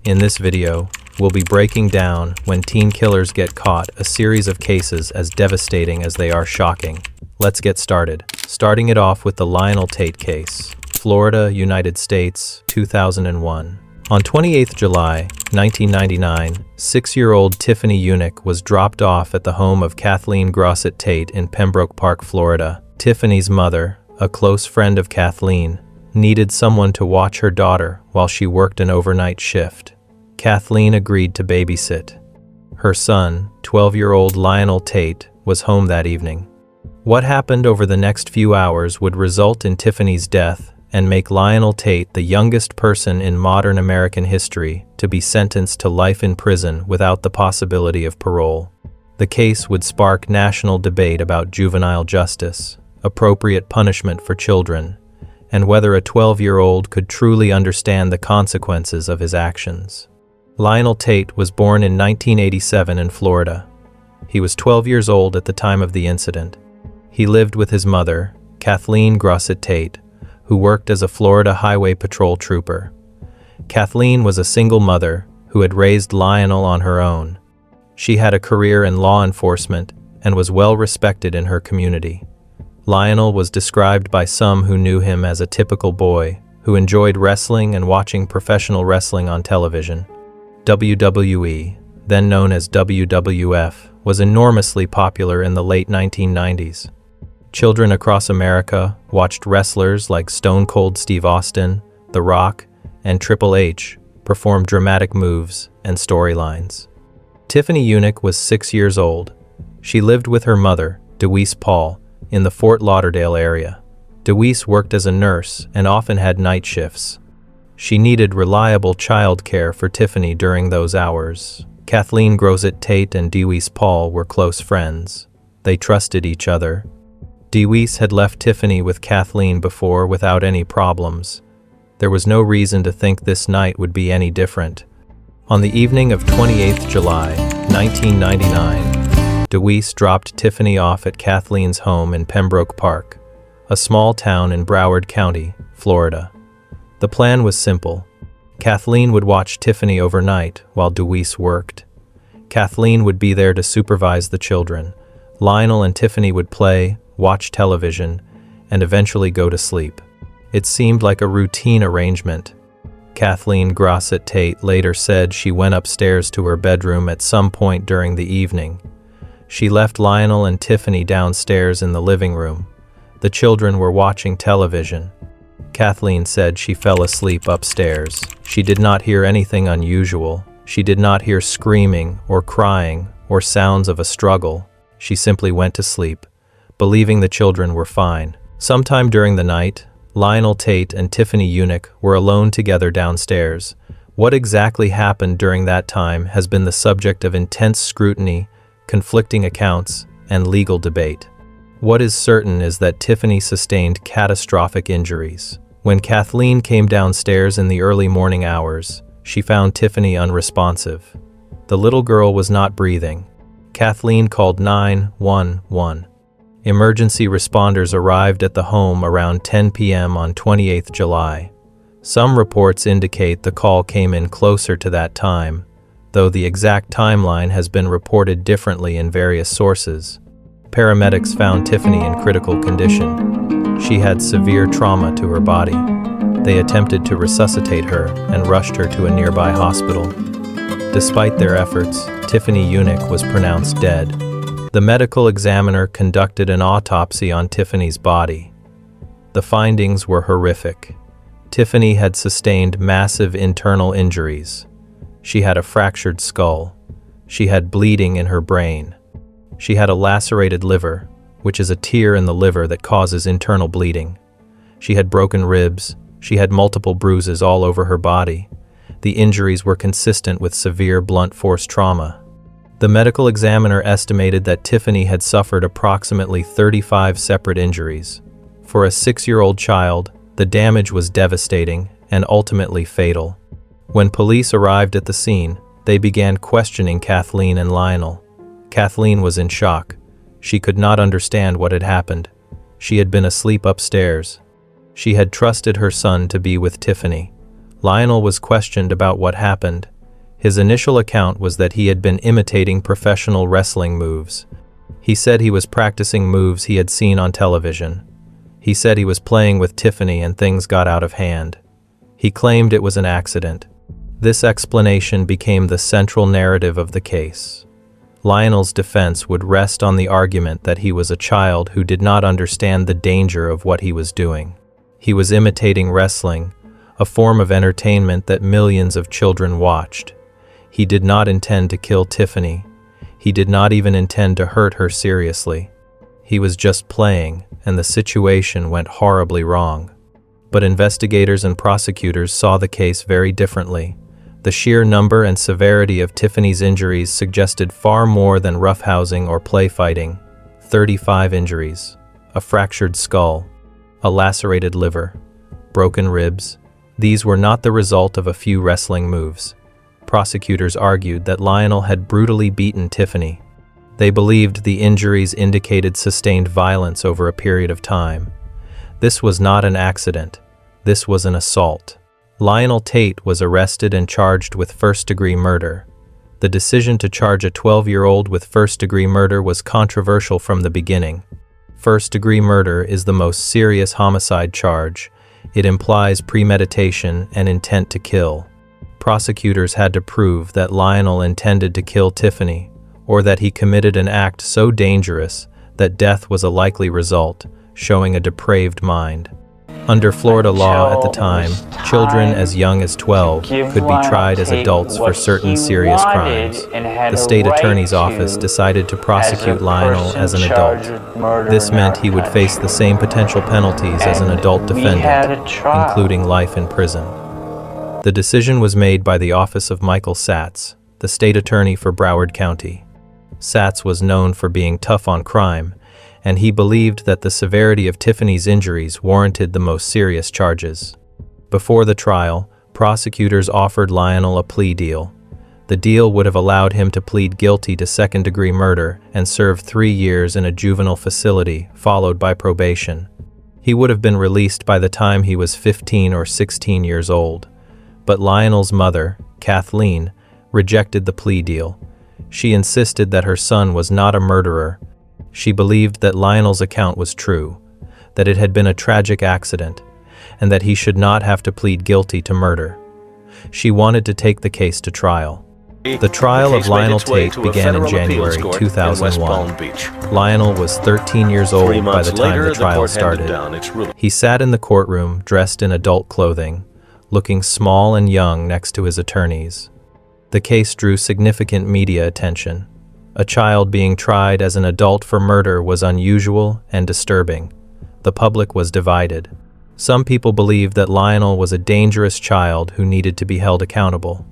In this video, we'll be breaking down when teen killers get caught, a series of cases as devastating as they are shocking. Let's get started. Starting it off with the Lionel Tate case. Florida, United States, 2001. On 28 July 1999, 6-year-old Tiffany Unick was dropped off at the home of Kathleen Grossett Tate in Pembroke Park, Florida. Tiffany's mother, a close friend of Kathleen, needed someone to watch her daughter while she worked an overnight shift. Kathleen agreed to babysit. Her son, 12-year-old Lionel Tate, was home that evening. What happened over the next few hours would result in Tiffany's death and make Lionel Tate the youngest person in modern American history to be sentenced to life in prison without the possibility of parole. The case would spark national debate about juvenile justice, appropriate punishment for children, and whether a 12-year-old could truly understand the consequences of his actions. Lionel Tate was born in 1987 in Florida. He was 12 years old at the time of the incident. He lived with his mother, Kathleen Grossett Tate, who worked as a Florida Highway Patrol trooper. Kathleen was a single mother who had raised Lionel on her own. She had a career in law enforcement and was well respected in her community. Lionel was described by some who knew him as a typical boy who enjoyed wrestling and watching professional wrestling on television. WWE, then known as WWF, was enormously popular in the late 1990s. Children across America watched wrestlers like Stone Cold Steve Austin, The Rock, and Triple H perform dramatic moves and storylines. Tiffany Unick was 6 years old. She lived with her mother, DeWeese Paul, in the Fort Lauderdale area. DeWeese worked as a nurse and often had night shifts. She needed reliable child care for Tiffany during those hours. Kathleen Grossett Tate and DeWeese Paul were close friends. They trusted each other. DeWeese had left Tiffany with Kathleen before without any problems. There was no reason to think this night would be any different. On the evening of 28 July 1999, DeWeese dropped Tiffany off at Kathleen's home in Pembroke Park, a small town in Broward County, Florida. The plan was simple. Kathleen would watch Tiffany overnight while DeWeese worked. Kathleen would be there to supervise the children. Lionel and Tiffany would play, watch television, and eventually go to sleep. It seemed like a routine arrangement. Kathleen Grossett Tate later said she went upstairs to her bedroom at some point during the evening. She left Lionel and Tiffany downstairs in the living room. The children were watching television. Kathleen said she fell asleep upstairs. She did not hear anything unusual. She did not hear screaming or crying or sounds of a struggle. She simply went to sleep, believing the children were fine. Sometime during the night, Lionel Tate and Tiffany Unick were alone together downstairs. What exactly happened during that time has been the subject of intense scrutiny, conflicting accounts, and legal debate. What is certain is that Tiffany sustained catastrophic injuries. When Kathleen came downstairs in the early morning hours, she found Tiffany unresponsive. The little girl was not breathing. Kathleen called 911. Emergency responders arrived at the home around 10 p.m. on 28 July. Some reports indicate the call came in closer to that time, though the exact timeline has been reported differently in various sources. Paramedics found Tiffany in critical condition. She had severe trauma to her body. They attempted to resuscitate her and rushed her to a nearby hospital. Despite their efforts, Tiffany Unick was pronounced dead. The medical examiner conducted an autopsy on Tiffany's body. The findings were horrific. Tiffany had sustained massive internal injuries. She had a fractured skull. She had bleeding in her brain. She had a lacerated liver, which is a tear in the liver that causes internal bleeding. She had broken ribs. She had multiple bruises all over her body. The injuries were consistent with severe blunt force trauma. The medical examiner estimated that Tiffany had suffered approximately 35 separate injuries. For a 6-year-old child, the damage was devastating and ultimately fatal. When police arrived at the scene, they began questioning Kathleen and Lionel. Kathleen was in shock. She could not understand what had happened. She had been asleep upstairs. She had trusted her son to be with Tiffany. Lionel was questioned about what happened, His initial account was that he had been imitating professional wrestling moves. He said he was practicing moves he had seen on television. He said he was playing with Tiffany and things got out of hand. He claimed it was an accident. This explanation became the central narrative of the case. Lionel's defense would rest on the argument that he was a child who did not understand the danger of what he was doing. He was imitating wrestling, a form of entertainment that millions of children watched. He did not intend to kill Tiffany. He did not even intend to hurt her seriously. He was just playing, and the situation went horribly wrong. But investigators and prosecutors saw the case very differently. The sheer number and severity of Tiffany's injuries suggested far more than roughhousing or play fighting. 35 injuries, a fractured skull, a lacerated liver, broken ribs. These were not the result of a few wrestling moves. Prosecutors argued that Lionel had brutally beaten Tiffany. They believed the injuries indicated sustained violence over a period of time. This was not an accident. This was an assault. Lionel Tate was arrested and charged with first-degree murder. The decision to charge a 12-year-old with first-degree murder was controversial from the beginning. First-degree murder is the most serious homicide charge. It implies premeditation and intent to kill. Prosecutors had to prove that Lionel intended to kill Tiffany, or that he committed an act so dangerous that death was a likely result, showing a depraved mind. Under Florida law at the time, children as young as 12 could be tried as adults for certain serious crimes. The state attorney's office decided to prosecute Lionel as an adult. This meant he would face the same potential penalties as an adult defendant, including life in prison. The decision was made by the office of Michael Satz, the state attorney for Broward County. Satz was known for being tough on crime, and he believed that the severity of Tiffany's injuries warranted the most serious charges. Before the trial, prosecutors offered Lionel a plea deal. The deal would have allowed him to plead guilty to second-degree murder and serve 3 years in a juvenile facility, followed by probation. He would have been released by the time he was 15 or 16 years old. But Lionel's mother, Kathleen, rejected the plea deal. She insisted that her son was not a murderer. She believed that Lionel's account was true, that it had been a tragic accident, and that he should not have to plead guilty to murder. She wanted to take the case to trial. The trial of Lionel Tate began in January 2001. Lionel was 13 years old by the time the trial started. He sat in the courtroom dressed in adult clothing, looking small and young next to his attorneys. The case drew significant media attention. A child being tried as an adult for murder was unusual and disturbing. The public was divided. Some people believed that Lionel was a dangerous child who needed to be held accountable.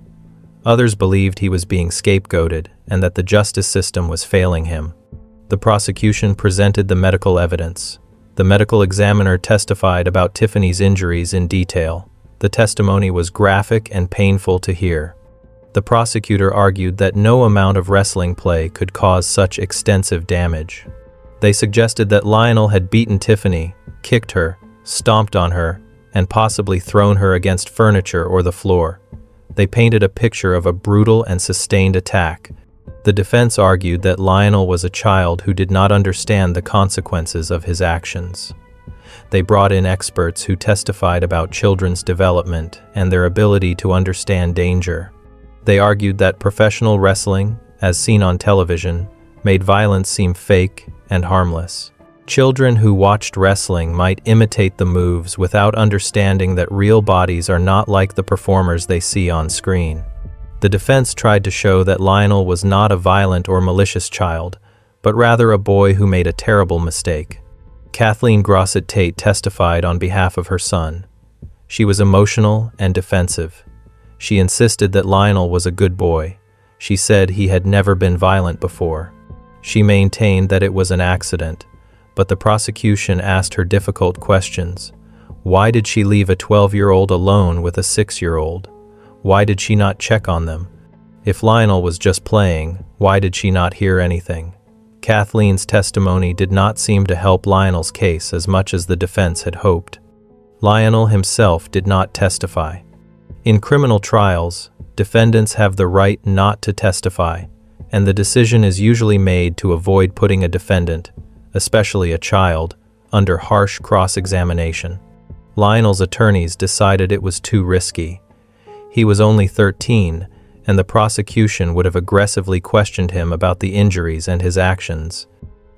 Others believed he was being scapegoated and that the justice system was failing him. The prosecution presented the medical evidence. The medical examiner testified about Tiffany's injuries in detail. The testimony was graphic and painful to hear. The prosecutor argued that no amount of wrestling play could cause such extensive damage. They suggested that Lionel had beaten Tiffany, kicked her, stomped on her, and possibly thrown her against furniture or the floor. They painted a picture of a brutal and sustained attack. The defense argued that Lionel was a child who did not understand the consequences of his actions. They brought in experts who testified about children's development and their ability to understand danger. They argued that professional wrestling, as seen on television, made violence seem fake and harmless. Children who watched wrestling might imitate the moves without understanding that real bodies are not like the performers they see on screen. The defense tried to show that Lionel was not a violent or malicious child, but rather a boy who made a terrible mistake. Kathleen Grossett Tate testified on behalf of her son. She was emotional and defensive. She insisted that Lionel was a good boy. She said he had never been violent before. She maintained that it was an accident, but the prosecution asked her difficult questions. Why did she leave a 12-year-old alone with a 6-year-old? Why did she not check on them? If Lionel was just playing, why did she not hear anything? Kathleen's testimony did not seem to help Lionel's case as much as the defense had hoped. Lionel himself did not testify. In criminal trials, defendants have the right not to testify, and the decision is usually made to avoid putting a defendant, especially a child, under harsh cross-examination. Lionel's attorneys decided it was too risky. He was only 13, and the prosecution would have aggressively questioned him about the injuries and his actions.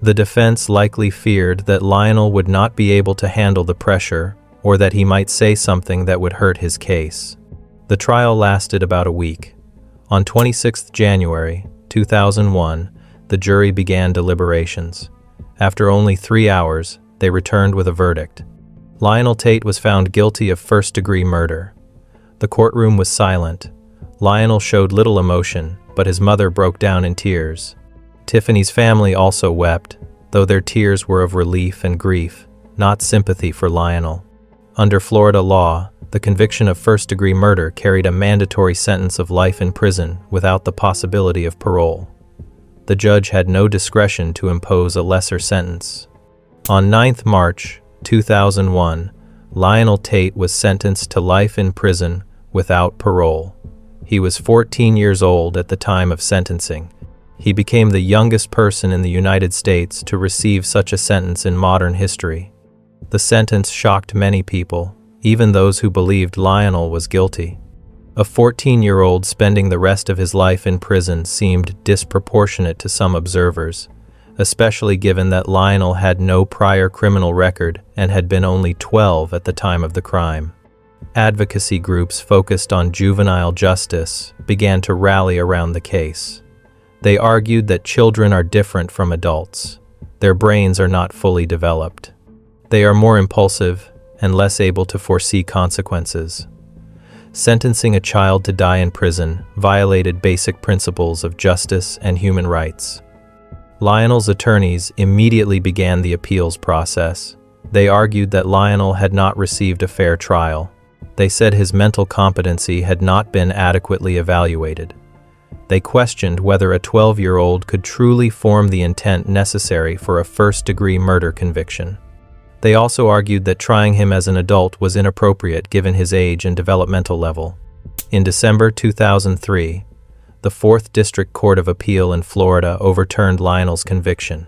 The defense likely feared that Lionel would not be able to handle the pressure, or that he might say something that would hurt his case. The trial lasted about a week. On 26 January 2001, the jury began deliberations. After only 3 hours, they returned with a verdict. Lionel Tate was found guilty of first-degree murder. The courtroom was silent. Lionel showed little emotion, but his mother broke down in tears. Tiffany's family also wept, though their tears were of relief and grief, not sympathy for Lionel. Under Florida law, the conviction of first-degree murder carried a mandatory sentence of life in prison without the possibility of parole. The judge had no discretion to impose a lesser sentence. On 9 March 2001, Lionel Tate was sentenced to life in prison without parole. He was 14 years old at the time of sentencing. He became the youngest person in the United States to receive such a sentence in modern history. The sentence shocked many people, even those who believed Lionel was guilty. A 14-year-old spending the rest of his life in prison seemed disproportionate to some observers, especially given that Lionel had no prior criminal record and had been only 12 at the time of the crime. Advocacy groups focused on juvenile justice began to rally around the case. They argued that children are different from adults. Their brains are not fully developed. They are more impulsive and less able to foresee consequences. Sentencing a child to die in prison violated basic principles of justice and human rights. Lionel's attorneys immediately began the appeals process. They argued that Lionel had not received a fair trial. They said his mental competency had not been adequately evaluated. They questioned whether a 12-year-old could truly form the intent necessary for a first-degree murder conviction. They also argued that trying him as an adult was inappropriate given his age and developmental level. In December 2003, the 4th District Court of Appeal in Florida overturned Lionel's conviction.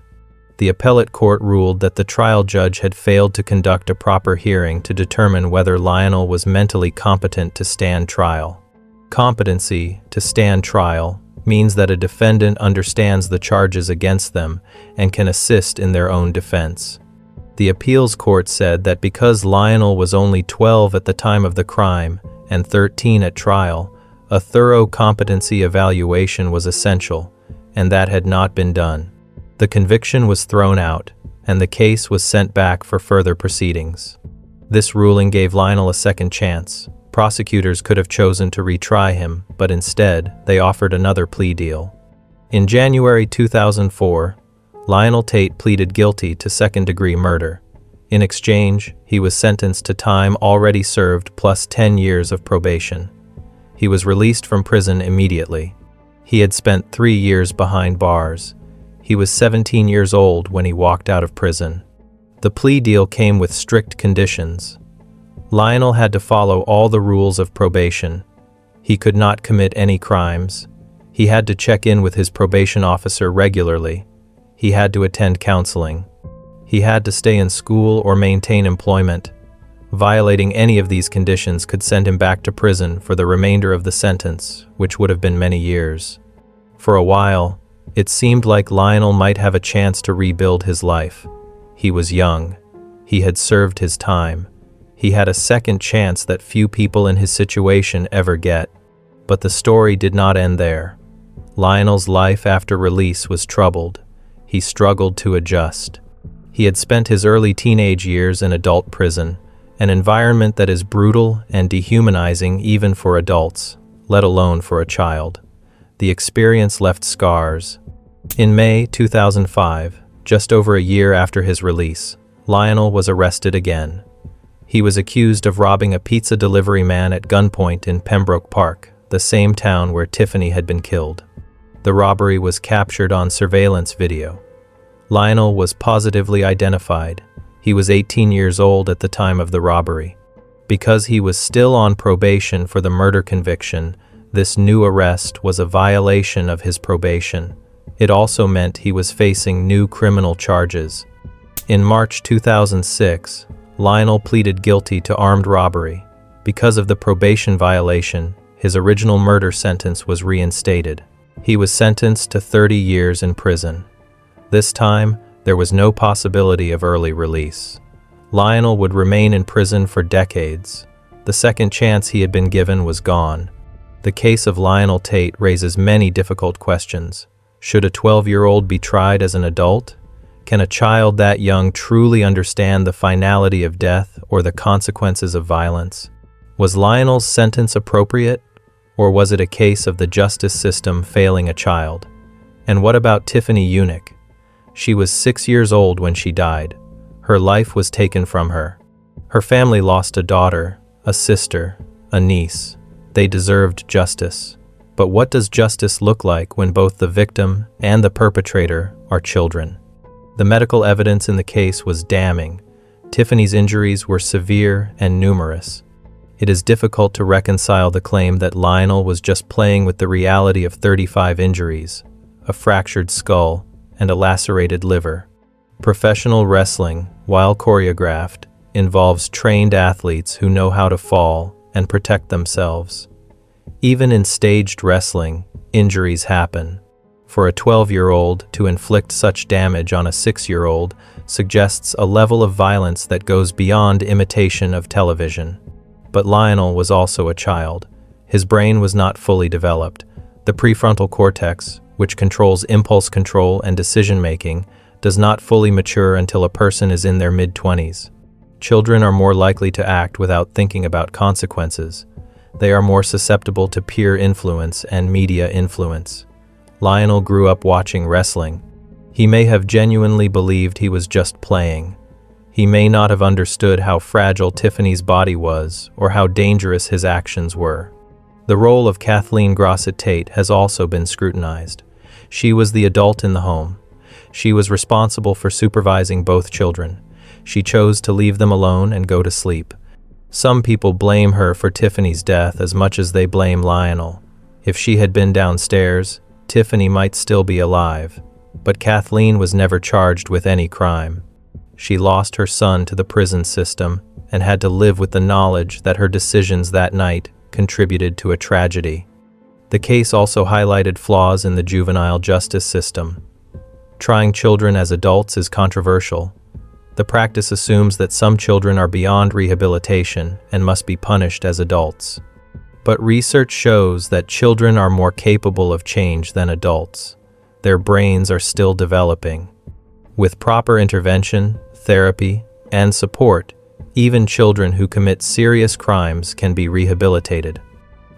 The appellate court ruled that the trial judge had failed to conduct a proper hearing to determine whether Lionel was mentally competent to stand trial. Competency to stand trial means that a defendant understands the charges against them and can assist in their own defense. The appeals court said that because Lionel was only 12 at the time of the crime and 13 at trial, a thorough competency evaluation was essential, and that had not been done. The conviction was thrown out, and the case was sent back for further proceedings. This ruling gave Lionel a second chance. Prosecutors could have chosen to retry him, but instead, they offered another plea deal. In January 2004, Lionel Tate pleaded guilty to second-degree murder. In exchange, he was sentenced to time already served plus 10 years of probation. He was released from prison immediately. He had spent 3 years behind bars. He was 17 years old when he walked out of prison. The plea deal came with strict conditions. Lionel had to follow all the rules of probation. He could not commit any crimes. He had to check in with his probation officer regularly. He had to attend counseling. He had to stay in school or maintain employment. Violating any of these conditions could send him back to prison for the remainder of the sentence, which would have been many years. For a while, it seemed like Lionel might have a chance to rebuild his life. He was young. He had served his time. He had a second chance that few people in his situation ever get. But the story did not end there. Lionel's life after release was troubled. He struggled to adjust. He had spent his early teenage years in adult prison, an environment that is brutal and dehumanizing even for adults, let alone for a child. The experience left scars. In May 2005, just over a year after his release, Lionel was arrested again. He was accused of robbing a pizza delivery man at gunpoint in Pembroke Park, the same town where Tiffany had been killed. The robbery was captured on surveillance video. Lionel was positively identified. He was 18 years old at the time of the robbery. Because he was still on probation for the murder conviction, This new arrest was a violation of his probation. It also meant he was facing new criminal charges. In March 2006, Lionel pleaded guilty to armed robbery. Because of the probation violation, his original murder sentence was reinstated. He was sentenced to 30 years in prison. This time, there was no possibility of early release. Lionel would remain in prison for decades. The second chance he had been given was gone. The case of Lionel Tate raises many difficult questions. Should a 12-year-old be tried as an adult? Can a child that young truly understand the finality of death or the consequences of violence? Was Lionel's sentence appropriate, or was it a case of the justice system failing a child? And what about Tiffany Unick? She was 6 years old when she died. Her life was taken from her. Her family lost a daughter, a sister, a niece. They deserved justice. But what does justice look like when both the victim and the perpetrator are children? The medical evidence in the case was damning. Tiffany's injuries were severe and numerous. It is difficult to reconcile the claim that Lionel was just playing with the reality of 35 injuries, a fractured skull, and a lacerated liver. Professional wrestling, while choreographed, involves trained athletes who know how to fall and protect themselves. Even in staged wrestling, injuries happen. For a 12-year-old to inflict such damage on a 6-year-old suggests a level of violence that goes beyond imitation of television. But Lionel was also a child. His brain was not fully developed. The prefrontal cortex, which controls impulse control and decision-making, does not fully mature until a person is in their mid-20s. Children are more likely to act without thinking about consequences. They are more susceptible to peer influence and media influence. Lionel grew up watching wrestling. He may have genuinely believed he was just playing. He may not have understood how fragile Tiffany's body was or how dangerous his actions were. The role of Kathleen Grosset Tate has also been scrutinized. She was the adult in the home. She was responsible for supervising both children. She chose to leave them alone and go to sleep. Some people blame her for Tiffany's death as much as they blame Lionel. If she had been downstairs, Tiffany might still be alive. But Kathleen was never charged with any crime. She lost her son to the prison system and had to live with the knowledge that her decisions that night contributed to a tragedy. The case also highlighted flaws in the juvenile justice system. Trying children as adults is controversial. The practice assumes that some children are beyond rehabilitation and must be punished as adults. But research shows that children are more capable of change than adults. Their brains are still developing. With proper intervention, therapy, and support, even children who commit serious crimes can be rehabilitated.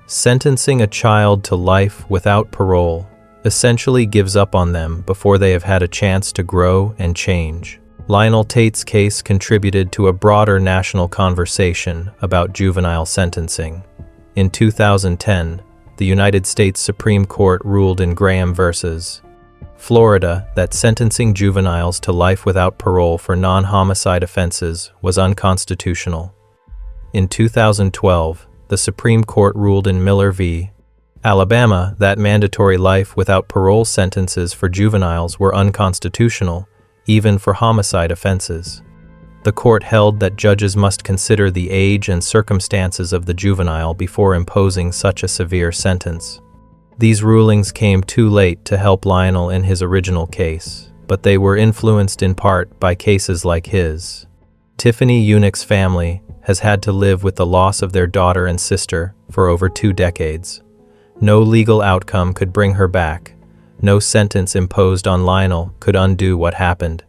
Sentencing a child to life without parole essentially gives up on them before they have had a chance to grow and change. Lionel Tate's case contributed to a broader national conversation about juvenile sentencing. In 2010, the United States Supreme Court ruled in Graham v. Florida that sentencing juveniles to life without parole for non-homicide offenses was unconstitutional. In 2012, the Supreme Court ruled in Miller v. Alabama that mandatory life without parole sentences for juveniles were unconstitutional, even for homicide offenses. The court held that judges must consider the age and circumstances of the juvenile before imposing such a severe sentence. These rulings came too late to help Lionel in his original case, but they were influenced in part by cases like his. Tiffany Unick's family has had to live with the loss of their daughter and sister for over 2 decades. No legal outcome could bring her back. No sentence imposed on Lionel could undo what happened.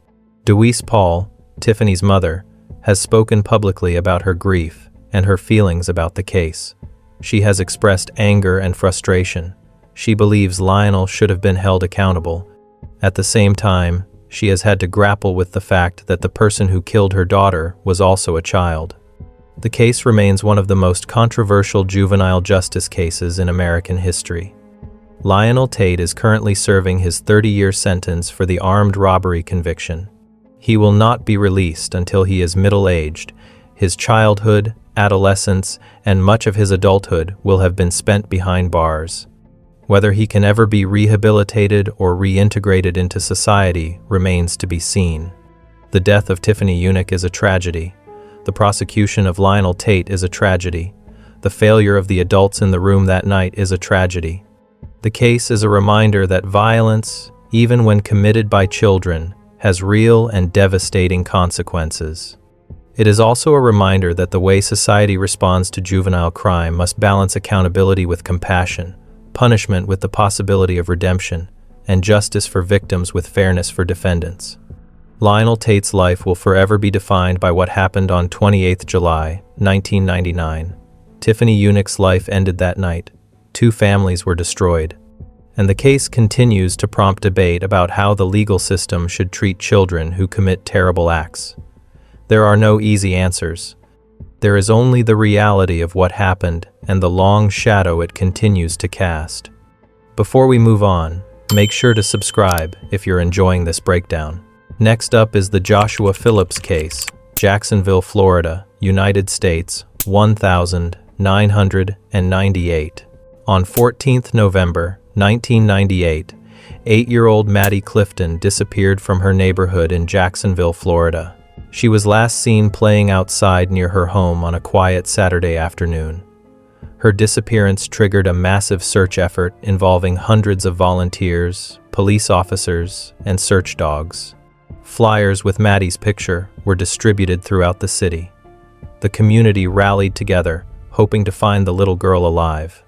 Deweese Paul, Tiffany's mother, has spoken publicly about her grief and her feelings about the case. She has expressed anger and frustration. She believes Lionel should have been held accountable. At the same time, she has had to grapple with the fact that the person who killed her daughter was also a child. The case remains one of the most controversial juvenile justice cases in American history. Lionel Tate is currently serving his 30-year sentence for the armed robbery conviction. He will not be released until he is middle-aged. His childhood, adolescence, and much of his adulthood will have been spent behind bars. Whether he can ever be rehabilitated or reintegrated into society remains to be seen. The death of Tiffany Unick is a tragedy. The prosecution of Lionel Tate is a tragedy. The failure of the adults in the room that night is a tragedy. The case is a reminder that violence, even when committed by children, has real and devastating consequences. It is also a reminder that the way society responds to juvenile crime must balance accountability with compassion, punishment with the possibility of redemption, and justice for victims with fairness for defendants. Lionel Tate's life will forever be defined by what happened on 28 July, 1999. Tiffany Unick's life ended that night. 2 families were destroyed. And the case continues to prompt debate about how the legal system should treat children who commit terrible acts. There are no easy answers. There is only the reality of what happened and the long shadow it continues to cast. Before we move on, make sure to subscribe if you're enjoying this breakdown. Next up is the Joshua Phillips case, Jacksonville, Florida, United States, 1998. On 14th November 1998, 8-year-old Maddie Clifton disappeared from her neighborhood in Jacksonville, Florida. She was last seen playing outside near her home on a quiet Saturday afternoon. Her disappearance triggered a massive search effort involving hundreds of volunteers, police officers, and search dogs. Flyers with Maddie's picture were distributed throughout the city. The community rallied together, hoping to find the little girl alive.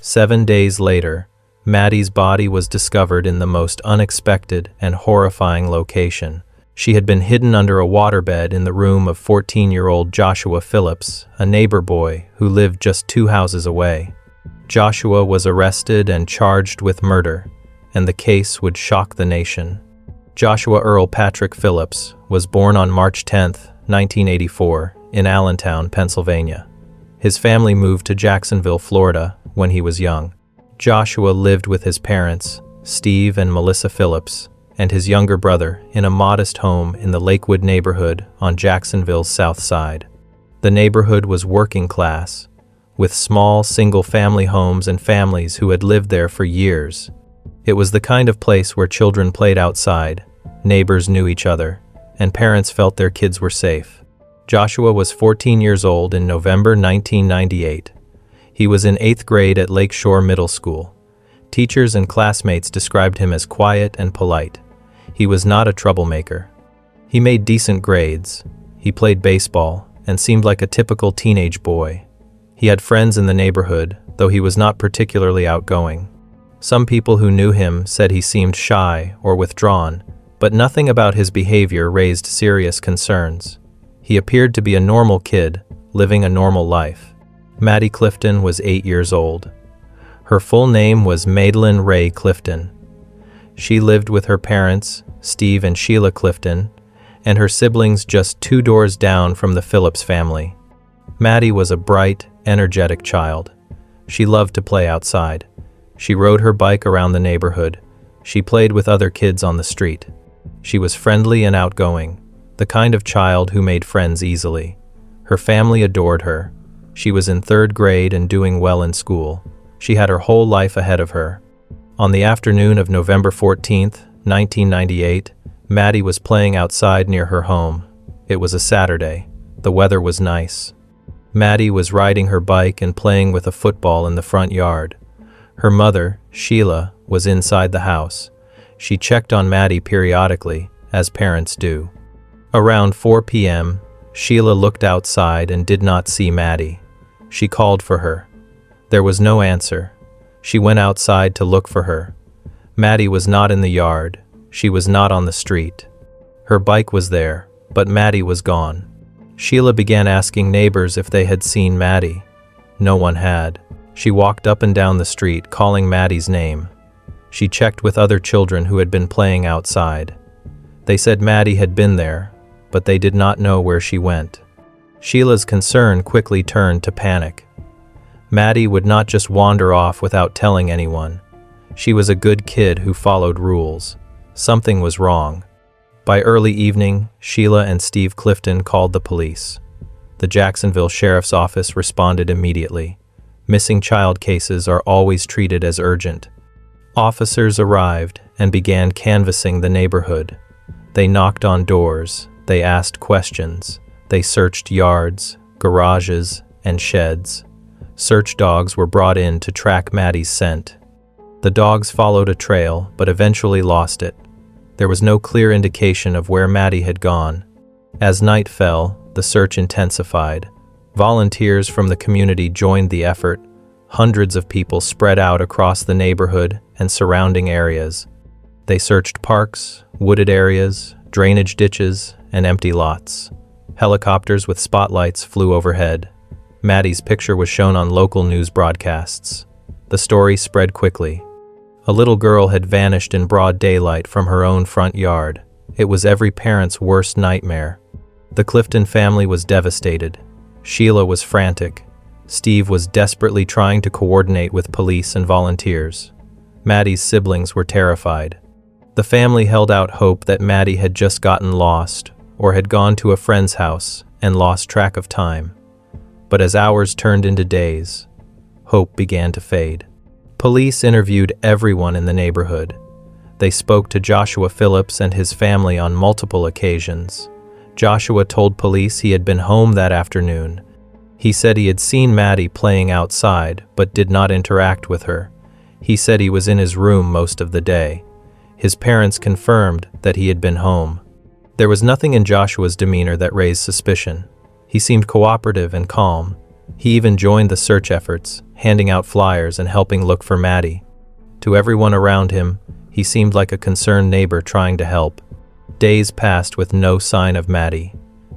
7 days later, Maddie's body was discovered in the most unexpected and horrifying location. She had been hidden under a waterbed in the room of 14-year-old Joshua Phillips, a neighbor boy who lived just 2 houses away. Joshua was arrested and charged with murder, and the case would shock the nation. Joshua Earl Patrick Phillips was born on March 10, 1984, in Allentown, Pennsylvania. His family moved to Jacksonville, Florida, when he was young. Joshua lived with his parents, Steve and Melissa Phillips, and his younger brother in a modest home in the Lakewood neighborhood on Jacksonville's south side. The neighborhood was working class, with small single-family homes and families who had lived there for years. It was the kind of place where children played outside, neighbors knew each other, and parents felt their kids were safe. Joshua was 14 years old in November 1998. He was in 8th grade at Lakeshore Middle School. Teachers and classmates described him as quiet and polite. He was not a troublemaker. He made decent grades. He played baseball and seemed like a typical teenage boy. He had friends in the neighborhood, though he was not particularly outgoing. Some people who knew him said he seemed shy or withdrawn, but nothing about his behavior raised serious concerns. He appeared to be a normal kid, living a normal life. Maddie Clifton was 8 years old. Her full name was Madeline Ray Clifton. She lived with her parents, Steve and Sheila Clifton, and her siblings just 2 doors down from the Phillips family. Maddie was a bright, energetic child. She loved to play outside. She rode her bike around the neighborhood. She played with other kids on the street. She was friendly and outgoing, the kind of child who made friends easily. Her family adored her. She was in 3rd grade and doing well in school. She had her whole life ahead of her. On the afternoon of November 14, 1998, Maddie was playing outside near her home. It was a Saturday. The weather was nice. Maddie was riding her bike and playing with a football in the front yard. Her mother, Sheila, was inside the house. She checked on Maddie periodically, as parents do. Around 4 p.m., Sheila looked outside and did not see Maddie. She called for her. There was no answer. She went outside to look for her. Maddie was not in the yard. She was not on the street. Her bike was there, but Maddie was gone. Sheila began asking neighbors if they had seen Maddie. No one had. She walked up and down the street, calling Maddie's name. She checked with other children who had been playing outside. They said Maddie had been there, but they did not know where she went. Sheila's concern quickly turned to panic. Maddie would not just wander off without telling anyone. She was a good kid who followed rules. Something was wrong. By early evening, Sheila and Steve Clifton called the police. The Jacksonville Sheriff's Office responded immediately. Missing child cases are always treated as urgent. Officers arrived and began canvassing the neighborhood. They knocked on doors, they asked questions, they searched yards, garages, and sheds. Search dogs were brought in to track Maddie's scent. The dogs followed a trail, but eventually lost it. There was no clear indication of where Maddie had gone. As night fell, the search intensified. Volunteers from the community joined the effort. Hundreds of people spread out across the neighborhood and surrounding areas. They searched parks, wooded areas, drainage ditches, and empty lots. Helicopters with spotlights flew overhead. Maddie's picture was shown on local news broadcasts. The story spread quickly. A little girl had vanished in broad daylight from her own front yard. It was every parent's worst nightmare. The Clifton family was devastated. Sheila was frantic. Steve was desperately trying to coordinate with police and volunteers. Maddie's siblings were terrified. The family held out hope that Maddie had just gotten lost or had gone to a friend's house and lost track of time. But as hours turned into days, hope began to fade. Police interviewed everyone in the neighborhood. They spoke to Joshua Phillips and his family on multiple occasions. Joshua told police he had been home that afternoon. He said he had seen Maddie playing outside, but did not interact with her. He said he was in his room most of the day. His parents confirmed that he had been home. There was nothing in Joshua's demeanor that raised suspicion. He seemed cooperative and calm. He even joined the search efforts, handing out flyers and helping look for Maddie. To everyone around him, he seemed like a concerned neighbor trying to help. Days passed with no sign of Maddie.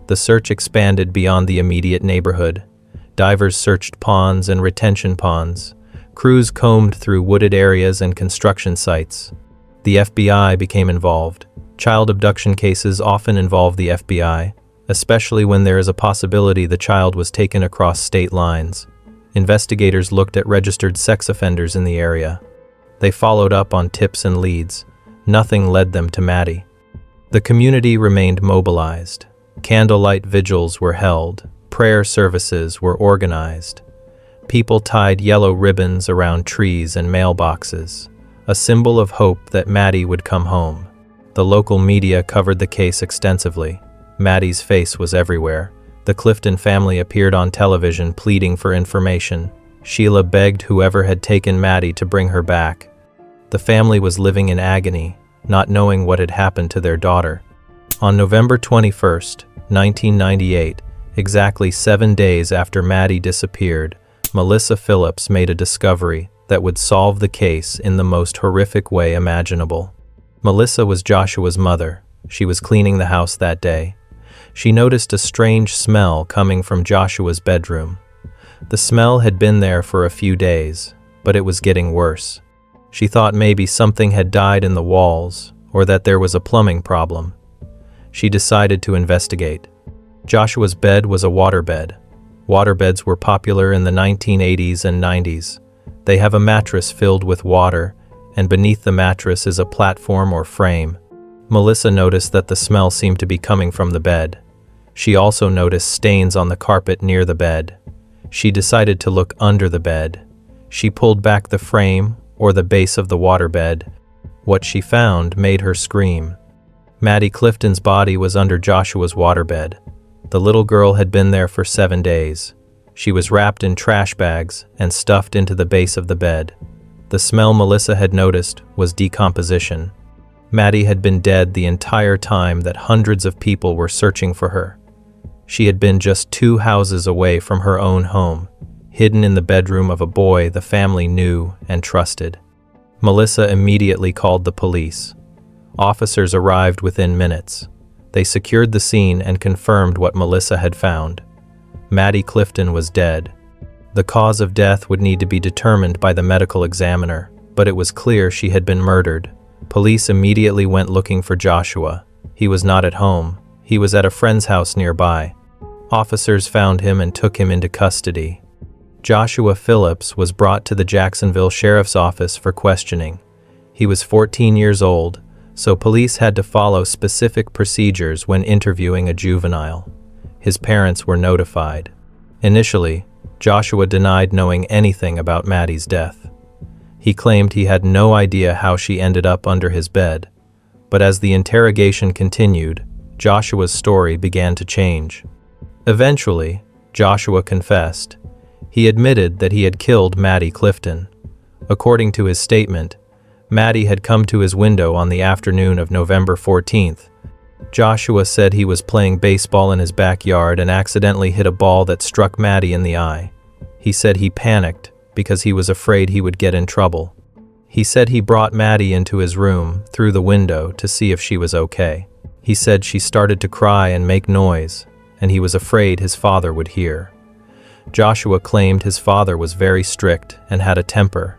The search expanded beyond the immediate neighborhood. Divers searched ponds and retention ponds. Crews combed through wooded areas and construction sites. The FBI became involved. Child abduction cases often involve the FBI, especially when there is a possibility the child was taken across state lines. Investigators looked at registered sex offenders in the area. They followed up on tips and leads. Nothing led them to Maddie. The community remained mobilized. Candlelight vigils were held. Prayer services were organized. People tied yellow ribbons around trees and mailboxes, a symbol of hope that Maddie would come home. The local media covered the case extensively. Maddie's face was everywhere. The Clifton family appeared on television pleading for information. Sheila begged whoever had taken Maddie to bring her back. The family was living in agony, not knowing what had happened to their daughter. On November 21, 1998, exactly 7 days after Maddie disappeared, Melissa Phillips made a discovery that would solve the case in the most horrific way imaginable. Melissa was Joshua's mother. She was cleaning the house that day. She noticed a strange smell coming from Joshua's bedroom. The smell had been there for a few days, but it was getting worse. She thought maybe something had died in the walls or that there was a plumbing problem. She decided to investigate. Joshua's bed was a waterbed. Waterbeds were popular in the 1980s and 90s. They have a mattress filled with water, and beneath the mattress is a platform or frame. Melissa noticed that the smell seemed to be coming from the bed. She also noticed stains on the carpet near the bed. She decided to look under the bed. She pulled back the frame or the base of the waterbed. What she found made her scream. Maddie Clifton's body was under Joshua's waterbed. The little girl had been there for 7 days. She was wrapped in trash bags and stuffed into the base of the bed. The smell Melissa had noticed was decomposition. Maddie had been dead the entire time that hundreds of people were searching for her. She had been just 2 houses away from her own home, hidden in the bedroom of a boy the family knew and trusted. Melissa immediately called the police. Officers arrived within minutes. They secured the scene and confirmed what Melissa had found. Maddie Clifton was dead. The cause of death would need to be determined by the medical examiner, but it was clear she had been murdered. Police immediately went looking for Joshua. He was not at home. He was at a friend's house nearby. Officers found him and took him into custody. Joshua Phillips was brought to the Jacksonville Sheriff's Office for questioning. He was 14 years old, so police had to follow specific procedures when interviewing a juvenile. His parents were notified. Initially, Joshua denied knowing anything about Maddie's death. He claimed he had no idea how she ended up under his bed. But as the interrogation continued, Joshua's story began to change. Eventually, Joshua confessed. He admitted that he had killed Maddie Clifton. According to his statement, Maddie had come to his window on the afternoon of November 14th. Joshua said he was playing baseball in his backyard and accidentally hit a ball that struck Maddie in the eye. He said he panicked because he was afraid he would get in trouble. He said he brought Maddie into his room through the window to see if she was okay. He said she started to cry and make noise, and he was afraid his father would hear. Joshua claimed his father was very strict and had a temper,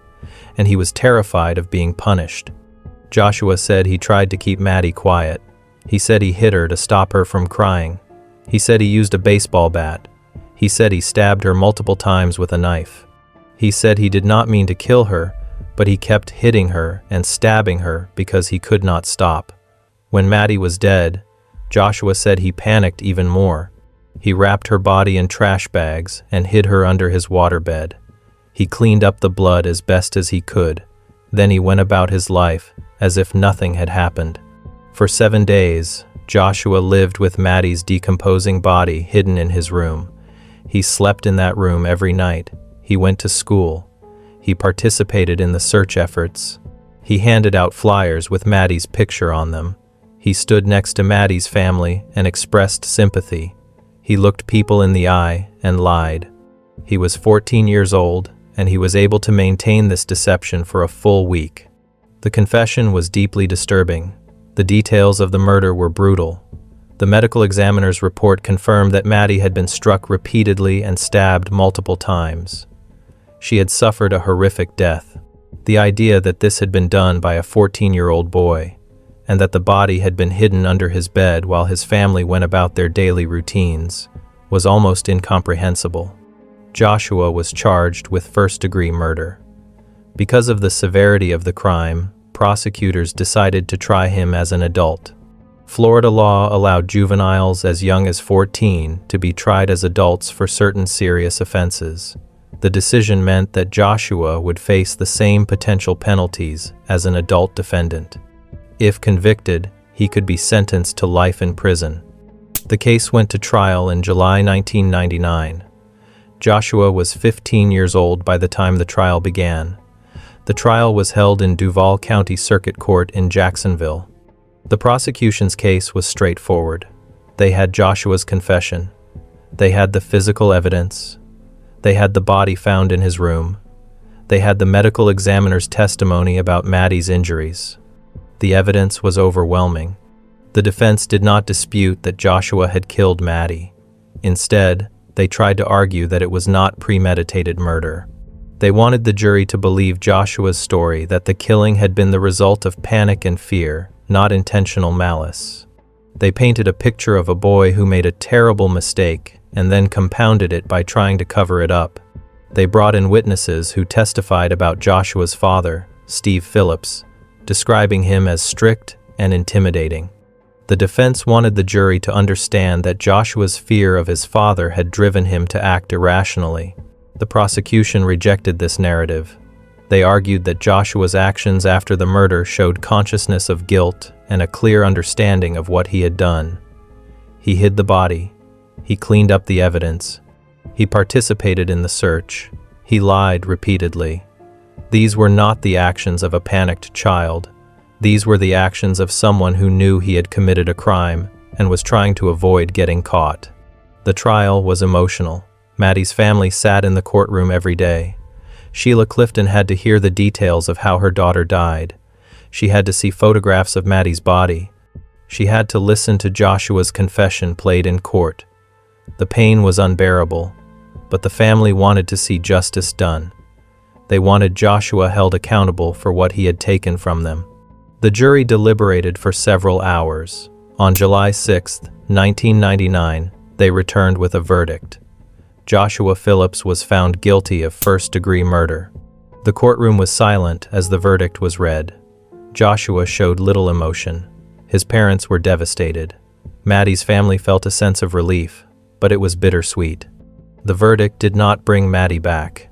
and he was terrified of being punished. Joshua said he tried to keep Maddie quiet. He said he hit her to stop her from crying. He said he used a baseball bat. He said he stabbed her multiple times with a knife. He said he did not mean to kill her, but he kept hitting her and stabbing her because he could not stop. When Maddie was dead, Joshua said he panicked even more. He wrapped her body in trash bags and hid her under his waterbed. He cleaned up the blood as best as he could. Then he went about his life as if nothing had happened. For 7 days, Joshua lived with Maddie's decomposing body hidden in his room. He slept in that room every night. He went to school. He participated in the search efforts. He handed out flyers with Maddie's picture on them. He stood next to Maddie's family and expressed sympathy. He looked people in the eye and lied. He was 14 years old, and he was able to maintain this deception for a full week. The confession was deeply disturbing. The details of the murder were brutal. The medical examiner's report confirmed that Maddie had been struck repeatedly and stabbed multiple times. She had suffered a horrific death. The idea that this had been done by a 14-year-old boy, and that the body had been hidden under his bed while his family went about their daily routines, was almost incomprehensible. Joshua was charged with first-degree murder. Because of the severity of the crime, prosecutors decided to try him as an adult. Florida law allowed juveniles as young as 14 to be tried as adults for certain serious offenses. The decision meant that Joshua would face the same potential penalties as an adult defendant. If convicted, he could be sentenced to life in prison. The case went to trial in July 1999. Joshua was 15 years old by the time the trial began. The trial was held in Duval County Circuit Court in Jacksonville. The prosecution's case was straightforward. They had Joshua's confession. They had the physical evidence. They had the body found in his room. They had the medical examiner's testimony about Maddie's injuries. The evidence was overwhelming. The defense did not dispute that Joshua had killed Maddie. Instead, they tried to argue that it was not premeditated murder. They wanted the jury to believe Joshua's story that the killing had been the result of panic and fear, not intentional malice. They painted a picture of a boy who made a terrible mistake and then compounded it by trying to cover it up. They brought in witnesses who testified about Joshua's father, Steve Phillips, describing him as strict and intimidating. The defense wanted the jury to understand that Joshua's fear of his father had driven him to act irrationally. The prosecution rejected this narrative. They argued that Joshua's actions after the murder showed consciousness of guilt and a clear understanding of what he had done. He hid the body. He cleaned up the evidence. He participated in the search. He lied repeatedly. These were not the actions of a panicked child. These were the actions of someone who knew he had committed a crime and was trying to avoid getting caught. The trial was emotional. Maddie's family sat in the courtroom every day. Sheila Clifton had to hear the details of how her daughter died. She had to see photographs of Maddie's body. She had to listen to Joshua's confession played in court. The pain was unbearable, but the family wanted to see justice done. They wanted Joshua held accountable for what he had taken from them. The jury deliberated for several hours. On July 6, 1999, they returned with a verdict. Joshua Phillips was found guilty of first-degree murder. The courtroom was silent as the verdict was read. Joshua showed little emotion. His parents were devastated. Maddie's family felt a sense of relief. but it was bittersweet. The verdict did not bring Maddie back.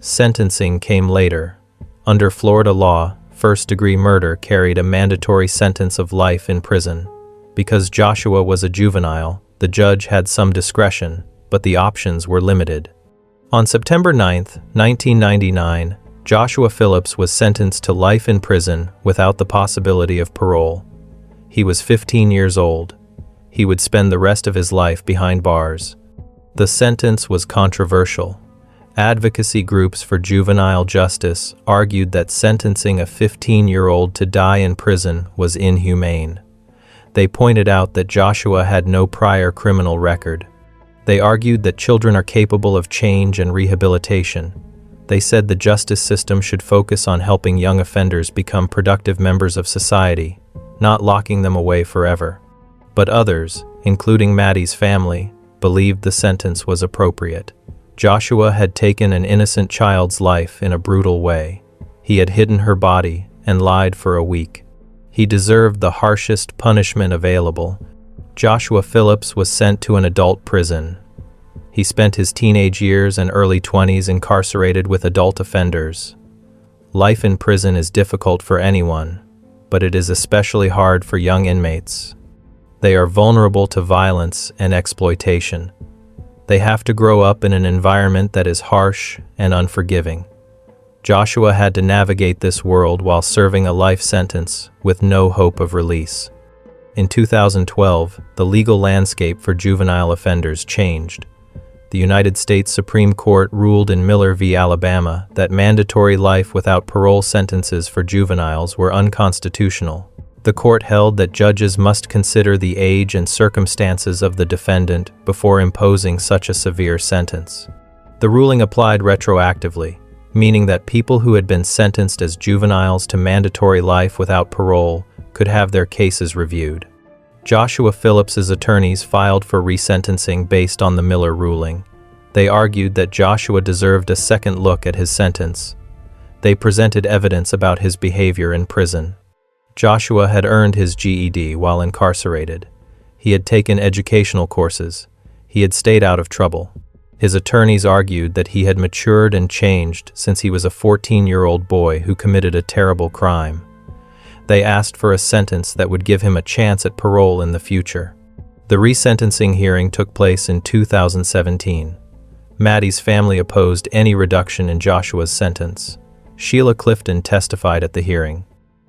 Sentencing came later. Under Florida law, first-degree murder carried a mandatory sentence of life in prison. Because Joshua was a juvenile, the judge had some discretion, but the options were limited. On September 9, 1999, Joshua Phillips was sentenced to life in prison without the possibility of parole. He was 15 years old. He would spend the rest of his life behind bars. The sentence was controversial. Advocacy groups for juvenile justice argued that sentencing a 15-year-old to die in prison was inhumane. They pointed out that Joshua had no prior criminal record. They argued that children are capable of change and rehabilitation. They said the justice system should focus on helping young offenders become productive members of society, not locking them away forever. But others, including Maddie's family, believed the sentence was appropriate. Joshua had taken an innocent child's life in a brutal way. He had hidden her body and lied for a week. He deserved the harshest punishment available. Joshua Phillips was sent to an adult prison. He spent his teenage years and early 20s incarcerated with adult offenders. Life in prison is difficult for anyone, but it is especially hard for young inmates. They are vulnerable to violence and exploitation. They have to grow up in an environment that is harsh and unforgiving. Joshua had to navigate this world while serving a life sentence with no hope of release. In 2012, the legal landscape for juvenile offenders changed. The United States Supreme Court ruled in Miller v. Alabama that mandatory life without parole sentences for juveniles were unconstitutional. The court held that judges must consider the age and circumstances of the defendant before imposing such a severe sentence. The ruling applied retroactively, meaning that people who had been sentenced as juveniles to mandatory life without parole could have their cases reviewed. Joshua Phillips's attorneys filed for resentencing based on the Miller ruling. They argued that Joshua deserved a second look at his sentence. They presented evidence about his behavior in prison. Joshua had earned his GED while incarcerated. He had taken educational courses. He had stayed out of trouble. His attorneys argued that he had matured and changed since he was a 14-year-old boy who committed a terrible crime. They asked for a sentence that would give him a chance at parole in the future. The resentencing hearing took place in 2017. Maddie's family opposed any reduction in Joshua's sentence. Sheila Clifton testified at the hearing.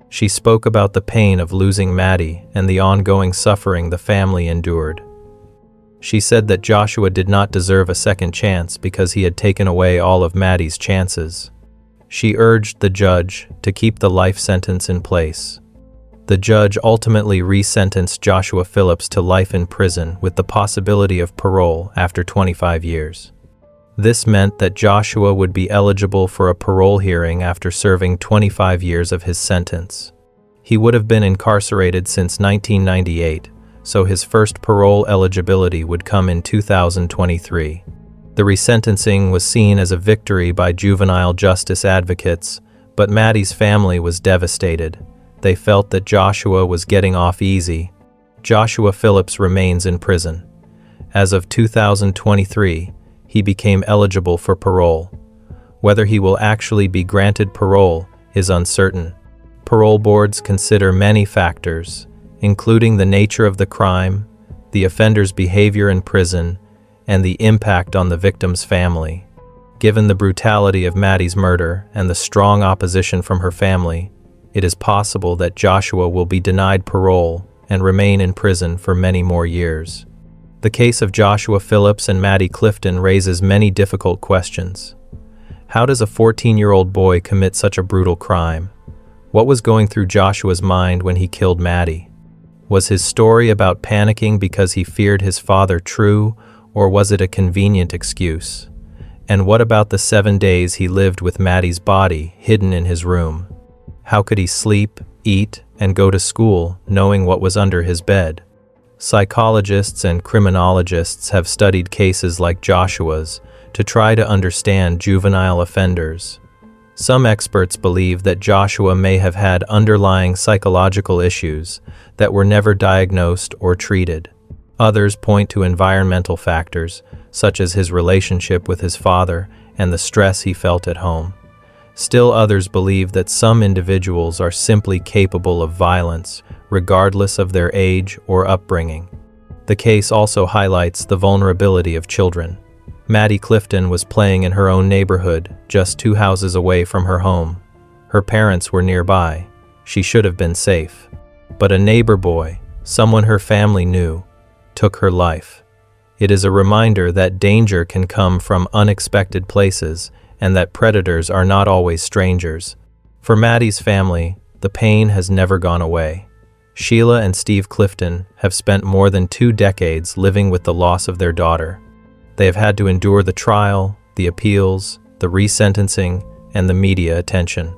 She spoke about the pain of losing Maddie and the ongoing suffering the family endured. She said that Joshua did not deserve a second chance because he had taken away all of Maddie's chances. She urged the judge to keep the life sentence in place. The judge ultimately resentenced Joshua Phillips to life in prison with the possibility of parole after 25 years. This meant that Joshua would be eligible for a parole hearing after serving 25 years of his sentence. He would have been incarcerated since 1998, so his first parole eligibility would come in 2023. The resentencing was seen as a victory by juvenile justice advocates, but Maddie's family was devastated. They felt that Joshua was getting off easy. Joshua Phillips remains in prison. As of 2023, he became eligible for parole. Whether he will actually be granted parole is uncertain. Parole boards consider many factors, including the nature of the crime, the offender's behavior in prison, and the impact on the victim's family. Given the brutality of Maddie's murder and the strong opposition from her family, it is possible that Joshua will be denied parole and remain in prison for many more years. The case of Joshua Phillips and Maddie Clifton raises many difficult questions. How does a 14-year-old boy commit such a brutal crime? What was going through Joshua's mind when he killed Maddie? Was his story about panicking because he feared his father true, or was it a convenient excuse? And what about the 7 days he lived with Maddie's body hidden in his room? How could he sleep, eat, and go to school knowing what was under his bed? Psychologists and criminologists have studied cases like Joshua's to try to understand juvenile offenders. Some experts believe that Joshua may have had underlying psychological issues that were never diagnosed or treated. Others point to environmental factors, such as his relationship with his father and the stress he felt at home. Still others believe that some individuals are simply capable of violence, regardless of their age or upbringing. The case also highlights the vulnerability of children. Maddie Clifton was playing in her own neighborhood, just 2 houses away from her home. Her parents were nearby. She should have been safe. But a neighbor boy, someone her family knew, took her life. It is a reminder that danger can come from unexpected places and that predators are not always strangers. For Maddie's family, the pain has never gone away. Sheila and Steve Clifton have spent more than 2 decades living with the loss of their daughter. They have had to endure the trial, the appeals, the resentencing, and the media attention.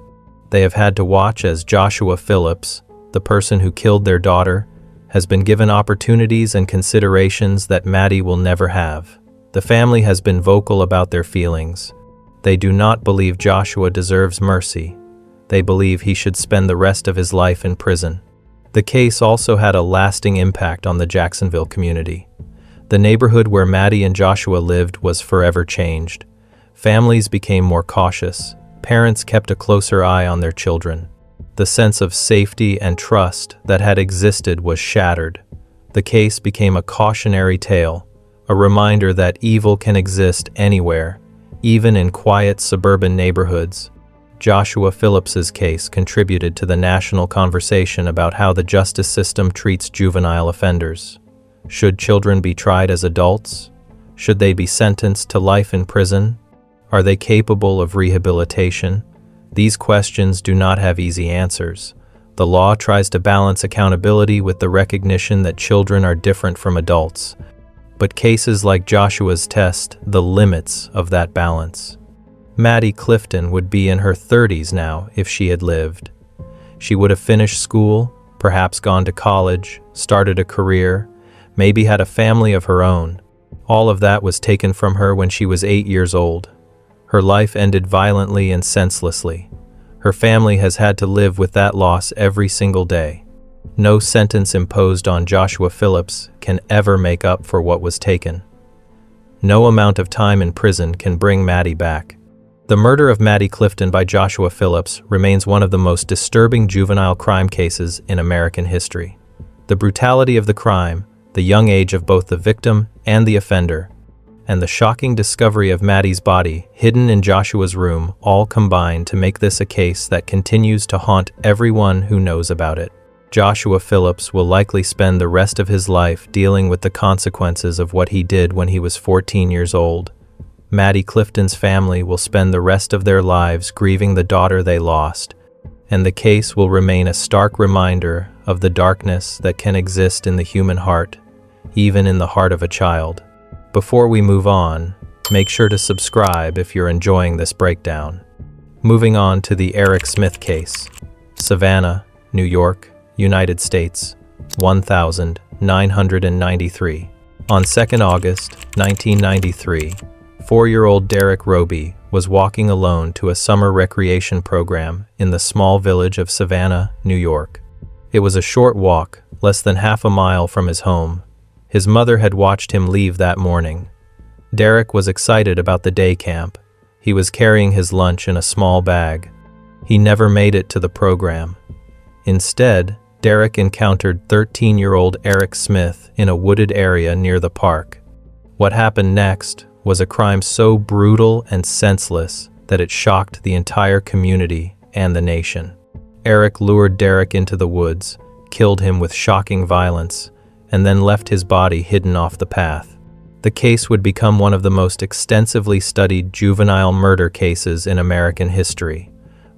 They have had to watch as Joshua Phillips, the person who killed their daughter, has been given opportunities and considerations that Maddie will never have. The family has been vocal about their feelings. They do not believe Joshua deserves mercy. They believe he should spend the rest of his life in prison. The case also had a lasting impact on the Jacksonville community. The neighborhood where Maddie and Joshua lived was forever changed. Families became more cautious. Parents kept a closer eye on their children. The sense of safety and trust that had existed was shattered. The case became a cautionary tale, a reminder that evil can exist anywhere, even in quiet suburban neighborhoods. Joshua Phillips's case contributed to the national conversation about how the justice system treats juvenile offenders. Should children be tried as adults? Should they be sentenced to life in prison? Are they capable of rehabilitation? These questions do not have easy answers. The law tries to balance accountability with the recognition that children are different from adults. But cases like Joshua's test the limits of that balance. Maddie Clifton would be in her 30s now if she had lived. She would have finished school, perhaps gone to college, started a career, maybe had a family of her own. All of that was taken from her when she was 8 years old. Her life ended violently and senselessly. Her family has had to live with that loss every single day. No sentence imposed on Joshua Phillips can ever make up for what was taken. No amount of time in prison can bring Maddie back. The murder of Maddie Clifton by Joshua Phillips remains one of the most disturbing juvenile crime cases in American history. The brutality of the crime, the young age of both the victim and the offender, and the shocking discovery of Maddie's body hidden in Joshua's room all combine to make this a case that continues to haunt everyone who knows about it. Joshua Phillips will likely spend the rest of his life dealing with the consequences of what he did when he was 14 years old. Maddie Clifton's family will spend the rest of their lives grieving the daughter they lost, and the case will remain a stark reminder of the darkness that can exist in the human heart, even in the heart of a child. Before we move on, make sure to subscribe if you're enjoying this breakdown. Moving on to the Eric Smith case. Savannah, New York, United States, 1993. On 2nd August, 1993, 4-year-old Derek Roby was walking alone to a summer recreation program in the small village of Savannah, New York. It was a short walk, less than half a mile from his home. His mother had watched him leave that morning. Derek was excited about the day camp. He was carrying his lunch in a small bag. He never made it to the program. Instead, Derek encountered 13-year-old Eric Smith in a wooded area near the park. What happened next was a crime so brutal and senseless that it shocked the entire community and the nation. Eric lured Derek into the woods, killed him with shocking violence, and then left his body hidden off the path. The case would become one of the most extensively studied juvenile murder cases in American history,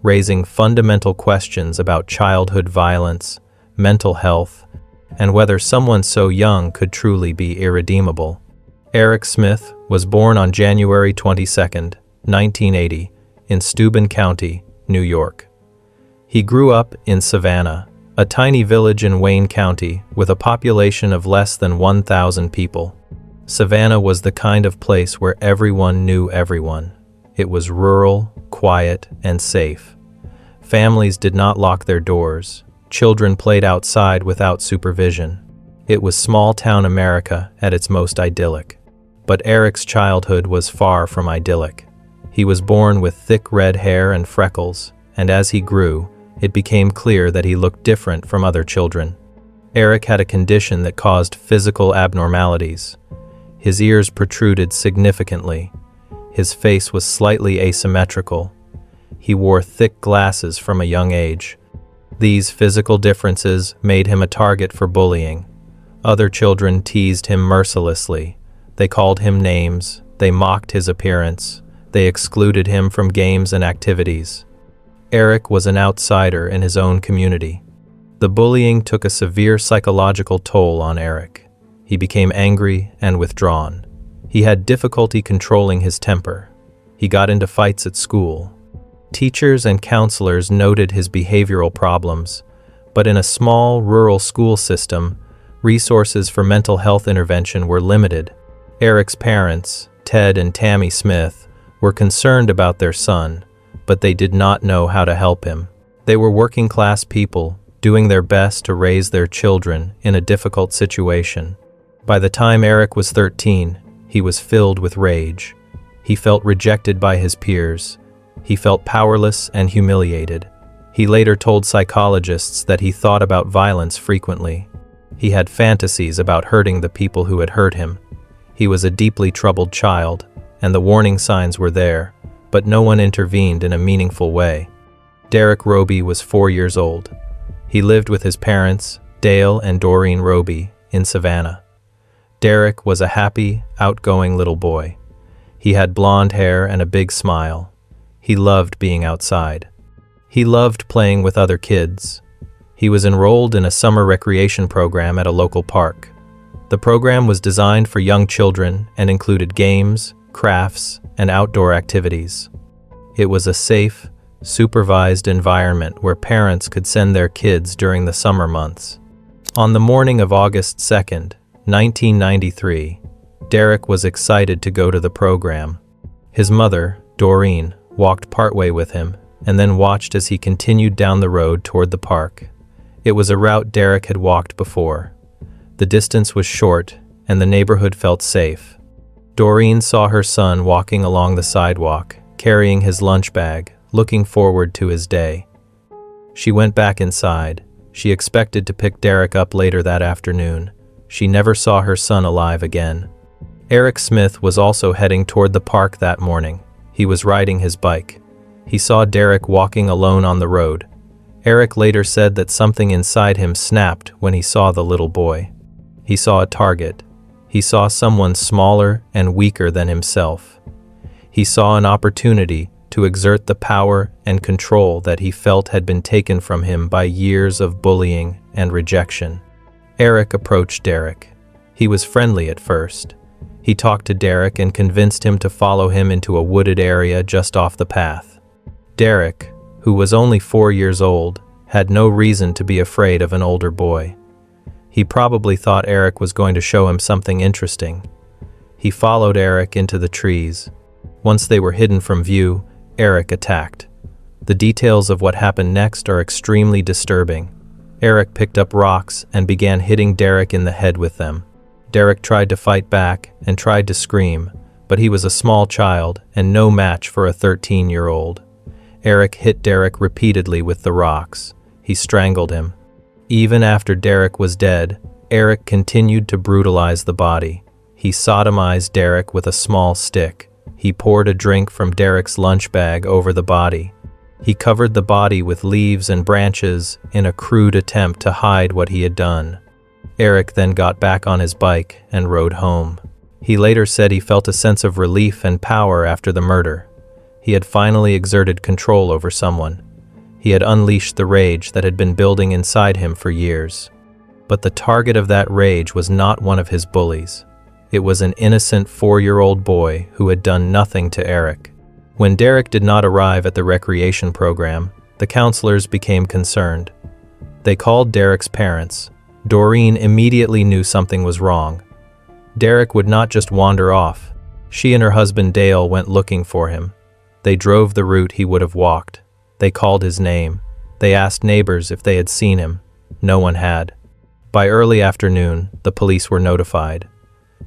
raising fundamental questions about childhood violence, mental health, and whether someone so young could truly be irredeemable. Eric Smith was born on January 22, 1980, in Steuben County, New York. He grew up in Savannah, a tiny village in Wayne County with a population of less than 1,000 people. Savannah was the kind of place where everyone knew everyone. It was rural, quiet, and safe. Families did not lock their doors. Children played outside without supervision. It was small-town America at its most idyllic. But Eric's childhood was far from idyllic. He was born with thick red hair and freckles, and as he grew, it became clear that he looked different from other children. Eric had a condition that caused physical abnormalities. His ears protruded significantly. His face was slightly asymmetrical. He wore thick glasses from a young age. These physical differences made him a target for bullying. Other children teased him mercilessly. They called him names. They mocked his appearance. They excluded him from games and activities. Eric was an outsider in his own community. The bullying took a severe psychological toll on Eric. He became angry and withdrawn. He had difficulty controlling his temper. He got into fights at school. Teachers and counselors noted his behavioral problems, but in a small, rural school system, resources for mental health intervention were limited. Eric's parents, Ted and Tammy Smith, were concerned about their son, but they did not know how to help him. They were working-class people, doing their best to raise their children in a difficult situation. By the time Eric was 13, he was filled with rage. He felt rejected by his peers. He felt powerless and humiliated. He later told psychologists that he thought about violence frequently. He had fantasies about hurting the people who had hurt him. He was a deeply troubled child, and the warning signs were there, but no one intervened in a meaningful way. Derek Roby was 4 years old. He lived with his parents, Dale and Doreen Roby, in Savannah. Derek was a happy, outgoing little boy. He had blonde hair and a big smile. He loved being outside. He loved playing with other kids. He was enrolled in a summer recreation program at a local park. The program was designed for young children and included games, crafts, and outdoor activities. It was a safe, supervised environment where parents could send their kids during the summer months. On the morning of August 2nd, 1993, Derek was excited to go to the program. His mother, Doreen, walked partway with him and then watched as he continued down the road toward the park. It was a route Derek had walked before. The distance was short and the neighborhood felt safe. Doreen saw her son walking along the sidewalk, carrying his lunch bag, looking forward to his day. She went back inside. She expected to pick Derek up later that afternoon. She never saw her son alive again. Eric Smith was also heading toward the park that morning. He was riding his bike. He saw Derek walking alone on the road. Eric later said that something inside him snapped when he saw the little boy. He saw a target. He saw someone smaller and weaker than himself. He saw an opportunity to exert the power and control that he felt had been taken from him by years of bullying and rejection. Eric approached Derek. He was friendly at first. He talked to Derek and convinced him to follow him into a wooded area just off the path. Derek, who was only 4 years old, had no reason to be afraid of an older boy. He probably thought Eric was going to show him something interesting. He followed Eric into the trees. Once they were hidden from view, Eric attacked. The details of what happened next are extremely disturbing. Eric picked up rocks and began hitting Derek in the head with them. Derek tried to fight back and tried to scream, but he was a small child and no match for a 13-year-old. Eric hit Derek repeatedly with the rocks. He strangled him. Even after Derek was dead, Eric continued to brutalize the body. He sodomized Derek with a small stick. He poured a drink from Derek's lunch bag over the body. He covered the body with leaves and branches in a crude attempt to hide what he had done. Eric then got back on his bike and rode home. He later said he felt a sense of relief and power after the murder. He had finally exerted control over someone. He had unleashed the rage that had been building inside him for years. But the target of that rage was not one of his bullies. It was an innocent 4-year-old boy who had done nothing to Eric. When Derek did not arrive at the recreation program, the counselors became concerned. They called Derek's parents. Doreen immediately knew something was wrong. Derek would not just wander off. She and her husband Dale went looking for him. They drove the route he would have walked. They called his name. They asked neighbors if they had seen him. No one had. By early afternoon, the police were notified.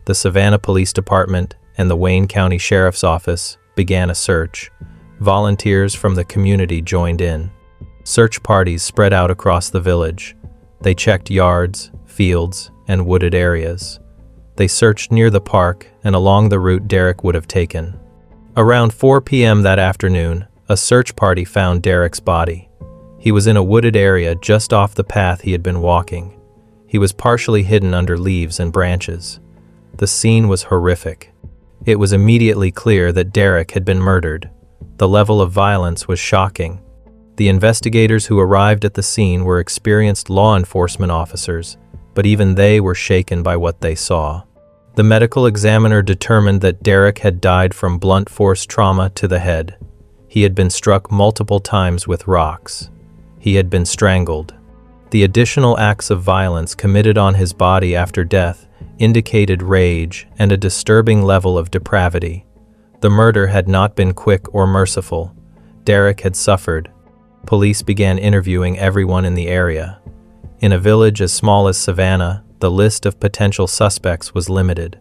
The Savannah Police Department and the Wayne County Sheriff's Office began a search. Volunteers from the community joined in. Search parties spread out across the village. They checked yards, fields, and wooded areas. They searched near the park and along the route Derek would have taken. Around 4 p.m. that afternoon, a search party found Derek's body. He was in a wooded area just off the path he had been walking. He was partially hidden under leaves and branches. The scene was horrific. It was immediately clear that Derek had been murdered. The level of violence was shocking. The investigators who arrived at the scene were experienced law enforcement officers, but even they were shaken by what they saw. The medical examiner determined that Derek had died from blunt force trauma to the head. He had been struck multiple times with rocks. He had been strangled. The additional acts of violence committed on his body after death indicated rage and a disturbing level of depravity. The murder had not been quick or merciful. Derek had suffered. Police began interviewing everyone in the area. In a village as small as Savannah, the list of potential suspects was limited.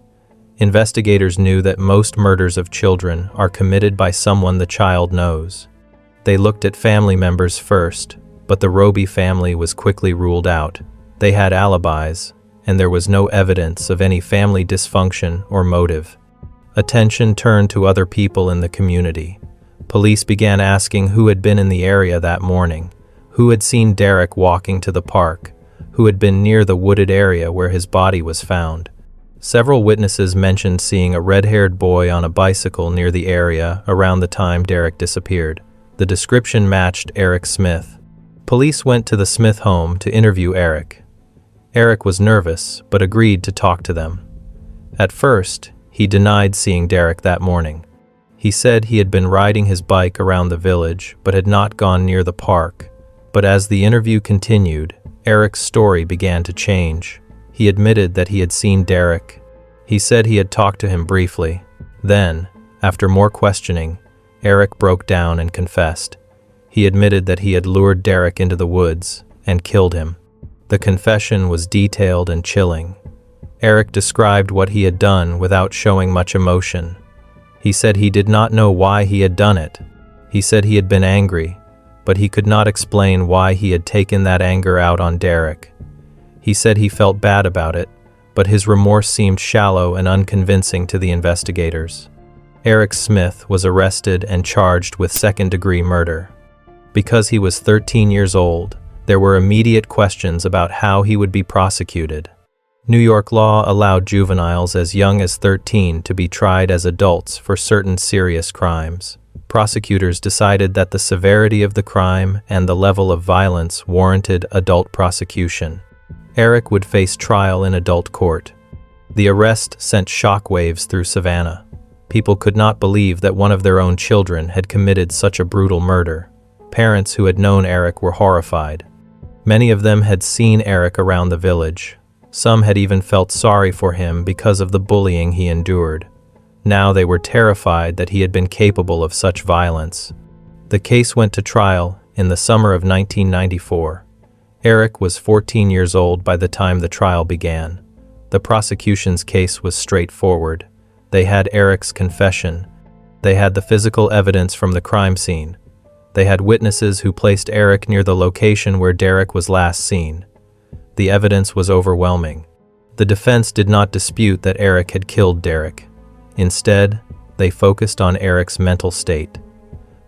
Investigators knew that most murders of children are committed by someone the child knows. They looked at family members first, but the Roby family was quickly ruled out. They had alibis, and there was no evidence of any family dysfunction or motive. Attention turned to other people in the community. Police began asking who had been in the area that morning, who had seen Derek walking to the park, who had been near the wooded area where his body was found. Several witnesses mentioned seeing a red-haired boy on a bicycle near the area around the time Derek disappeared. The description matched Eric Smith. Police went to the Smith home to interview Eric. Eric was nervous, but agreed to talk to them. At first, he denied seeing Derek that morning. He said he had been riding his bike around the village, but had not gone near the park. But as the interview continued, Eric's story began to change. He admitted that he had seen Derek. He said he had talked to him briefly. Then, after more questioning, Eric broke down and confessed. He admitted that he had lured Derek into the woods and killed him. The confession was detailed and chilling. Eric described what he had done without showing much emotion. He said he did not know why he had done it. He said he had been angry, but he could not explain why he had taken that anger out on Derek. He said he felt bad about it, but his remorse seemed shallow and unconvincing to the investigators. Eric Smith was arrested and charged with second-degree murder. Because he was 13 years old, there were immediate questions about how he would be prosecuted. New York law allowed juveniles as young as 13 to be tried as adults for certain serious crimes. Prosecutors decided that the severity of the crime and the level of violence warranted adult prosecution. Eric would face trial in adult court. The arrest sent shockwaves through Savannah. People could not believe that one of their own children had committed such a brutal murder. Parents who had known Eric were horrified. Many of them had seen Eric around the village. Some had even felt sorry for him because of the bullying he endured. Now they were terrified that he had been capable of such violence. The case went to trial in the summer of 1994. Eric was 14 years old by the time the trial began. The prosecution's case was straightforward. They had Eric's confession. They had the physical evidence from the crime scene. They had witnesses who placed Eric near the location where Derek was last seen. The evidence was overwhelming. The defense did not dispute that Eric had killed Derek. Instead, they focused on Eric's mental state.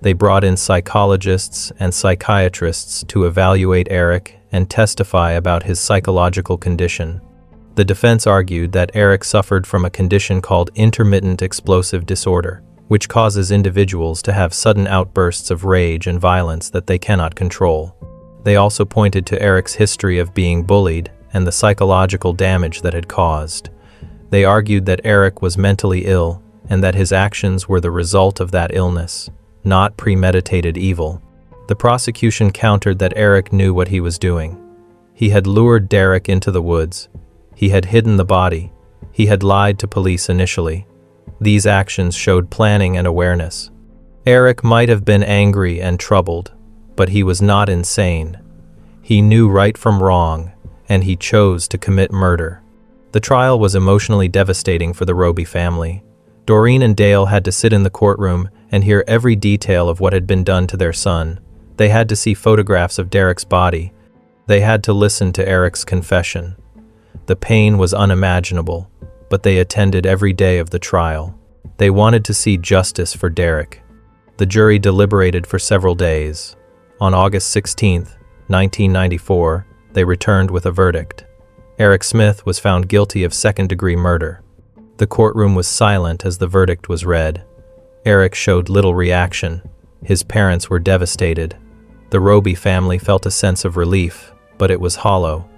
They brought in psychologists and psychiatrists to evaluate Eric and testify about his psychological condition. The defense argued that Eric suffered from a condition called intermittent explosive disorder, which causes individuals to have sudden outbursts of rage and violence that they cannot control. They also pointed to Eric's history of being bullied and the psychological damage that had caused. They argued that Eric was mentally ill and that his actions were the result of that illness, not premeditated evil. The prosecution countered that Eric knew what he was doing. He had lured Derek into the woods. He had hidden the body. He had lied to police initially. These actions showed planning and awareness. Eric might have been angry and troubled, but he was not insane. He knew right from wrong, and he chose to commit murder. The trial was emotionally devastating for the Roby family. Doreen and Dale had to sit in the courtroom and hear every detail of what had been done to their son. They had to see photographs of Derek's body. They had to listen to Eric's confession. The pain was unimaginable, but they attended every day of the trial. They wanted to see justice for Derek. The jury deliberated for several days. On August 16, 1994, they returned with a verdict. Eric Smith was found guilty of second-degree murder. The courtroom was silent as the verdict was read. Eric showed little reaction. His parents were devastated. The Roby family felt a sense of relief, but it was hollow.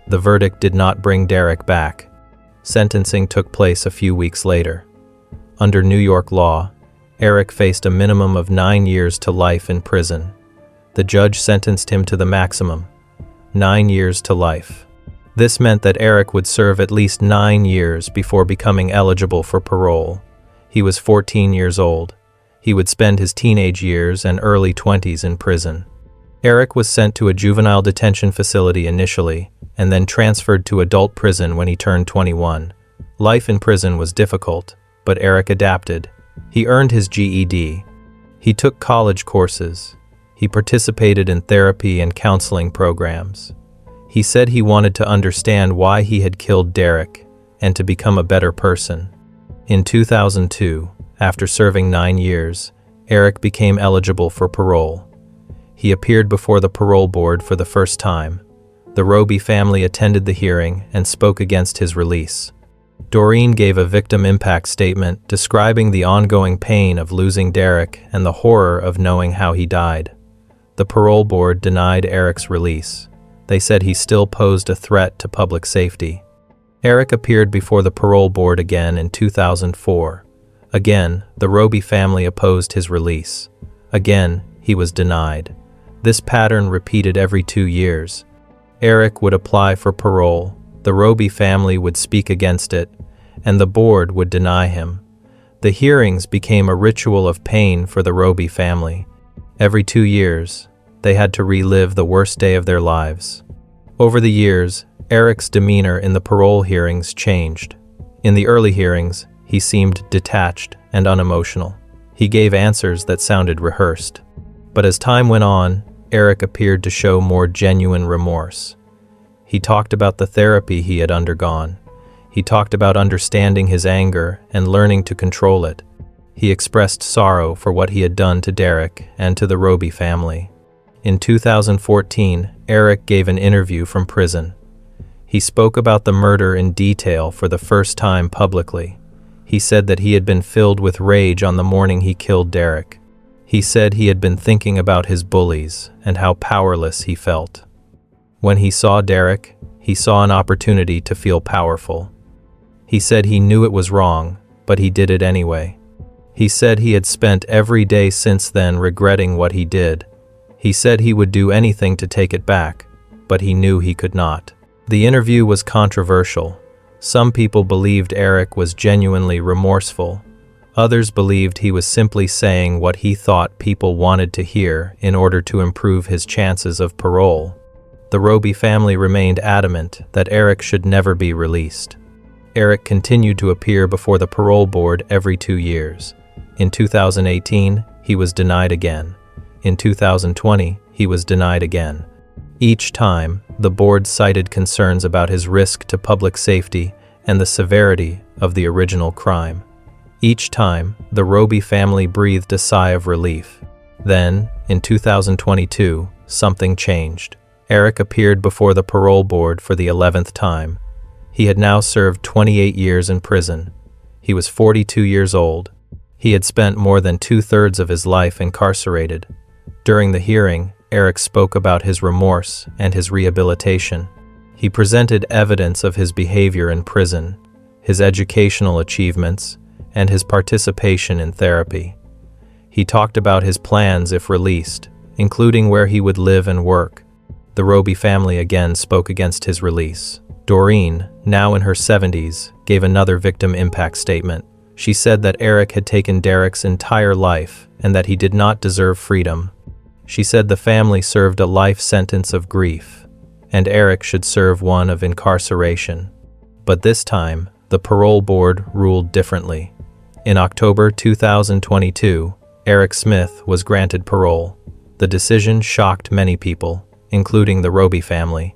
The verdict did not bring Derek back. Sentencing took place a few weeks later. Under New York law, Eric faced a minimum of 9 years to life in prison. The judge sentenced him to the maximum, 9 years to life. This meant that Eric would serve at least 9 years before becoming eligible for parole. He was 14 years old. He would spend his teenage years and early 20s in prison. Eric was sent to a juvenile detention facility initially, and then transferred to adult prison when he turned 21. Life in prison was difficult, but Eric adapted. He earned his GED. He took college courses. He participated in therapy and counseling programs. He said he wanted to understand why he had killed Derek and to become a better person. In 2002, after serving 9 years, Eric became eligible for parole. He appeared before the parole board for the first time. The Roby family attended the hearing and spoke against his release. Doreen gave a victim impact statement describing the ongoing pain of losing Derek and the horror of knowing how he died. The parole board denied Eric's release. They said he still posed a threat to public safety. Eric appeared before the parole board again in 2004. Again, the Roby family opposed his release. Again, he was denied. This pattern repeated every 2 years. Eric would apply for parole, the Roby family would speak against it, and the board would deny him. The hearings became a ritual of pain for the Roby family. Every 2 years, they had to relive the worst day of their lives. Over the years, Eric's demeanor in the parole hearings changed. In the early hearings, he seemed detached and unemotional. He gave answers that sounded rehearsed. But as time went on, Eric appeared to show more genuine remorse. He talked about the therapy he had undergone. He talked about understanding his anger and learning to control it. He expressed sorrow for what he had done to Derek and to the Roby family. In 2014, Eric gave an interview from prison. He spoke about the murder in detail for the first time publicly. He said that he had been filled with rage on the morning he killed Derek. He said he had been thinking about his bullies and how powerless he felt. When he saw Derek, he saw an opportunity to feel powerful. He said he knew it was wrong, but he did it anyway. He said he had spent every day since then regretting what he did. He said he would do anything to take it back, but he knew he could not. The interview was controversial. Some people believed Eric was genuinely remorseful. Others believed he was simply saying what he thought people wanted to hear in order to improve his chances of parole. The Roby family remained adamant that Eric should never be released. Eric continued to appear before the parole board every 2 years. In 2018, he was denied again. In 2020, he was denied again. Each time, the board cited concerns about his risk to public safety and the severity of the original crime. Each time, the Roby family breathed a sigh of relief. Then, in 2022, something changed. Eric appeared before the parole board for the 11th time. He had now served 28 years in prison. He was 42 years old. He had spent more than 2/3 of his life incarcerated. During the hearing, Eric spoke about his remorse and his rehabilitation. He presented evidence of his behavior in prison, his educational achievements, and his participation in therapy. He talked about his plans if released, including where he would live and work. The Roby family again spoke against his release. Doreen, now in her 70s, gave another victim impact statement. She said that Eric had taken Derek's entire life and that he did not deserve freedom. She said the family served a life sentence of grief. and Eric should serve one of incarceration. But this time, the parole board ruled differently. In October 2022, Eric Smith was granted parole. The decision shocked many people, including the Roby family.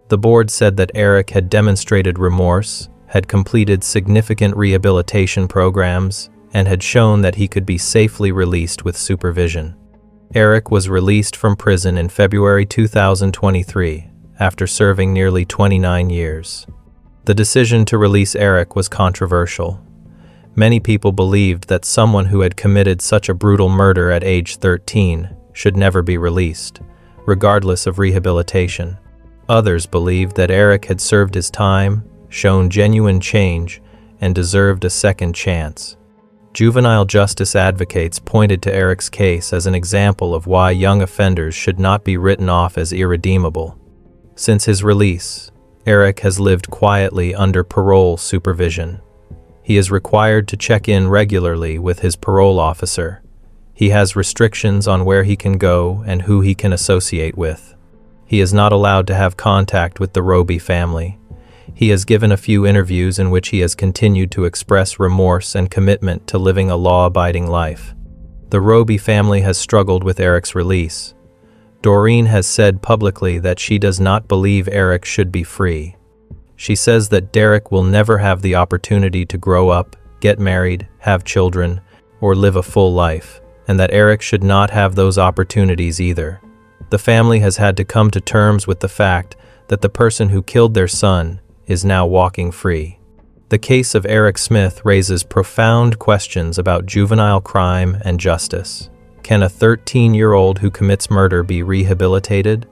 The board said that Eric had demonstrated remorse, had completed significant rehabilitation programs, and had shown that he could be safely released with supervision. Eric was released from prison in February 2023 after serving nearly 29 years. The decision to release Eric was controversial. Many people believed that someone who had committed such a brutal murder at age 13 should never be released, regardless of rehabilitation. Others believed that Eric had served his time, shown genuine change, and deserved a second chance. Juvenile justice advocates pointed to Eric's case as an example of why young offenders should not be written off as irredeemable. Since his release, Eric has lived quietly under parole supervision. He is required to check in regularly with his parole officer. He has restrictions on where he can go and who he can associate with. He is not allowed to have contact with the Roby family. He has given a few interviews in which he has continued to express remorse and commitment to living a law-abiding life. The Roby family has struggled with Eric's release. Doreen has said publicly that she does not believe Eric should be free. She says that Derek will never have the opportunity to grow up, get married, have children, or live a full life, and that Eric should not have those opportunities either. The family has had to come to terms with the fact that the person who killed their son is now walking free. The case of Eric Smith raises profound questions about juvenile crime and justice. Can a 13-year-old who commits murder be rehabilitated?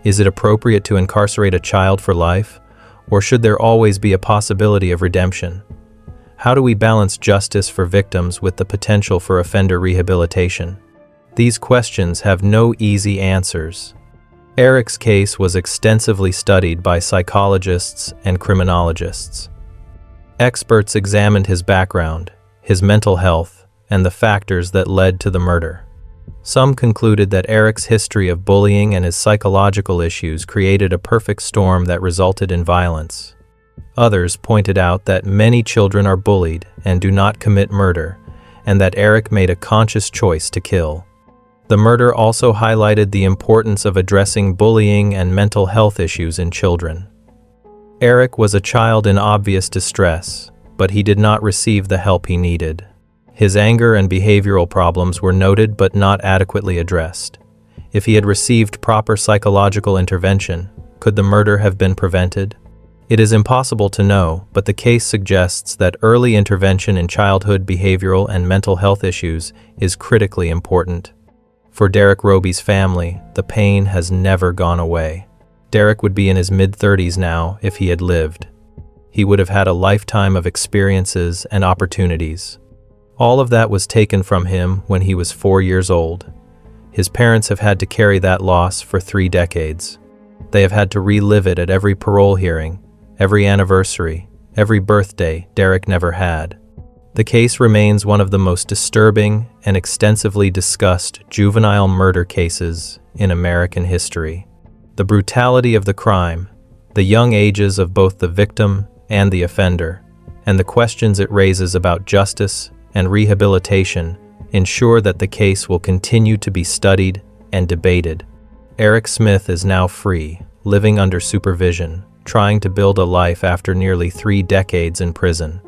Is it appropriate to incarcerate a child for life? Or should there always be a possibility of redemption? How do we balance justice for victims with the potential for offender rehabilitation? These questions have no easy answers. Eric's case was extensively studied by psychologists and criminologists. Experts examined his background, his mental health, and the factors that led to the murder. Some concluded that Eric's history of bullying and his psychological issues created a perfect storm that resulted in violence. Others pointed out that many children are bullied and do not commit murder, and that Eric made a conscious choice to kill. The murder also highlighted the importance of addressing bullying and mental health issues in children. Eric was a child in obvious distress, but he did not receive the help he needed. His anger and behavioral problems were noted but not adequately addressed. If he had received proper psychological intervention, could the murder have been prevented? It is impossible to know, but the case suggests that early intervention in childhood behavioral and mental health issues is critically important. For Derek Roby's family, the pain has never gone away. Derek would be in his mid-30s now if he had lived. He would have had a lifetime of experiences and opportunities. All of that was taken from him when he was 4 years old. His parents have had to carry that loss for 3 decades. They have had to relive it at every parole hearing, every anniversary, every birthday Derek never had. The case remains one of the most disturbing and extensively discussed juvenile murder cases in American history. The brutality of the crime, the young ages of both the victim and the offender, and the questions it raises about justice and rehabilitation ensure that the case will continue to be studied and debated. Eric Smith is now free, living under supervision, trying to build a life after nearly 3 decades in prison.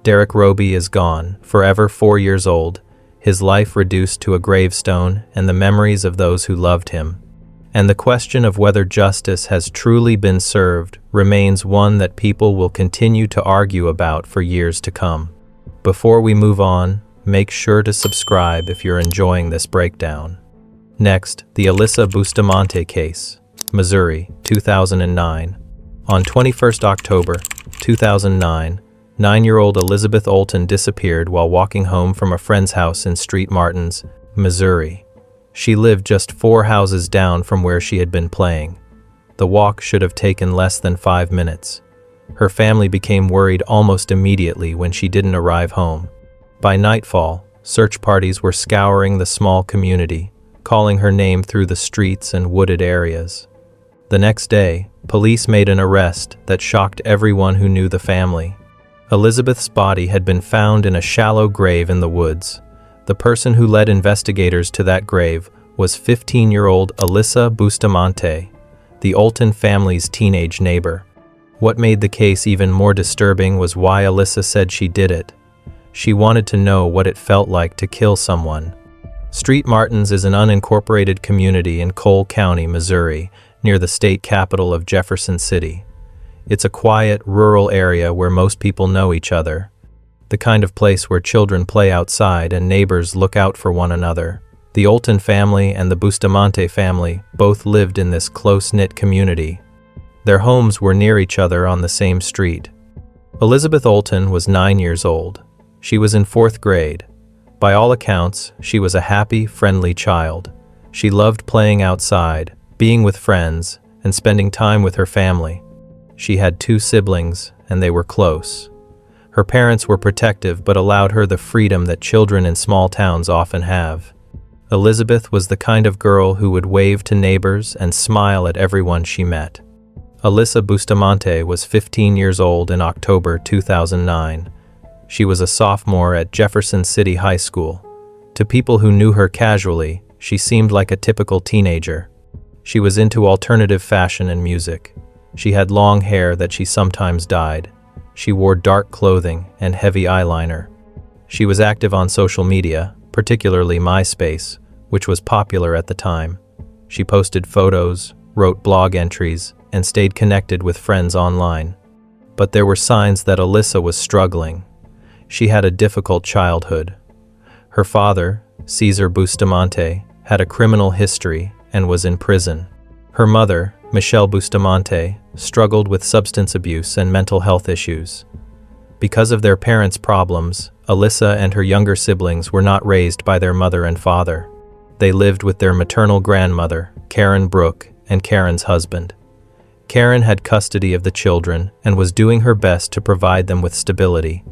Derek Roby is gone, forever 4 years old, his life reduced to a gravestone and the memories of those who loved him. And the question of whether justice has truly been served remains one that people will continue to argue about for years to come. Before we move on, make sure to subscribe if you're enjoying this breakdown. Next, the Alyssa Bustamante case, Missouri, 2009. On 21st October 2009, 9-year-old Elizabeth Olton disappeared while walking home from a friend's house in St. Martins, Missouri. She lived just 4 houses down from where she had been playing. The walk should have taken less than 5 minutes. Her family became worried almost immediately when she didn't arrive home. By nightfall, search parties were scouring the small community, calling her name through the streets and wooded areas. The next day, Police made an arrest that shocked everyone who knew the family. Elizabeth's body had been found in a shallow grave in the woods. The person who led investigators to that grave was 15-year-old Alyssa Bustamante, the Olton family's teenage neighbor. What made the case even more disturbing was why Alyssa said she did it. She wanted to know what it felt like to kill someone. Street Martins is an unincorporated community in Cole County, Missouri, near the state capital of Jefferson City. It's a quiet, rural area where most people know each other. The kind of place where children play outside and neighbors look out for one another. The Olton family and the Bustamante family both lived in this close-knit community. Their homes were near each other on the same street. Elizabeth Olton was 9 years old. She was in 4th grade. By all accounts, she was a happy, friendly child. She loved playing outside, being with friends, and spending time with her family. She had 2 siblings, and they were close. Her parents were protective but allowed her the freedom that children in small towns often have. Elizabeth was the kind of girl who would wave to neighbors and smile at everyone she met. Alyssa Bustamante was 15 years old in October 2009. She was a sophomore at Jefferson City High School. To people who knew her casually, she seemed like a typical teenager. She was into alternative fashion and music. She had long hair that she sometimes dyed. She wore dark clothing and heavy eyeliner. She was active on social media, particularly MySpace, which was popular at the time. She posted photos, wrote blog entries, and stayed connected with friends online. But there were signs that Alyssa was struggling. She had a difficult childhood. Her father, Cesar Bustamante, had a criminal history and was in prison. Her mother, Michelle Bustamante, struggled with substance abuse and mental health issues. Because of their parents' problems, Alyssa and her younger siblings were not raised by their mother and father. They lived with their maternal grandmother, Karen Brooke, and Karen's husband. Karen had custody of the children and was doing her best to provide them with stability.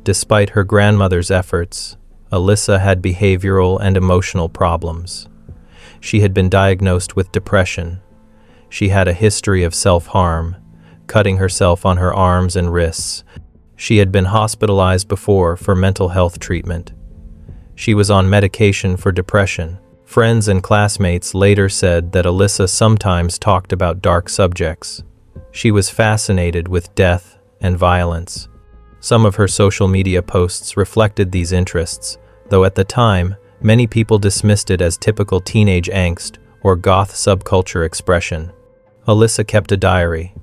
Despite her grandmother's efforts, Alyssa had behavioral and emotional problems. She had been diagnosed with depression. She had a history of self-harm, cutting herself on her arms and wrists. She had been hospitalized before for mental health treatment. She was on medication for depression. Friends and classmates later said that Alyssa sometimes talked about dark subjects. She was fascinated with death and violence. Some of her social media posts reflected these interests, though at the time, many people dismissed it as typical teenage angst or goth subculture expression. Alyssa kept a diary.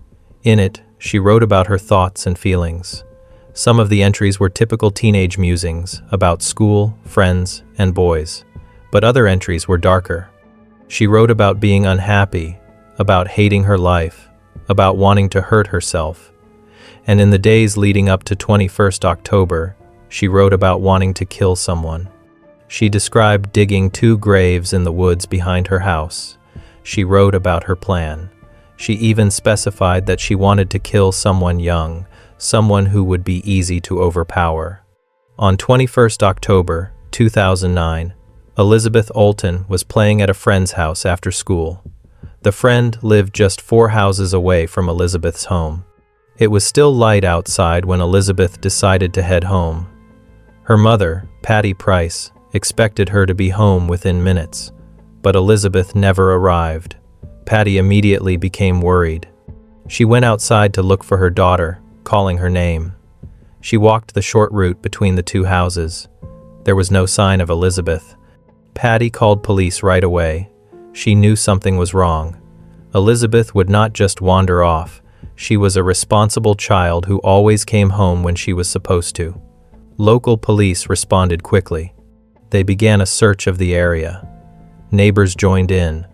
In it, she wrote about her thoughts and feelings. Some of the entries were typical teenage musings about school, friends, and boys, but other entries were darker. She wrote about being unhappy, about hating her life, about wanting to hurt herself. And in the days leading up to 21st October, she wrote about wanting to kill someone. She described digging 2 graves in the woods behind her house. She wrote about her plan. She even specified that she wanted to kill someone young, someone who would be easy to overpower. On 21st October 2009, Elizabeth Olton was playing at a friend's house after school. The friend lived just 4 houses away from Elizabeth's home. It was still light outside when Elizabeth decided to head home. Her mother, Patty Price, expected her to be home within minutes, but Elizabeth never arrived. Patty immediately became worried. She went outside to look for her daughter, calling her name. She walked the short route between the 2 houses. There was no sign of Elizabeth. Patty called police right away. She knew something was wrong. Elizabeth would not just wander off. She was a responsible child who always came home when she was supposed to. Local police responded quickly. They began a search of the area. Neighbors joined in.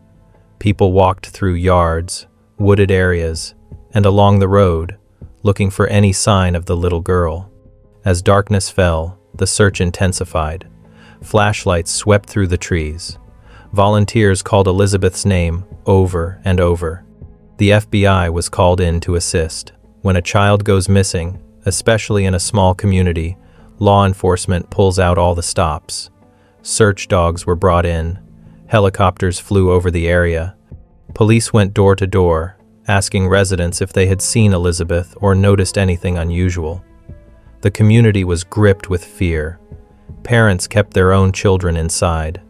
People walked through yards, wooded areas, and along the road, looking for any sign of the little girl. As darkness fell, the search intensified. Flashlights swept through the trees. Volunteers called Elizabeth's name over and over. The FBI was called in to assist. When a child goes missing, especially in a small community, law enforcement pulls out all the stops. Search dogs were brought in. Helicopters flew over the area. Police went door to door, asking residents if they had seen Elizabeth or noticed anything unusual. The community was gripped with fear. Parents kept their own children inside.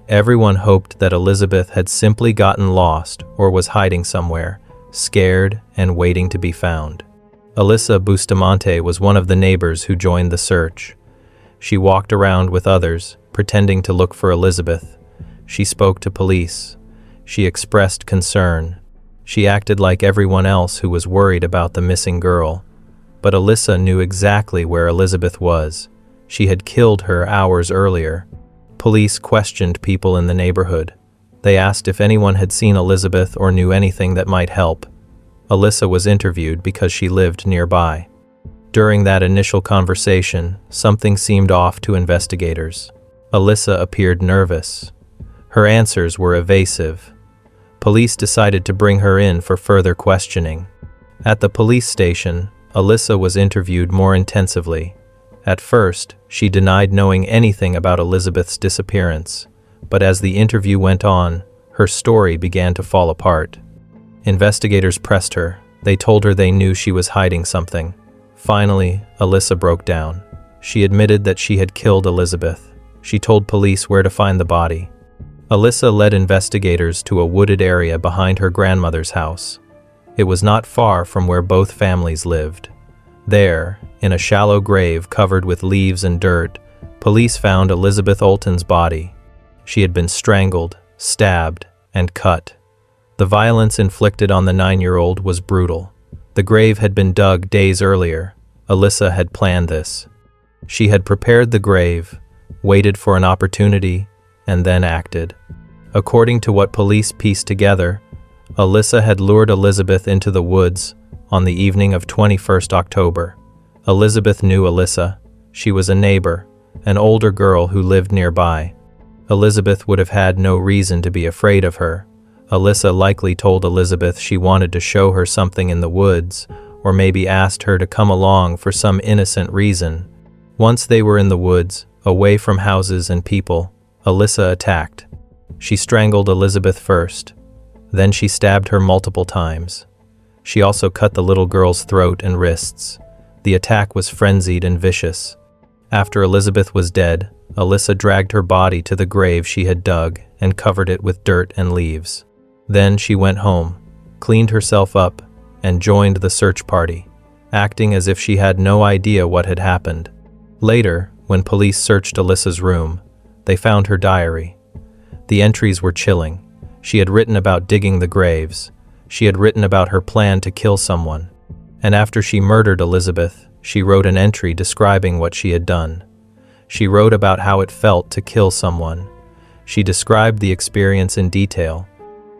Everyone hoped that Elizabeth had simply gotten lost or was hiding somewhere, scared and waiting to be found. Alyssa Bustamante was one of the neighbors who joined the search. She walked around with others, pretending to look for Elizabeth. She spoke to police. She expressed concern. She acted like everyone else who was worried about the missing girl. But Alyssa knew exactly where Elizabeth was. She had killed her hours earlier. Police questioned people in the neighborhood. They asked if anyone had seen Elizabeth or knew anything that might help. Alyssa was interviewed because she lived nearby. During that initial conversation, something seemed off to investigators. Alyssa appeared nervous. Her answers were evasive. Police decided to bring her in for further questioning. At the police station, Alyssa was interviewed more intensively. At first, she denied knowing anything about Elizabeth's disappearance, but as the interview went on, her story began to fall apart. Investigators pressed her. They told her they knew she was hiding something. Finally, Alyssa broke down. She admitted that she had killed Elizabeth. She told police where to find the body. Alyssa led investigators to a wooded area behind her grandmother's house. It was not far from where both families lived. There, in a shallow grave covered with leaves and dirt, police found Elizabeth Olten's body. She had been strangled, stabbed, and cut. The violence inflicted on the 9-year-old was brutal. The grave had been dug days earlier. Alyssa had planned this. She had prepared the grave, waited for an opportunity, and then acted. According to what police pieced together, Alyssa had lured Elizabeth into the woods on the evening of 21st October. Elizabeth knew Alyssa. She was a neighbor, an older girl who lived nearby. Elizabeth would have had no reason to be afraid of her. Alyssa likely told Elizabeth she wanted to show her something in the woods, or maybe asked her to come along for some innocent reason. Once they were in the woods, away from houses and people, Alyssa attacked. She strangled Elizabeth first. Then she stabbed her multiple times. She also cut the little girl's throat and wrists. The attack was frenzied and vicious. After Elizabeth was dead, Alyssa dragged her body to the grave she had dug and covered it with dirt and leaves. Then she went home, cleaned herself up, and joined the search party, acting as if she had no idea what had happened. Later, when police searched Alyssa's room, they found her diary. The entries were chilling. She had written about digging the graves. She had written about her plan to kill someone. And after she murdered Elizabeth, she wrote an entry describing what she had done. She wrote about how it felt to kill someone. She described the experience in detail.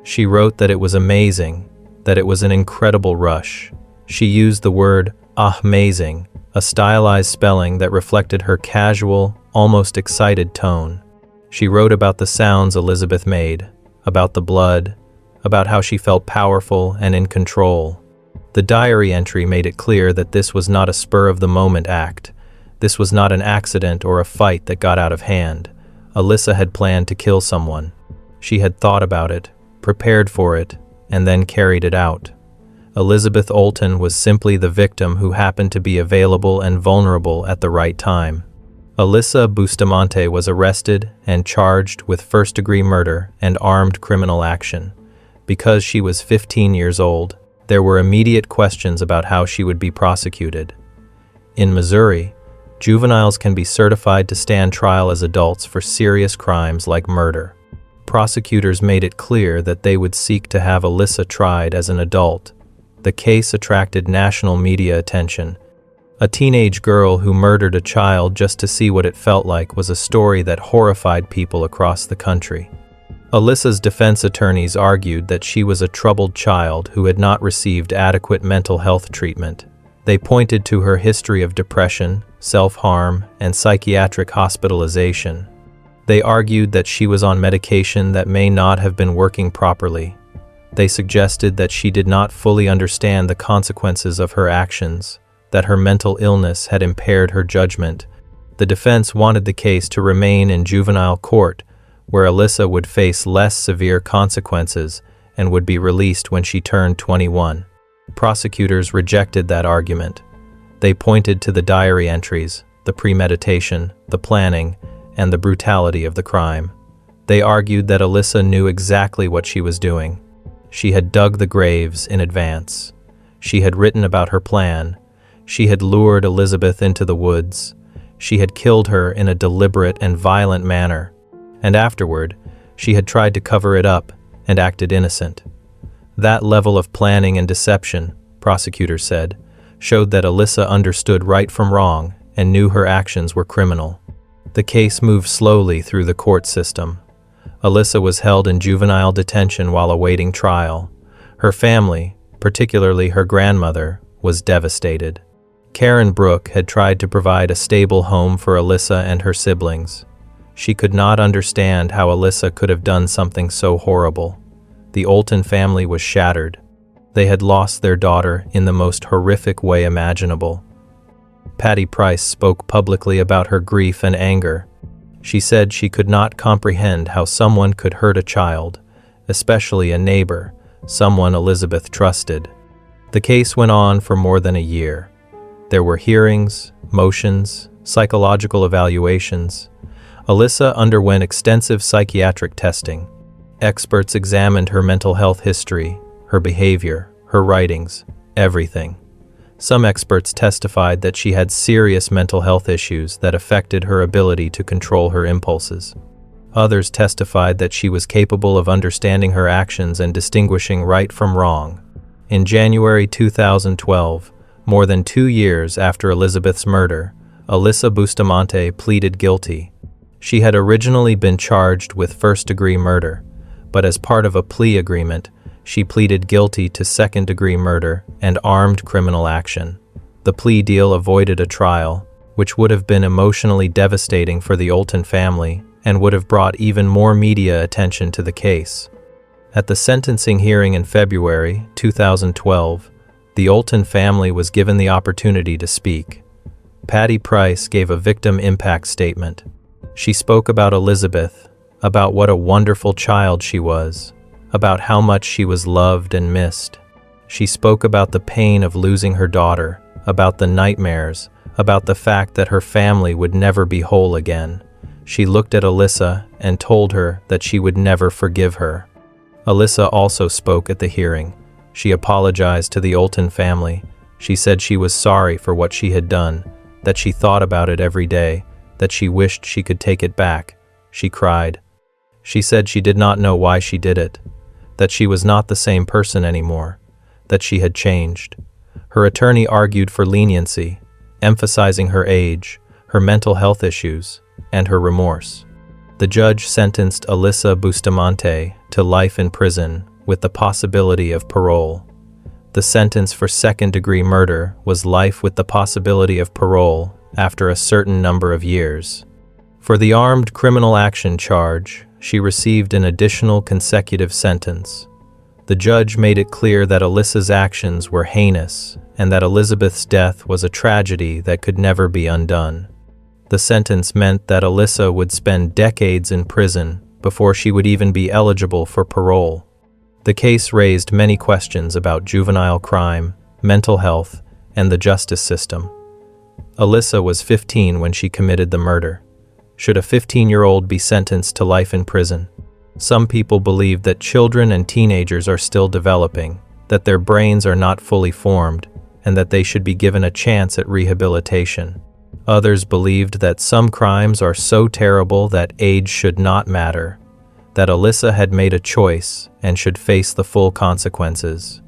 She wrote that it was amazing, that it was an incredible rush. She used the word amazing, a stylized spelling that reflected her casual, almost excited tone. She wrote about the sounds Elizabeth made, about the blood, about how she felt powerful and in control. The diary entry made it clear that this was not a spur-of-the-moment act. This was not an accident or a fight that got out of hand. Alyssa had planned to kill someone. She had thought about it, prepared for it, and then carried it out. Elizabeth Olten was simply the victim who happened to be available and vulnerable at the right time. Alyssa Bustamante was arrested and charged with first-degree murder and armed criminal action. Because she was 15 years old, there were immediate questions about how she would be prosecuted. In Missouri, juveniles can be certified to stand trial as adults for serious crimes like murder. Prosecutors made it clear that they would seek to have Alyssa tried as an adult. The case attracted national media attention. A teenage girl who murdered a child just to see what it felt like was a story that horrified people across the country. Alyssa's defense attorneys argued that she was a troubled child who had not received adequate mental health treatment. They pointed to her history of depression, self-harm, and psychiatric hospitalization. They argued that she was on medication that may not have been working properly. They suggested that she did not fully understand the consequences of her actions, that her mental illness had impaired her judgment. The defense wanted the case to remain in juvenile court, where Alyssa would face less severe consequences and would be released when she turned 21. Prosecutors rejected that argument. They pointed to the diary entries, the premeditation, the planning, and the brutality of the crime. They argued that Alyssa knew exactly what she was doing. She had dug the graves in advance. She had written about her plan. She had lured Elizabeth into the woods. She had killed her in a deliberate and violent manner. And afterward, she had tried to cover it up and acted innocent. That level of planning and deception, prosecutors said, showed that Alyssa understood right from wrong and knew her actions were criminal. The case moved slowly through the court system. Alyssa was held in juvenile detention while awaiting trial. Her family, particularly her grandmother, was devastated. Karen Brooke had tried to provide a stable home for Alyssa and her siblings. She could not understand how Alyssa could have done something so horrible. The Olton family was shattered. They had lost their daughter in the most horrific way imaginable. Patty Price spoke publicly about her grief and anger. She said she could not comprehend how someone could hurt a child, especially a neighbor, someone Elizabeth trusted. The case went on for more than a year. There were hearings, motions, psychological evaluations. Alyssa underwent extensive psychiatric testing. Experts examined her mental health history, her behavior, her writings, everything. Some experts testified that she had serious mental health issues that affected her ability to control her impulses. Others testified that she was capable of understanding her actions and distinguishing right from wrong. In January 2012, more than 2 years after Elizabeth's murder, Alyssa Bustamante pleaded guilty. She had originally been charged with first-degree murder, but as part of a plea agreement, she pleaded guilty to second-degree murder and armed criminal action. The plea deal avoided a trial, which would have been emotionally devastating for the Olton family and would have brought even more media attention to the case. At the sentencing hearing in February 2012, the Olton family was given the opportunity to speak. Patty Price gave a victim impact statement. She spoke about Elizabeth, about what a wonderful child she was, about how much she was loved and missed. She spoke about the pain of losing her daughter, about the nightmares, about the fact that her family would never be whole again. She looked at Alyssa and told her that she would never forgive her. Alyssa also spoke at the hearing. She apologized to the Olton family. She said she was sorry for what she had done, that she thought about it every day, that she wished she could take it back. She cried. She said she did not know why she did it, that she was not the same person anymore, that she had changed. Her attorney argued for leniency, emphasizing her age, her mental health issues, and her remorse. The judge sentenced Alyssa Bustamante to life in prison with the possibility of parole. The sentence for second-degree murder was life with the possibility of parole after a certain number of years. For the armed criminal action charge, she received an additional consecutive sentence. The judge made it clear that Alyssa's actions were heinous and that Elizabeth's death was a tragedy that could never be undone. The sentence meant that Alyssa would spend decades in prison before she would even be eligible for parole. The case raised many questions about juvenile crime, mental health, and the justice system. Alyssa was 15 when she committed the murder. Should a 15-year-old be sentenced to life in prison? Some people believe that children and teenagers are still developing, that their brains are not fully formed, and that they should be given a chance at rehabilitation. Others believed that some crimes are so terrible that age should not matter, that Alyssa had made a choice and should face the full consequences.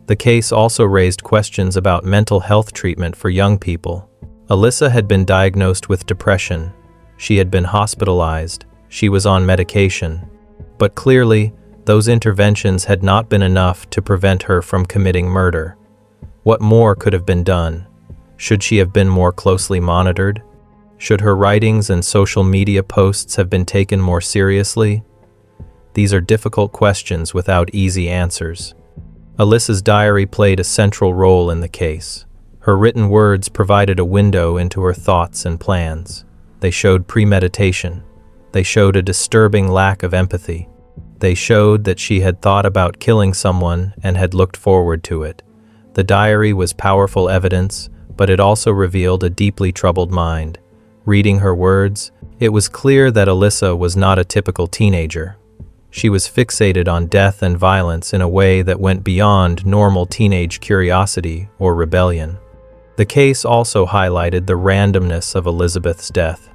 The case also raised questions about mental health treatment for young people. Alyssa had been diagnosed with depression. She had been hospitalized. She was on medication. But clearly, those interventions had not been enough to prevent her from committing murder. What more could have been done? Should she have been more closely monitored? Should her writings and social media posts have been taken more seriously? These are difficult questions without easy answers. Alyssa's diary played a central role in the case. Her written words provided a window into her thoughts and plans. They showed premeditation. They showed a disturbing lack of empathy. They showed that she had thought about killing someone and had looked forward to it. The diary was powerful evidence, but it also revealed a deeply troubled mind. Reading her words, it was clear that Alyssa was not a typical teenager. She was fixated on death and violence in a way that went beyond normal teenage curiosity or rebellion. The case also highlighted the randomness of Elizabeth's death.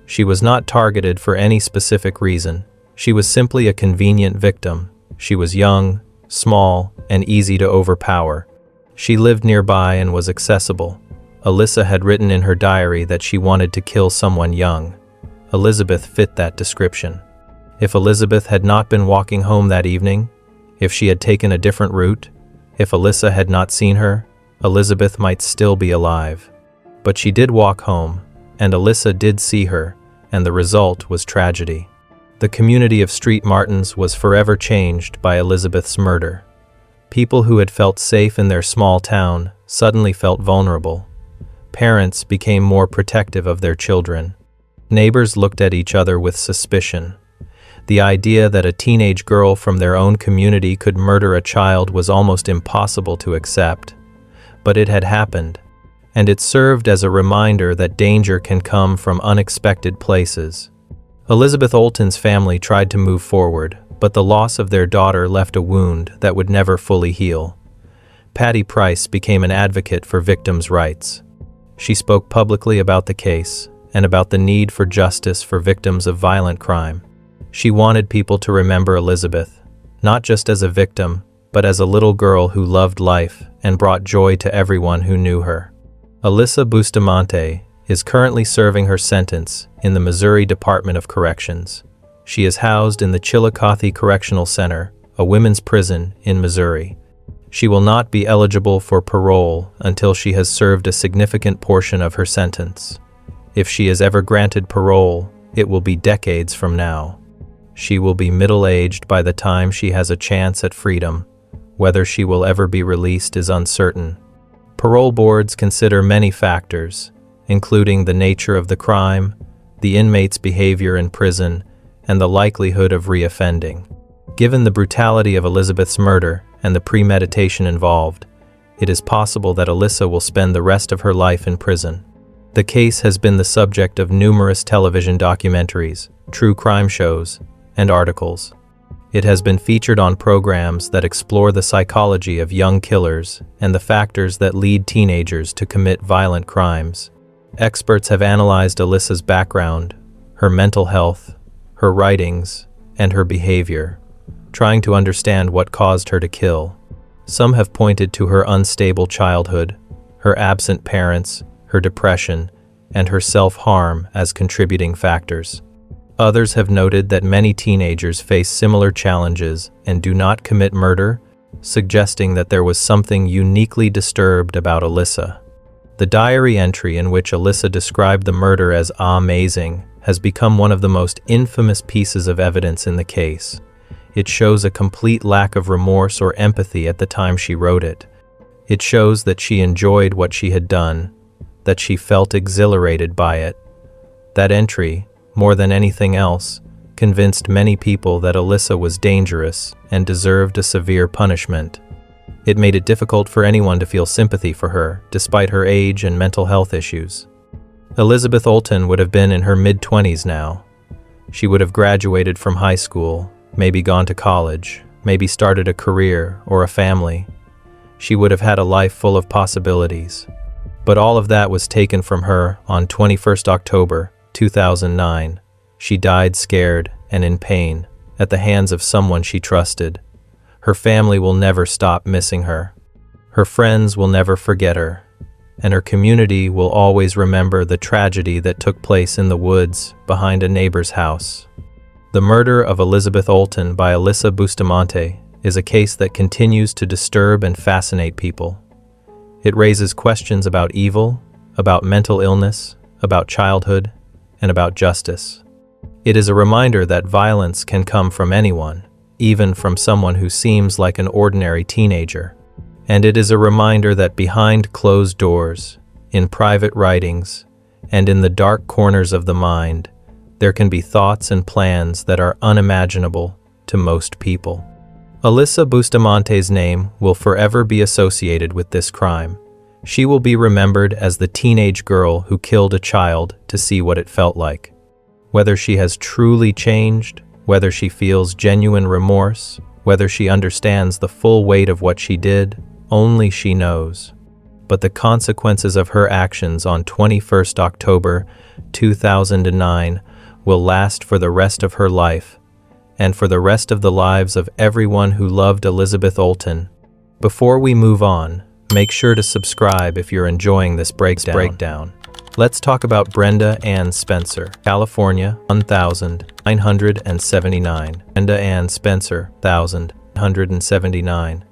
She was not targeted for any specific reason. She was simply a convenient victim. She was young, small, and easy to overpower. She lived nearby and was accessible. Alyssa had written in her diary that she wanted to kill someone young. Elizabeth fit that description. If Elizabeth had not been walking home that evening, if she had taken a different route, if Alyssa had not seen her, Elizabeth might still be alive. But she did walk home, and Alyssa did see her, and the result was tragedy. The community of Street Martins was forever changed by Elizabeth's murder. People who had felt safe in their small town suddenly felt vulnerable. Parents became more protective of their children. Neighbors looked at each other with suspicion. The idea that a teenage girl from their own community could murder a child was almost impossible to accept. But it had happened, and it served as a reminder that danger can come from unexpected places. Elizabeth Olten's family tried to move forward, but the loss of their daughter left a wound that would never fully heal. Patty Price became an advocate for victims' rights. She spoke publicly about the case and about the need for justice for victims of violent crime. She wanted people to remember Elizabeth, not just as a victim, but as a little girl who loved life and brought joy to everyone who knew her. Alyssa Bustamante is currently serving her sentence in the Missouri Department of Corrections. She is housed in the Chillicothe Correctional Center, a women's prison in Missouri. She will not be eligible for parole until she has served a significant portion of her sentence. If she is ever granted parole, it will be decades from now. She will be middle-aged by the time she has a chance at freedom. Whether she will ever be released is uncertain. Parole boards consider many factors, including the nature of the crime, the inmate's behavior in prison, and the likelihood of reoffending. Given the brutality of Elizabeth's murder and the premeditation involved, it is possible that Alyssa will spend the rest of her life in prison. The case has been the subject of numerous television documentaries, true crime shows, and articles. It has been featured on programs that explore the psychology of young killers and the factors that lead teenagers to commit violent crimes. Experts have analyzed Alyssa's background, her mental health, her writings, and her behavior, trying to understand what caused her to kill. Some have pointed to her unstable childhood, her absent parents, her depression, and her self-harm as contributing factors. Others have noted that many teenagers face similar challenges and do not commit murder, suggesting that there was something uniquely disturbed about Alyssa. The diary entry in which Alyssa described the murder as amazing has become one of the most infamous pieces of evidence in the case. It shows a complete lack of remorse or empathy at the time she wrote it. It shows that she enjoyed what she had done, that she felt exhilarated by it. That entry, more than anything else, convinced many people that Alyssa was dangerous and deserved a severe punishment. It made it difficult for anyone to feel sympathy for her, despite her age and mental health issues. Elizabeth Olten would have been in her mid-20s now. She would have graduated from high school, maybe gone to college, maybe started a career or a family. She would have had a life full of possibilities. But all of that was taken from her on 21st October 2009. She died scared and in pain at the hands of someone she trusted. Her family will never stop missing her. Her friends will never forget her. And her community will always remember the tragedy that took place in the woods behind a neighbor's house. The murder of Elizabeth Olten by Alyssa Bustamante is a case that continues to disturb and fascinate people. It raises questions about evil, about mental illness, about childhood, and about justice. It is a reminder that violence can come from anyone, even from someone who seems like an ordinary teenager. And it is a reminder that behind closed doors, in private writings, and in the dark corners of the mind, there can be thoughts and plans that are unimaginable, to most people. Alyssa Bustamante's name will forever be associated with this crime. She will be remembered as the teenage girl who killed a child to see what it felt like. Whether she has truly changed, whether she feels genuine remorse, whether she understands the full weight of what she did, only she knows. But the consequences of her actions on 21st October 2009 will last for the rest of her life, and for the rest of the lives of everyone who loved Elizabeth Olten. Before we move on, make sure to subscribe if you're enjoying this breakdown. Let's talk about Brenda Ann Spencer, California, 1979. Brenda Ann Spencer, 1979.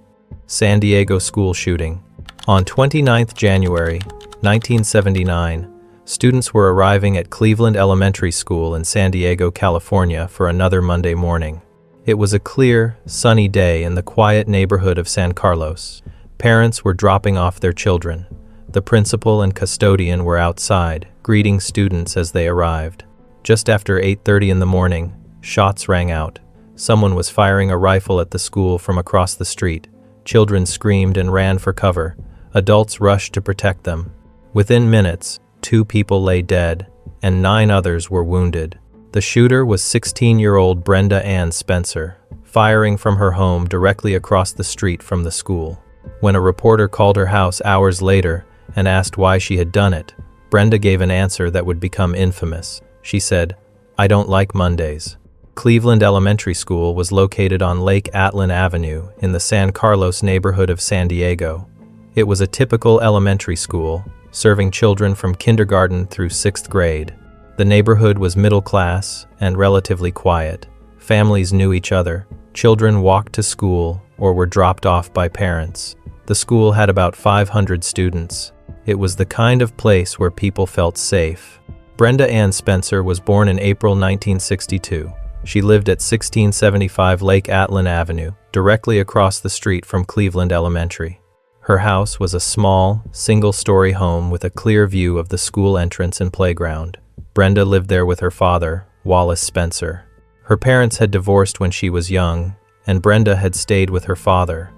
San Diego school shooting. On 29 January 1979, students were arriving at Cleveland Elementary School in San Diego, California for another Monday morning. It was a clear, sunny day in the quiet neighborhood of San Carlos. Parents were dropping off their children. The principal and custodian were outside, greeting students as they arrived. Just after 8:30 in the morning, shots rang out. Someone was firing a rifle at the school from across the street. Children screamed and ran for cover. Adults rushed to protect them. Within minutes, 2 people lay dead, and 9 others were wounded. The shooter was 16-year-old Brenda Ann Spencer, firing from her home directly across the street from the school. When a reporter called her house hours later and asked why she had done it, Brenda gave an answer that would become infamous. She said, "I don't like Mondays." Cleveland Elementary School was located on Lake Atlan Avenue in the San Carlos neighborhood of San Diego. It was a typical elementary school, serving children from kindergarten through 6th grade. The neighborhood was middle class and relatively quiet. Families knew each other. Children walked to school or were dropped off by parents. The school had about 500 students. It was the kind of place where people felt safe. Brenda Ann Spencer was born in April 1962. She lived at 1675 Lake Atlan Avenue, directly across the street from Cleveland Elementary. Her house was a small, single-story home with a clear view of the school entrance and playground. Brenda lived there with her father, Wallace Spencer. Her parents had divorced when she was young, and Brenda had stayed with her father.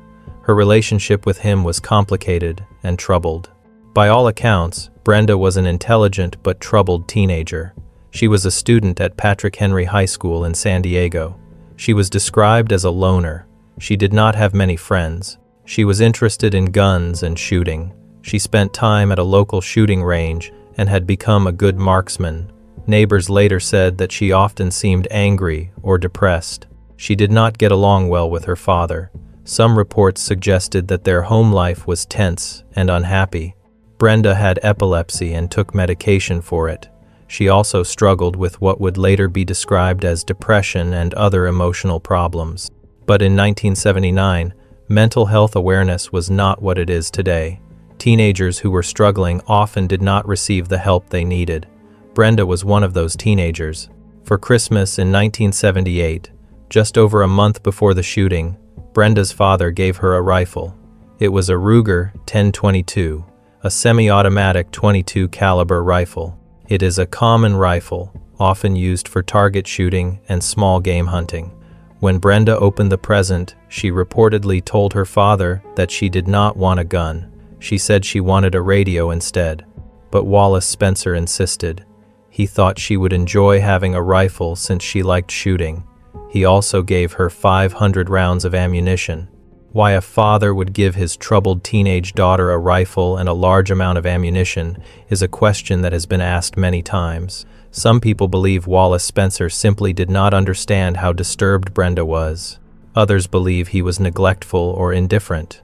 Her relationship with him was complicated and troubled. By all accounts, Brenda was an intelligent but troubled teenager. She was a student at Patrick Henry High School in San Diego. She was described as a loner. She did not have many friends. She was interested in guns and shooting. She spent time at a local shooting range and had become a good marksman. Neighbors later said that she often seemed angry or depressed. She did not get along well with her father. Some reports suggested that their home life was tense and unhappy. Brenda had epilepsy and took medication for it. She also struggled with what would later be described as depression and other emotional problems. But in 1979, mental health awareness was not what it is today. Teenagers who were struggling often did not receive the help they needed. Brenda was one of those teenagers. For Christmas in 1978, just over a month before the shooting, Brenda's father gave her a rifle. It was a Ruger 10-22, a semi-automatic .22 caliber rifle. It is a common rifle, often used for target shooting and small game hunting. When Brenda opened the present, she reportedly told her father that she did not want a gun. She said she wanted a radio instead. But Wallace Spencer insisted. He thought she would enjoy having a rifle since she liked shooting. He also gave her 500 rounds of ammunition. Why a father would give his troubled teenage daughter a rifle and a large amount of ammunition is a question that has been asked many times. Some people believe Wallace Spencer simply did not understand how disturbed Brenda was. Others believe he was neglectful or indifferent.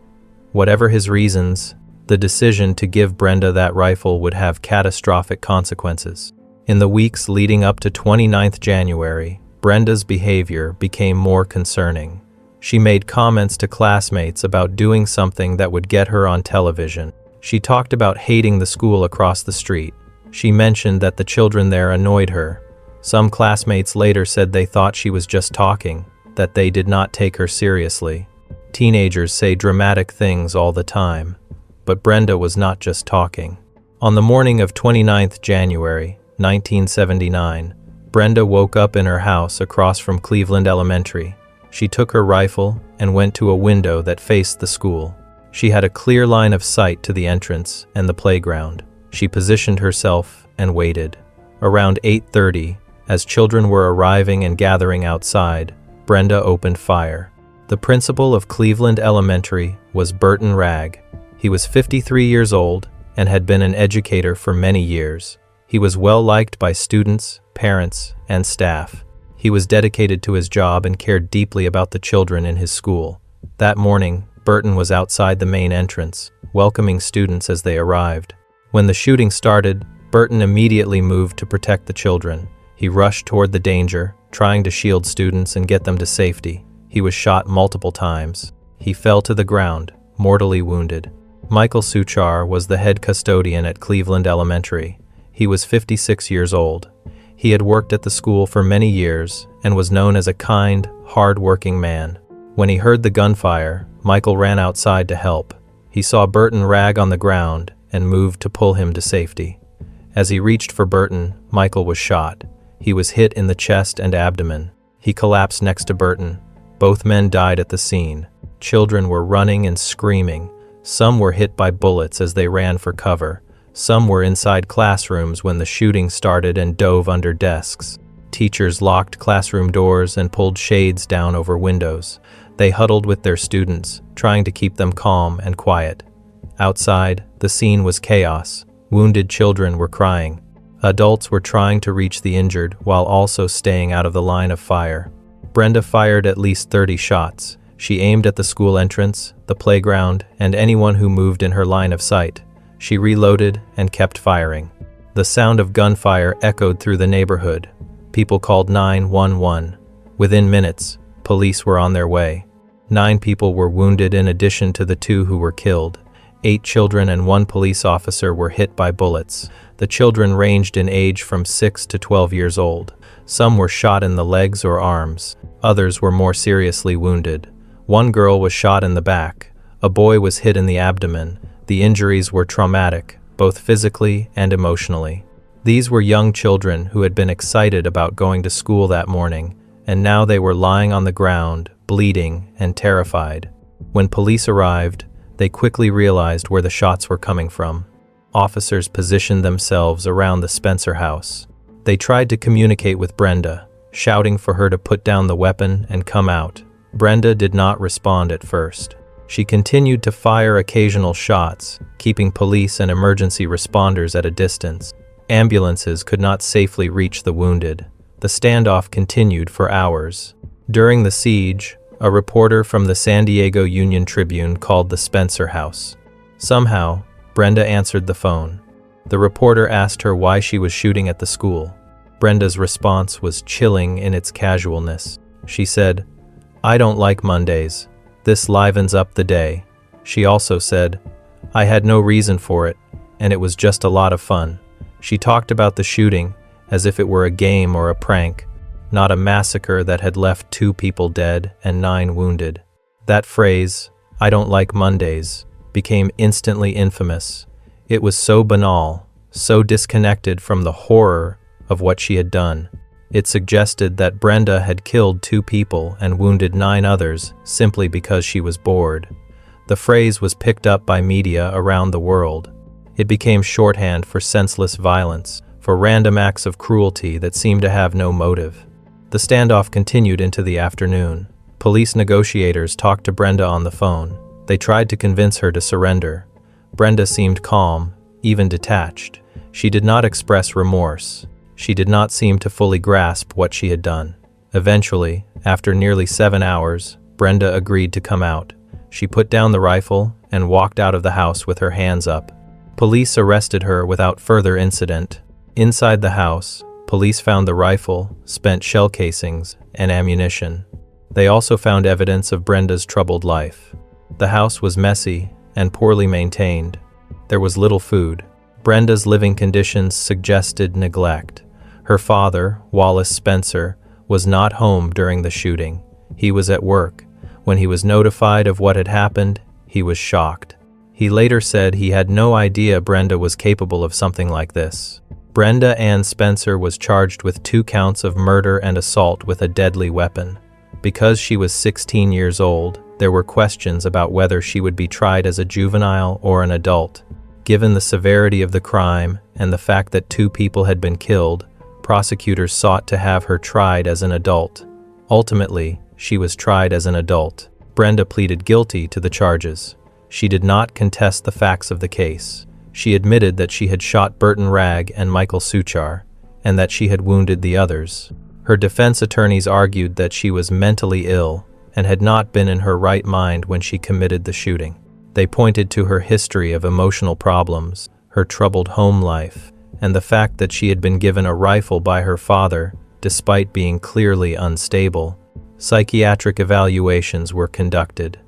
Whatever his reasons, the decision to give Brenda that rifle would have catastrophic consequences. In the weeks leading up to 29th January, Brenda's behavior became more concerning. She made comments to classmates about doing something that would get her on television. She talked about hating the school across the street. She mentioned that the children there annoyed her. Some classmates later said they thought she was just talking, that they did not take her seriously. Teenagers say dramatic things all the time, but Brenda was not just talking. On the morning of 29th January, 1979, Brenda woke up in her house across from Cleveland Elementary. She took her rifle and went to a window that faced the school. She had a clear line of sight to the entrance and the playground. She positioned herself and waited. Around 8:30, as children were arriving and gathering outside, Brenda opened fire. The principal of Cleveland Elementary was Burton Ragg. He was 53 years old and had been an educator for many years. He was well liked by students, parents, and staff. He was dedicated to his job and cared deeply about the children in his school. That morning, Burton was outside the main entrance, welcoming students as they arrived. When the shooting started, Burton immediately moved to protect the children. He rushed toward the danger, trying to shield students and get them to safety. He was shot multiple times. He fell to the ground, mortally wounded. Michael Suchar was the head custodian at Cleveland Elementary. He was 56 years old. He had worked at the school for many years and was known as a kind, hard-working man. When he heard the gunfire, Michael ran outside to help. He saw Burton Ragg on the ground and moved to pull him to safety. As he reached for Burton, Michael was shot. He was hit in the chest and abdomen. He collapsed next to Burton. Both men died at the scene. Children were running and screaming. Some were hit by bullets as they ran for cover. Some were inside classrooms when the shooting started and dove under desks. Teachers locked classroom doors and pulled shades down over windows. They huddled with their students, trying to keep them calm and quiet. Outside, the scene was chaos. Wounded children were crying. Adults were trying to reach the injured while also staying out of the line of fire. Brenda fired at least 30 shots. She aimed at the school entrance, the playground, and anyone who moved in her line of sight. She reloaded and kept firing. The sound of gunfire echoed through the neighborhood. People called 911. Within minutes, police were on their way. 9 people were wounded in addition to the 2 who were killed. 8 children and 1 police officer were hit by bullets. The children ranged in age from 6 to 12 years old. Some were shot in the legs or arms. Others were more seriously wounded. 1 girl was shot in the back. A boy was hit in the abdomen. The injuries were traumatic, both physically and emotionally. These were young children who had been excited about going to school that morning, and now they were lying on the ground, bleeding and terrified. When police arrived, they quickly realized where the shots were coming from. Officers positioned themselves around the Spencer house. They tried to communicate with Brenda, shouting for her to put down the weapon and come out. Brenda did not respond at first. She continued to fire occasional shots, keeping police and emergency responders at a distance. Ambulances could not safely reach the wounded. The standoff continued for hours. During the siege, a reporter from the San Diego Union-Tribune called the Spencer house. Somehow, Brenda answered the phone. The reporter asked her why she was shooting at the school. Brenda's response was chilling in its casualness. She said, "I don't like Mondays. This livens up the day." She also said, "I had no reason for it, and it was just a lot of fun." She talked about the shooting as if it were a game or a prank, not a massacre that had left 2 people dead and 9 wounded. That phrase, "I don't like Mondays," became instantly infamous. It was so banal, so disconnected from the horror of what she had done. It suggested that Brenda had killed 2 people and wounded 9 others simply because she was bored. The phrase was picked up by media around the world. It became shorthand for senseless violence, for random acts of cruelty that seemed to have no motive. The standoff continued into the afternoon. Police negotiators talked to Brenda on the phone. They tried to convince her to surrender. Brenda seemed calm, even detached. She did not express remorse. She did not seem to fully grasp what she had done. Eventually, after nearly 7 hours, Brenda agreed to come out. She put down the rifle and walked out of the house with her hands up. Police arrested her without further incident. Inside the house, police found the rifle, spent shell casings, and ammunition. They also found evidence of Brenda's troubled life. The house was messy and poorly maintained. There was little food. Brenda's living conditions suggested neglect. Her father, Wallace Spencer, was not home during the shooting. He was at work. When he was notified of what had happened, he was shocked. He later said he had no idea Brenda was capable of something like this. Brenda Ann Spencer was charged with 2 counts of murder and assault with a deadly weapon. Because she was 16 years old, there were questions about whether she would be tried as a juvenile or an adult. Given the severity of the crime and the fact that 2 people had been killed, prosecutors sought to have her tried as an adult. Ultimately, she was tried as an adult. Brenda pleaded guilty to the charges. She did not contest the facts of the case. She admitted that she had shot Burton Ragg and Michael Suchar, and that she had wounded the others. Her defense attorneys argued that she was mentally ill and had not been in her right mind when she committed the shooting. They pointed to her history of emotional problems, her troubled home life, and the fact that she had been given a rifle by her father despite being clearly unstable. Psychiatric evaluations were conducted.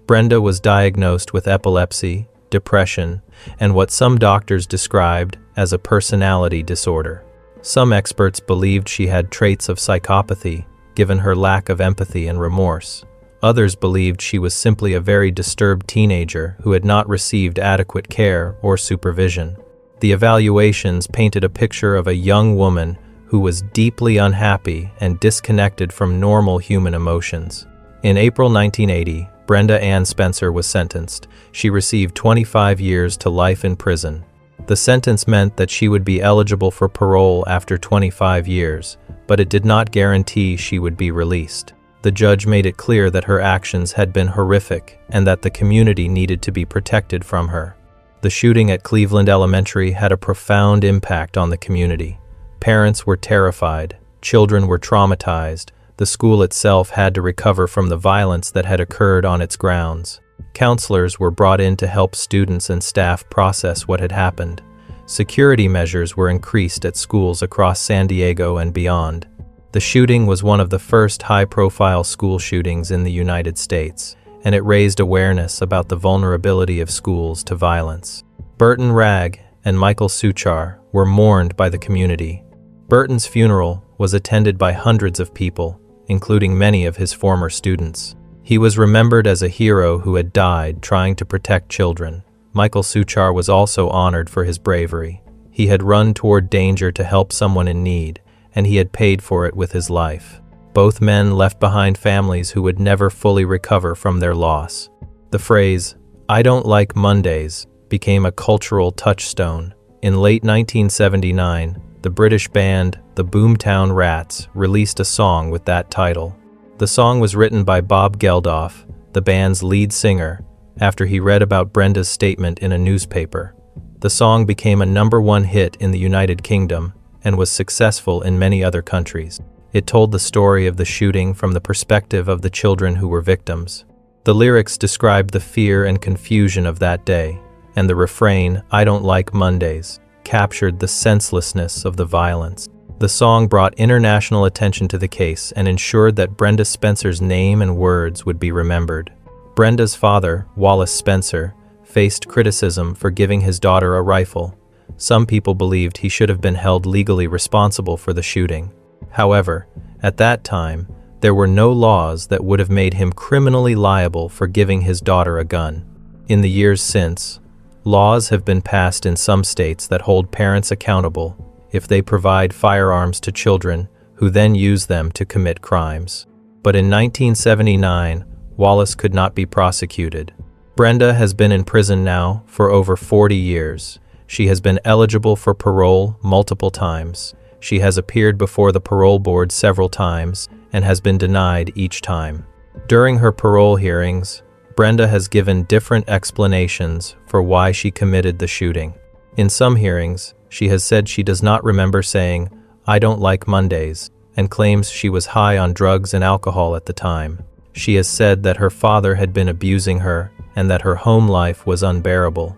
Brenda was diagnosed with epilepsy, depression, and what some doctors described as a personality disorder. Some experts believed she had traits of psychopathy, given her lack of empathy and remorse. Others believed she was simply a very disturbed teenager who had not received adequate care or supervision. The evaluations painted a picture of a young woman who was deeply unhappy and disconnected from normal human emotions. In April 1980, Brenda Ann Spencer was sentenced. She received 25 years to life in prison. The sentence meant that she would be eligible for parole after 25 years, but it did not guarantee she would be released. The judge made it clear that her actions had been horrific and that the community needed to be protected from her. The shooting at Cleveland Elementary had a profound impact on the community. Parents were terrified, children were traumatized, the school itself had to recover from the violence that had occurred on its grounds. Counselors were brought in to help students and staff process what had happened. Security measures were increased at schools across San Diego and beyond. The shooting was one of the first high-profile school shootings in the United States, and it raised awareness about the vulnerability of schools to violence. Burton Ragg and Michael Suchar were mourned by the community. Burton's funeral was attended by hundreds of people, including many of his former students. He was remembered as a hero who had died trying to protect children. Michael Suchar was also honored for his bravery. He had run toward danger to help someone in need, and he had paid for it with his life. Both men left behind families who would never fully recover from their loss. The phrase, "I don't like Mondays," became a cultural touchstone. In late 1979, the British band the Boomtown Rats released a song with that title. The song was written by Bob Geldof, the band's lead singer, after he read about Brenda's statement in a newspaper. The song became a #1 hit in the United Kingdom and was successful in many other countries. It told the story of the shooting from the perspective of the children who were victims. The lyrics described the fear and confusion of that day, and the refrain, "I don't like Mondays," captured the senselessness of the violence. The song brought international attention to the case and ensured that Brenda Spencer's name and words would be remembered. Brenda's father, Wallace Spencer, faced criticism for giving his daughter a rifle. Some people believed he should have been held legally responsible for the shooting. However, at that time, there were no laws that would have made him criminally liable for giving his daughter a gun. In the years since, laws have been passed in some states that hold parents accountable if they provide firearms to children who then use them to commit crimes. But in 1979, Wallace could not be prosecuted. Brenda has been in prison now for over 40 years. She has been eligible for parole multiple times. She has appeared before the parole board several times and has been denied each time. During her parole hearings, Brenda has given different explanations for why she committed the shooting. In some hearings, she has said she does not remember saying, "I don't like Mondays," and claims she was high on drugs and alcohol at the time. She has said that her father had been abusing her and that her home life was unbearable.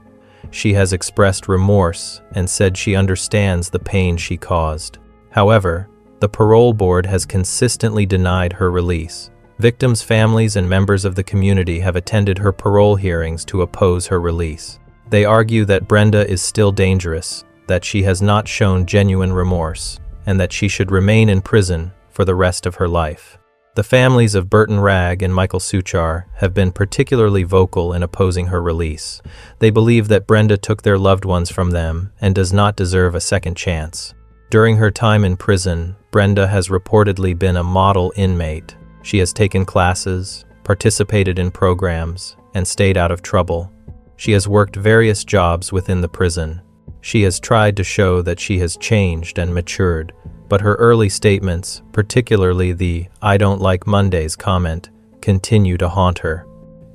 She has expressed remorse and said she understands the pain she caused. However, the parole board has consistently denied her release. Victims' families and members of the community have attended her parole hearings to oppose her release. They argue that Brenda is still dangerous, that she has not shown genuine remorse, and that she should remain in prison for the rest of her life. The families of Burton Ragg and Michael Suchar have been particularly vocal in opposing her release. They believe that Brenda took their loved ones from them and does not deserve a second chance. During her time in prison, Brenda has reportedly been a model inmate. She has taken classes, participated in programs, and stayed out of trouble. She has worked various jobs within the prison. She has tried to show that she has changed and matured, but her early statements, particularly the "I don't like Mondays" comment, continue to haunt her.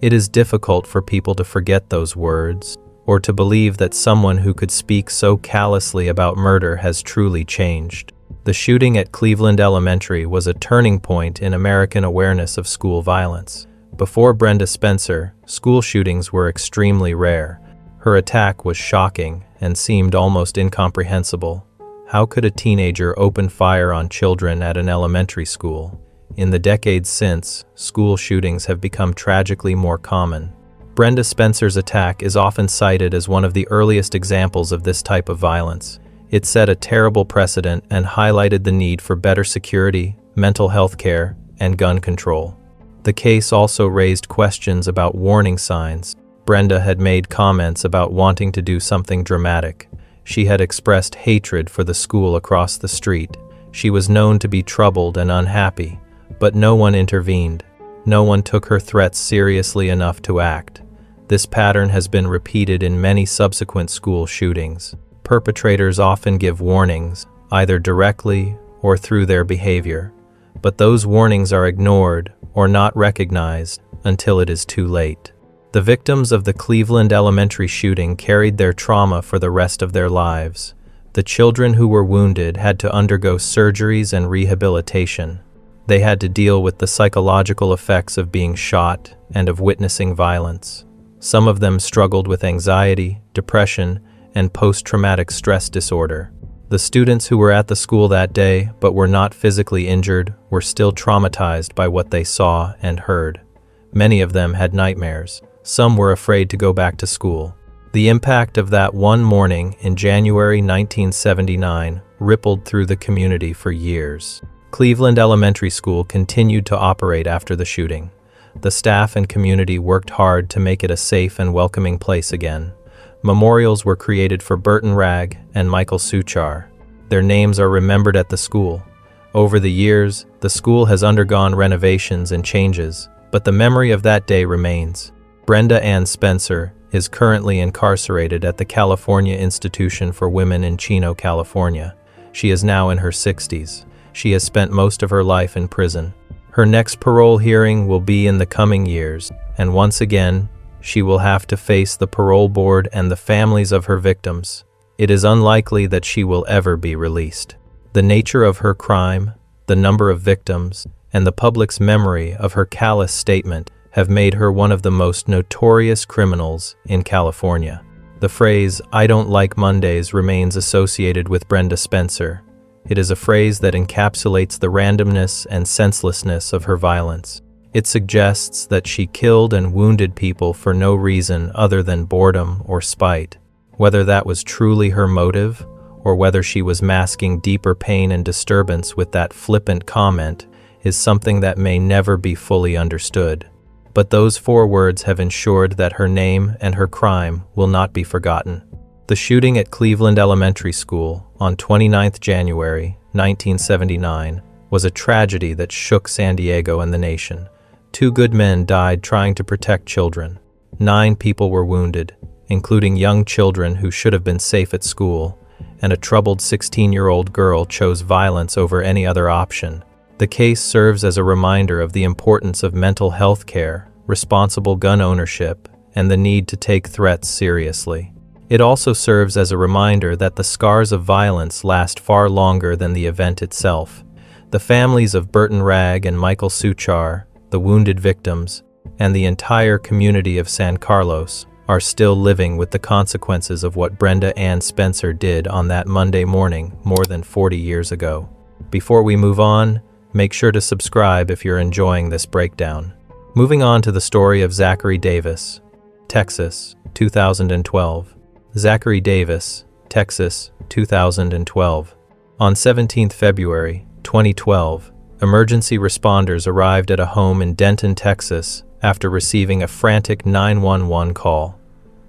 It is difficult for people to forget those words, or to believe that someone who could speak so callously about murder has truly changed. The shooting at Cleveland Elementary was a turning point in American awareness of school violence. Before Brenda Spencer, school shootings were extremely rare. Her attack was shocking and seemed almost incomprehensible. How could a teenager open fire on children at an elementary school? In the decades since, school shootings have become tragically more common. Brenda Spencer's attack is often cited as one of the earliest examples of this type of violence. It set a terrible precedent and highlighted the need for better security, mental health care, and gun control. The case also raised questions about warning signs. Brenda had made comments about wanting to do something dramatic. She had expressed hatred for the school across the street. She was known to be troubled and unhappy, but no one intervened. No one took her threats seriously enough to act. This pattern has been repeated in many subsequent school shootings. Perpetrators often give warnings, either directly or through their behavior, but those warnings are ignored or not recognized until it is too late. The victims of the Cleveland Elementary shooting carried their trauma for the rest of their lives. The children who were wounded had to undergo surgeries and rehabilitation. They had to deal with the psychological effects of being shot and of witnessing violence. Some of them struggled with anxiety, depression, and post-traumatic stress disorder. The students who were at the school that day but were not physically injured were still traumatized by what they saw and heard. Many of them had nightmares. Some were afraid to go back to school. The impact of that one morning in January 1979 rippled through the community for years. Cleveland Elementary School continued to operate after the shooting. The staff and community worked hard to make it a safe and welcoming place again. Memorials were created for Burton Ragg and Michael Suchar. Their names are remembered at the school. Over the years, the school has undergone renovations and changes, but the memory of that day remains. Brenda Ann Spencer is currently incarcerated at the California Institution for Women in Chino, California. She is now in her 60s. She has spent most of her life in prison. Her next parole hearing will be in the coming years, and once again, she will have to face the parole board and the families of her victims. It is unlikely that she will ever be released. The nature of her crime, the number of victims, and the public's memory of her callous statement have made her one of the most notorious criminals in California. The phrase, "I don't like Mondays," remains associated with Brenda Spencer. It is a phrase that encapsulates the randomness and senselessness of her violence. It suggests that she killed and wounded people for no reason other than boredom or spite. Whether that was truly her motive, or whether she was masking deeper pain and disturbance with that flippant comment, is something that may never be fully understood. But those 4 words have ensured that her name and her crime will not be forgotten. The shooting at Cleveland Elementary School on 29 January 1979 was a tragedy that shook San Diego and the nation. 2 good men died trying to protect children. 9 people were wounded, including young children who should have been safe at school, and a troubled 16-year-old girl chose violence over any other option. The case serves as a reminder of the importance of mental health care, responsible gun ownership, and the need to take threats seriously. It also serves as a reminder that the scars of violence last far longer than the event itself. The families of Burton Ragg and Michael Suchar, the wounded victims, and the entire community of San Carlos are still living with the consequences of what Brenda Ann Spencer did on that Monday morning more than 40 years ago. Before we move on, make sure to subscribe if you're enjoying this breakdown. Moving on to the story of Zachary Davis, Texas, 2012. Zachary Davis, Texas, 2012. On 17 February 2012, emergency responders arrived at a home in Denton, Texas, after receiving a frantic 911 call.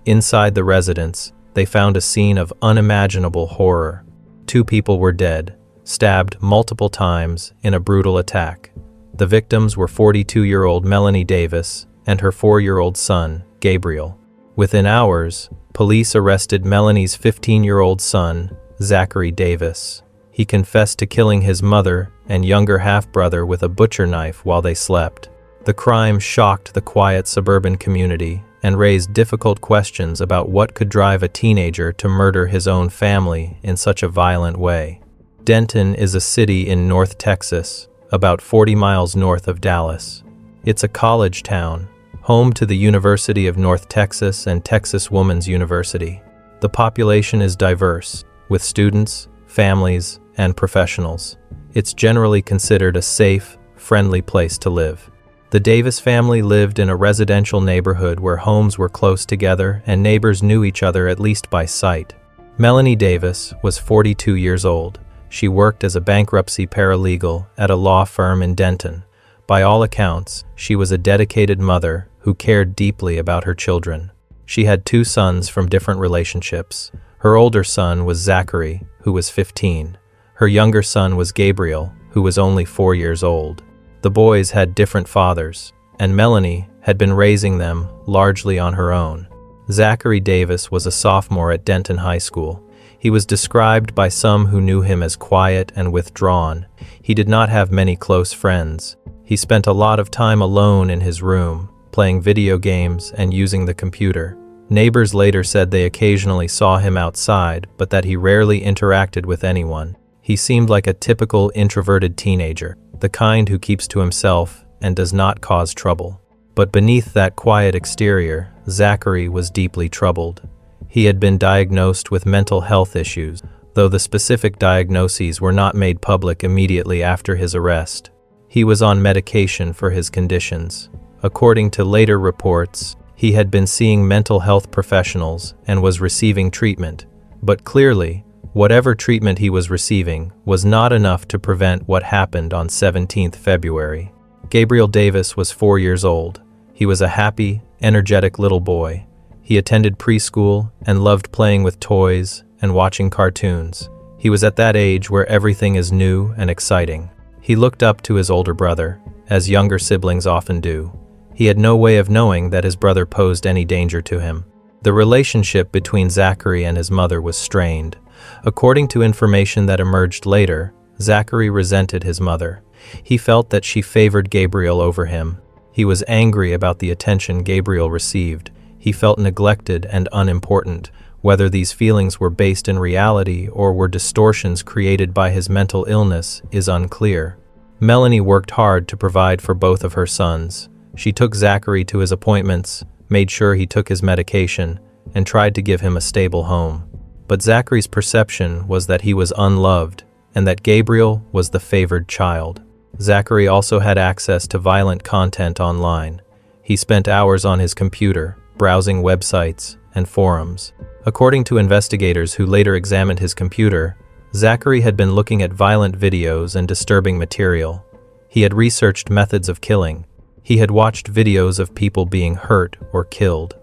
Inside the residence, they found a scene of unimaginable horror. 2 people were dead, stabbed multiple times in a brutal attack. The victims were 42-year-old Melanie Davis and her 4-year-old son, Gabriel. Within hours, police arrested Melanie's 15-year-old son, Zachary Davis. He confessed to killing his mother and younger half-brother with a butcher knife while they slept. The crime shocked the quiet suburban community and raised difficult questions about what could drive a teenager to murder his own family in such a violent way. Denton is a city in North Texas, about 40 miles north of Dallas. It's a college town, home to the University of North Texas and Texas Woman's University. The population is diverse, with students, families, and professionals. It's generally considered a safe, friendly place to live. The Davis family lived in a residential neighborhood where homes were close together and neighbors knew each other at least by sight. Melanie Davis was 42 years old. She worked as a bankruptcy paralegal at a law firm in Denton. By all accounts, she was a dedicated mother who cared deeply about her children. She had 2 sons from different relationships. Her older son was Zachary, who was 15. Her younger son was Gabriel, who was only 4 years old. The boys had different fathers, and Melanie had been raising them largely on her own. Zachary Davis was a sophomore at Denton High School. He was described by some who knew him as quiet and withdrawn. He did not have many close friends. He spent a lot of time alone in his room, playing video games and using the computer. Neighbors later said they occasionally saw him outside, but that he rarely interacted with anyone. He seemed like a typical introverted teenager, the kind who keeps to himself and does not cause trouble. But beneath that quiet exterior, Zachary was deeply troubled. He had been diagnosed with mental health issues, though the specific diagnoses were not made public immediately after his arrest. He was on medication for his conditions. According to later reports, he had been seeing mental health professionals and was receiving treatment, but clearly, whatever treatment he was receiving was not enough to prevent what happened on 17th February. Gabriel Davis was 4 years old. He was a happy, energetic little boy. He attended preschool and loved playing with toys and watching cartoons. He was at that age where everything is new and exciting. He looked up to his older brother, as younger siblings often do. He had no way of knowing that his brother posed any danger to him. The relationship between Zachary and his mother was strained. According to information that emerged later, Zachary resented his mother. He felt that she favored Gabriel over him. He was angry about the attention Gabriel received. He felt neglected and unimportant. Whether these feelings were based in reality or were distortions created by his mental illness is unclear. Melanie worked hard to provide for both of her sons. She took Zachary to his appointments, made sure he took his medication, and tried to give him a stable home. But Zachary's perception was that he was unloved and that Gabriel was the favored child. Zachary also had access to violent content online. He spent hours on his computer, browsing websites and forums. According to investigators who later examined his computer, Zachary had been looking at violent videos and disturbing material. He had researched methods of killing. He had watched videos of people being hurt or killed.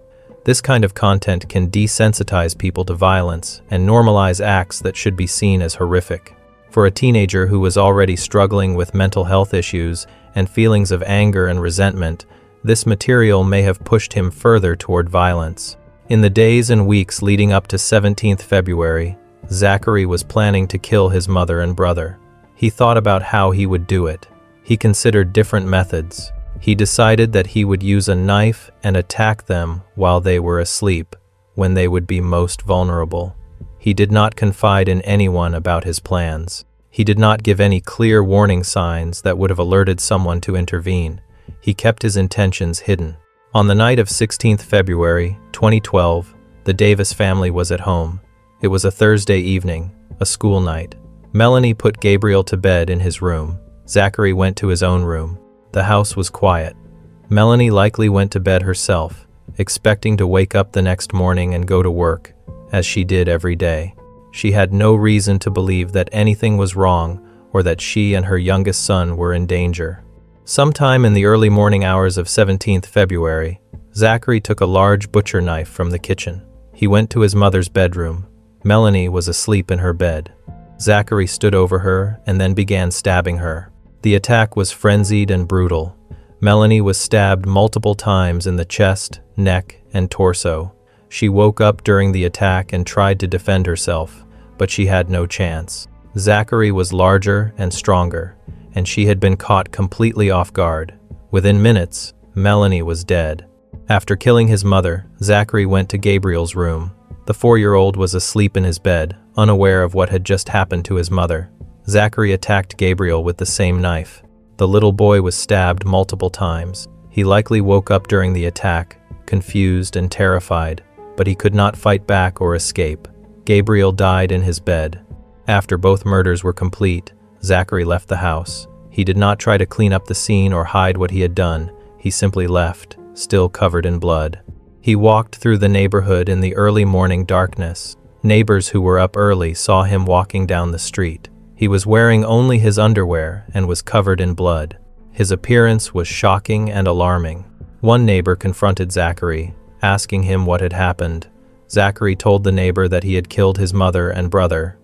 This kind of content can desensitize people to violence and normalize acts that should be seen as horrific. For a teenager who was already struggling with mental health issues and feelings of anger and resentment, this material may have pushed him further toward violence. In the days and weeks leading up to 17th February, Zachary was planning to kill his mother and brother. He thought about how he would do it. He considered different methods. He decided that he would use a knife and attack them while they were asleep, when they would be most vulnerable. He did not confide in anyone about his plans. He did not give any clear warning signs that would have alerted someone to intervene. He kept his intentions hidden. On the night of 16th February, 2012, the Davis family was at home. It was a Thursday evening, a school night. Melanie put Gabriel to bed in his room. Zachary went to his own room. The house was quiet. Melanie likely went to bed herself, expecting to wake up the next morning and go to work, as she did every day. She had no reason to believe that anything was wrong or that she and her youngest son were in danger. Sometime in the early morning hours of 17th February, Zachary took a large butcher knife from the kitchen. He went to his mother's bedroom. Melanie was asleep in her bed. Zachary stood over her and then began stabbing her. The attack was frenzied and brutal. Melanie was stabbed multiple times in the chest, neck, and torso. She woke up during the attack and tried to defend herself, but she had no chance. Zachary was larger and stronger, and she had been caught completely off guard. Within minutes, Melanie was dead. After killing his mother, Zachary went to Gabriel's room. The 4-year-old was asleep in his bed, unaware of what had just happened to his mother. Zachary attacked Gabriel with the same knife. The little boy was stabbed multiple times. He likely woke up during the attack, confused and terrified, but he could not fight back or escape. Gabriel died in his bed. After both murders were complete, Zachary left the house. He did not try to clean up the scene or hide what he had done. He simply left, still covered in blood. He walked through the neighborhood in the early morning darkness. Neighbors who were up early saw him walking down the street. He was wearing only his underwear and was covered in blood. His appearance was shocking and alarming. One neighbor confronted Zachary, asking him what had happened. Zachary told the neighbor that he had killed his mother and brother.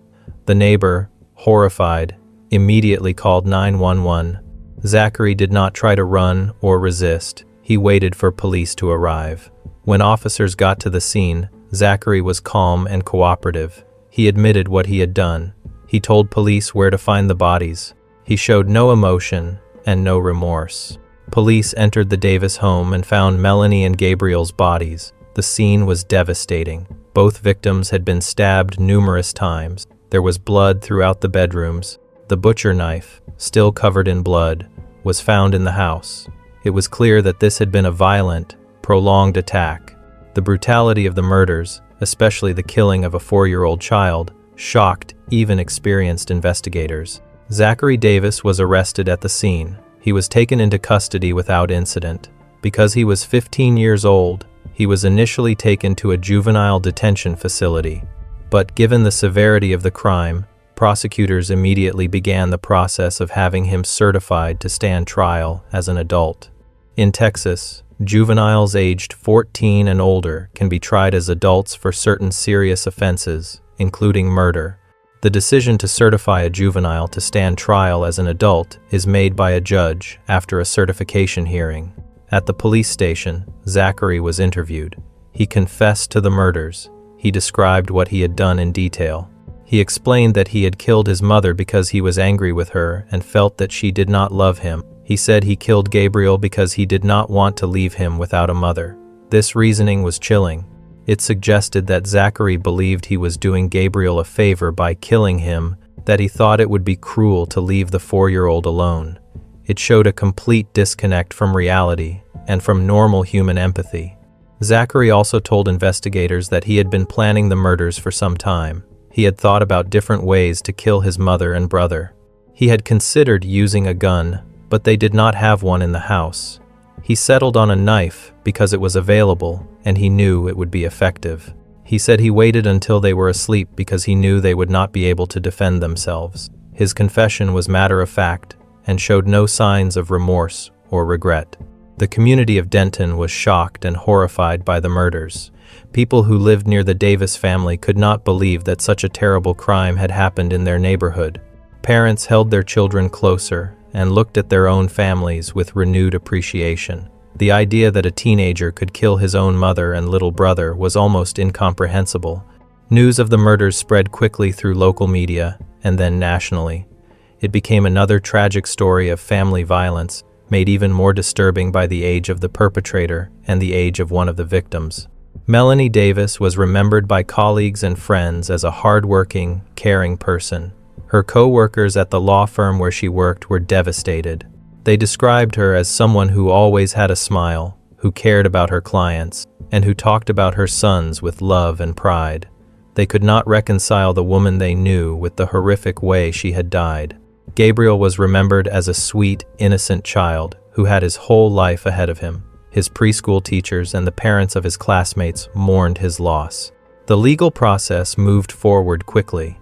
The neighbor, horrified, immediately called 911. Zachary did not try to run or resist. He waited for police to arrive. When officers got to the scene, Zachary was calm and cooperative. He admitted what he had done. He told police where to find the bodies. He showed no emotion and no remorse. Police entered the Davis home and found Melanie and Gabriel's bodies. The scene was devastating. Both victims had been stabbed numerous times. There was blood throughout the bedrooms. The butcher knife, still covered in blood, was found in the house. It was clear that this had been a violent, prolonged attack. The brutality of the murders, especially the killing of a 4-year-old child, shocked even experienced investigators. Zachary Davis was arrested at the scene. He was taken into custody without incident. Because he was 15 years old, he was initially taken to a juvenile detention facility. But given the severity of the crime, prosecutors immediately began the process of having him certified to stand trial as an adult. In Texas, juveniles aged 14 and older can be tried as adults for certain serious offenses, including murder. The decision to certify a juvenile to stand trial as an adult is made by a judge after a certification hearing. At the police station, Zachary was interviewed. He confessed to the murders. He described what he had done in detail. He explained that he had killed his mother because he was angry with her and felt that she did not love him. He said he killed Gabriel because he did not want to leave him without a mother. This reasoning was chilling. It suggested that Zachary believed he was doing Gabriel a favor by killing him, that he thought it would be cruel to leave the 4-year-old alone. It showed a complete disconnect from reality and from normal human empathy. Zachary also told investigators that he had been planning the murders for some time. He had thought about different ways to kill his mother and brother. He had considered using a gun, but they did not have one in the house. He settled on a knife because it was available and he knew it would be effective. He said he waited until they were asleep because he knew they would not be able to defend themselves. His confession was matter of fact and showed no signs of remorse or regret. The community of Denton was shocked and horrified by the murders. People who lived near the Davis family could not believe that such a terrible crime had happened in their neighborhood. Parents held their children closer and looked at their own families with renewed appreciation. The idea that a teenager could kill his own mother and little brother was almost incomprehensible. News of the murders spread quickly through local media and then nationally. It became another tragic story of family violence, made even more disturbing by the age of the perpetrator and the age of one of the victims. Melanie Davis was remembered by colleagues and friends as a hardworking, caring person. Her co-workers at the law firm where she worked were devastated. They described her as someone who always had a smile, who cared about her clients, and who talked about her sons with love and pride. They could not reconcile the woman they knew with the horrific way she had died. Gabriel was remembered as a sweet, innocent child who had his whole life ahead of him. His preschool teachers and the parents of his classmates mourned his loss. The legal process moved forward quickly.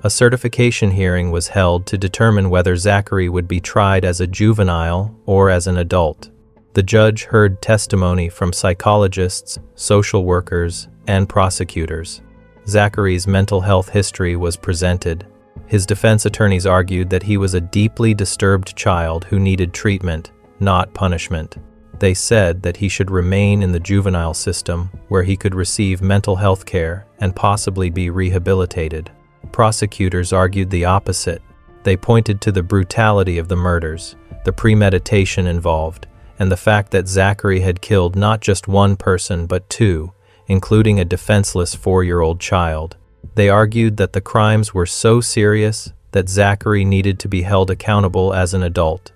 A certification hearing was held to determine whether Zachary would be tried as a juvenile or as an adult. The judge heard testimony from psychologists, social workers, and prosecutors. Zachary's mental health history was presented. His defense attorneys argued that he was a deeply disturbed child who needed treatment, not punishment. They said that he should remain in the juvenile system where he could receive mental health care and possibly be rehabilitated. Prosecutors argued the opposite. They pointed to the brutality of the murders, the premeditation involved, and the fact that Zachary had killed not just one person but two, including a defenseless 4-year-old child. They argued that the crimes were so serious that Zachary needed to be held accountable as an adult.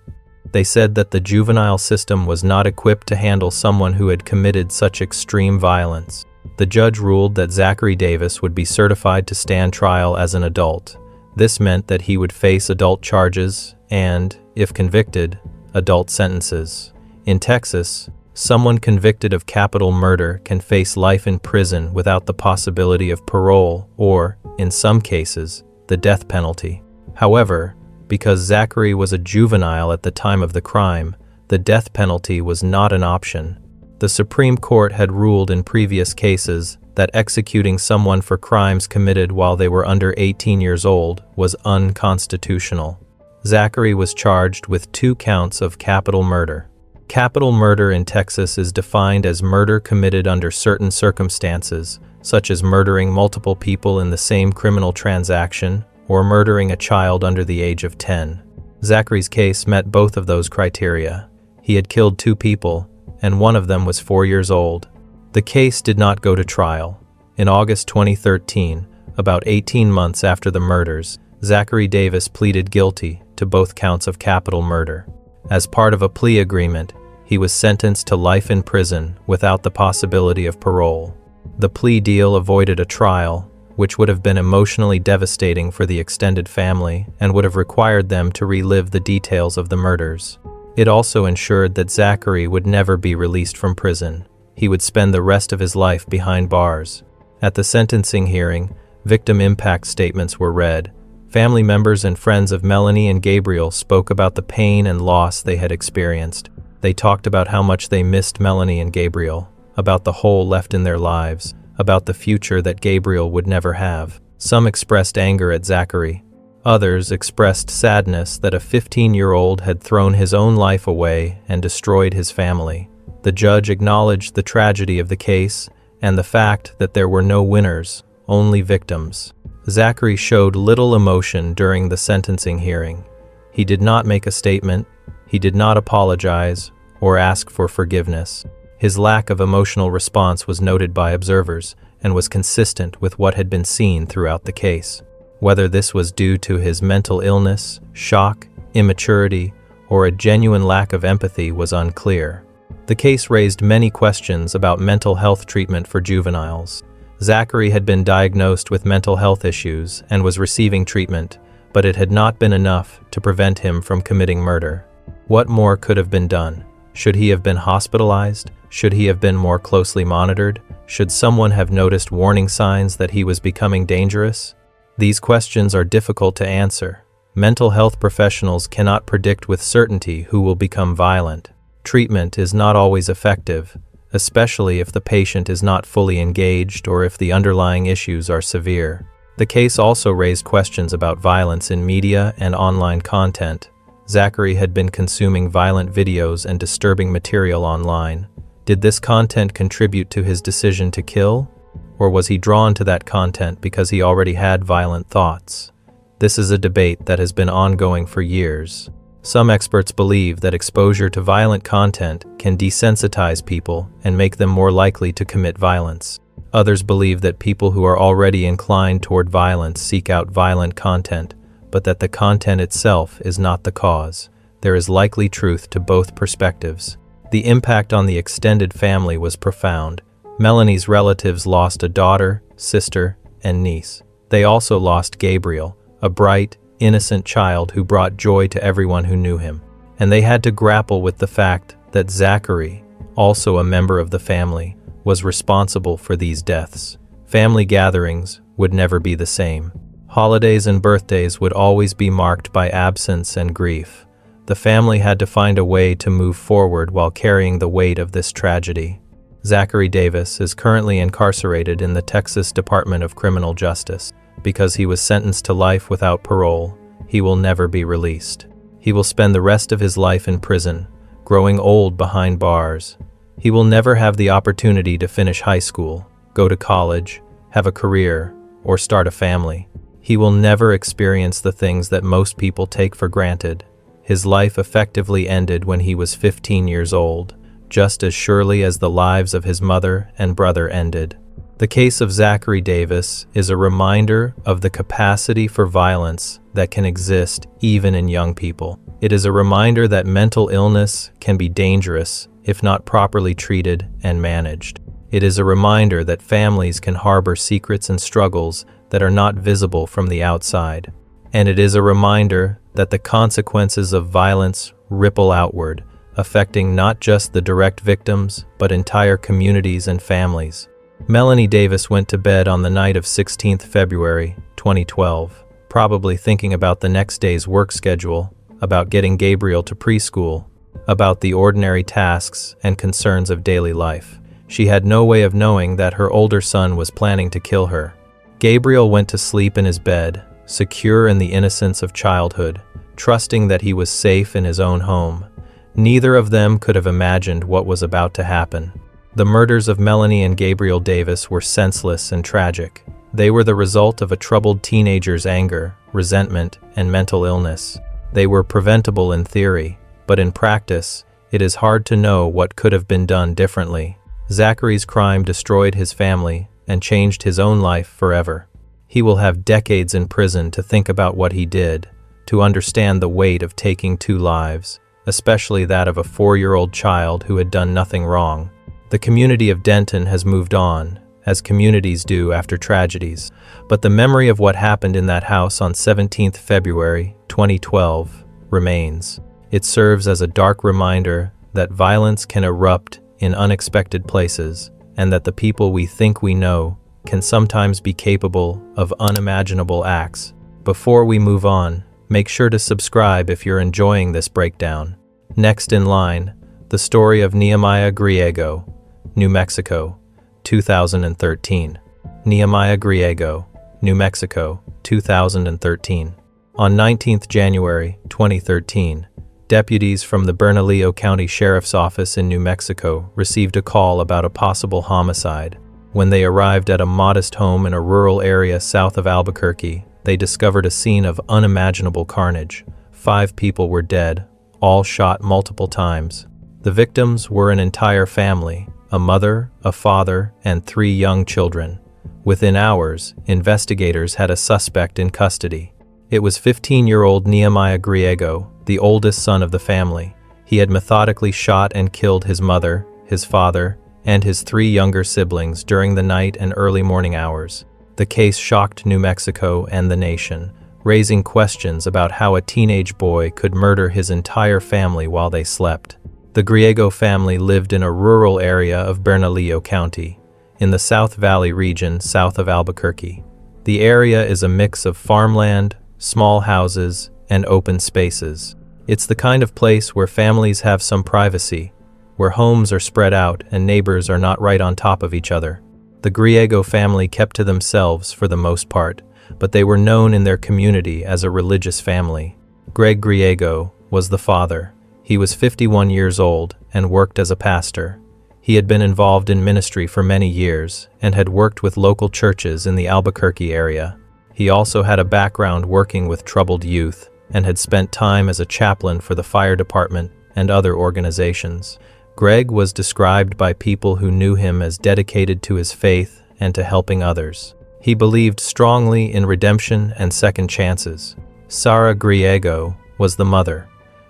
They said that the juvenile system was not equipped to handle someone who had committed such extreme violence. The judge ruled that Zachary Davis would be certified to stand trial as an adult. This meant that he would face adult charges and, if convicted, adult sentences. In Texas, someone convicted of capital murder can face life in prison without the possibility of parole or, in some cases, the death penalty. However, because Zachary was a juvenile at the time of the crime, the death penalty was not an option. The Supreme Court had ruled in previous cases that executing someone for crimes committed while they were under 18 years old was unconstitutional. Zachary was charged with 2 counts of capital murder. Capital murder in Texas is defined as murder committed under certain circumstances, such as murdering multiple people in the same criminal transaction or murdering a child under the age of 10. Zachary's case met both of those criteria. He had killed 2 people, and one of them was 4 years old. The case did not go to trial. In August 2013, about 18 months after the murders, Zachary Davis pleaded guilty to both counts of capital murder. As part of a plea agreement, he was sentenced to life in prison without the possibility of parole. The plea deal avoided a trial, which would have been emotionally devastating for the extended family and would have required them to relive the details of the murders. It also ensured that Zachary would never be released from prison. He would spend the rest of his life behind bars. At the sentencing hearing, victim impact statements were read. Family members and friends of Melanie and Gabriel spoke about the pain and loss they had experienced. They talked about how much they missed Melanie and Gabriel, about the hole left in their lives, about the future that Gabriel would never have. Some expressed anger at Zachary. Others expressed sadness that a 15-year-old had thrown his own life away and destroyed his family. The judge acknowledged the tragedy of the case and the fact that there were no winners, only victims. Zachary showed little emotion during the sentencing hearing. He did not make a statement, he did not apologize, or ask for forgiveness. His lack of emotional response was noted by observers and was consistent with what had been seen throughout the case. Whether this was due to his mental illness, shock, immaturity, or a genuine lack of empathy was unclear. The case raised many questions about mental health treatment for juveniles. Zachary had been diagnosed with mental health issues and was receiving treatment, but it had not been enough to prevent him from committing murder. What more could have been done? Should he have been hospitalized? Should he have been more closely monitored? Should someone have noticed warning signs that he was becoming dangerous? These questions are difficult to answer. Mental health professionals cannot predict with certainty who will become violent. Treatment is not always effective, especially if the patient is not fully engaged or if the underlying issues are severe. The case also raised questions about violence in media and online content. Zachary had been consuming violent videos and disturbing material online. Did this content contribute to his decision to kill? Or was he drawn to that content because he already had violent thoughts? This is a debate that has been ongoing for years. Some experts believe that exposure to violent content can desensitize people and make them more likely to commit violence. Others believe that people who are already inclined toward violence seek out violent content, but that the content itself is not the cause. There is likely truth to both perspectives. The impact on the extended family was profound. Melanie's relatives lost a daughter, sister, and niece. They also lost Gabriel, a bright, innocent child who brought joy to everyone who knew him. And they had to grapple with the fact that Zachary, also a member of the family, was responsible for these deaths. Family gatherings would never be the same. Holidays and birthdays would always be marked by absence and grief. The family had to find a way to move forward while carrying the weight of this tragedy. Zachary Davis is currently incarcerated in the Texas Department of Criminal Justice. because he was sentenced to life without parole. He will never be released. He will spend the rest of his life in prison, growing old behind bars. He will never have the opportunity to finish high school, go to college, have a career, or start a family. He will never experience the things that most people take for granted. His life effectively ended when he was 15 years old, just as surely as the lives of his mother and brother ended. The case of Zachary Davis is a reminder of the capacity for violence that can exist even in young people. It is a reminder that mental illness can be dangerous if not properly treated and managed. It is a reminder that families can harbor secrets and struggles that are not visible from the outside. And it is a reminder that the consequences of violence ripple outward, affecting not just the direct victims, but entire communities and families. Melanie Davis went to bed on the night of 16th February, 2012, probably thinking about the next day's work schedule, about getting Gabriel to preschool, about the ordinary tasks and concerns of daily life. She had no way of knowing that her older son was planning to kill her. Gabriel went to sleep in his bed, secure in the innocence of childhood, trusting that he was safe in his own home. Neither of them could have imagined what was about to happen. The murders of Melanie and Gabriel Davis were senseless and tragic. They were the result of a troubled teenager's anger, resentment, and mental illness. They were preventable in theory, but in practice, it is hard to know what could have been done differently. Zachary's crime destroyed his family and changed his own life forever. He will have decades in prison to think about what he did, to understand the weight of taking two lives, especially that of a 4-year-old child who had done nothing wrong. The community of Denton has moved on, as communities do after tragedies, but the memory of what happened in that house on 17th February, 2012, remains. It serves as a dark reminder that violence can erupt in unexpected places, and that the people we think we know can sometimes be capable of unimaginable acts. Before we move on, make sure to subscribe if you're enjoying this breakdown. Next in line, the story of Nehemiah Griego, New Mexico, 2013. Nehemiah Griego, New Mexico, 2013. On 19th January 2013, deputies from the Bernalillo County Sheriff's Office in New Mexico received a call about a possible homicide. When they arrived at a modest home in a rural area south of Albuquerque, they discovered a scene of unimaginable carnage. 5 people were dead, all shot multiple times. The victims were an entire family, a mother, a father, and 3 young children. Within hours, investigators had a suspect in custody. It was 15-year-old Nehemiah Griego, the oldest son of the family. He had methodically shot and killed his mother, his father, and his 3 younger siblings during the night and early morning hours. The case shocked New Mexico and the nation, raising questions about how a teenage boy could murder his entire family while they slept. The Griego family lived in a rural area of Bernalillo County, in the South Valley region south of Albuquerque. The area is a mix of farmland, small houses, and open spaces. It's the kind of place where families have some privacy, where homes are spread out and neighbors are not right on top of each other. The Griego family kept to themselves for the most part, but they were known in their community as a religious family. Greg Griego was the father. He was 51 years old and worked as a pastor. He had been involved in ministry for many years and had worked with local churches in the Albuquerque area. He also had a background working with troubled youth and had spent time as a chaplain for the fire department and other organizations. Greg was described by people who knew him as dedicated to his faith and to helping others. He believed strongly in redemption and second chances. Sara Griego was the mother.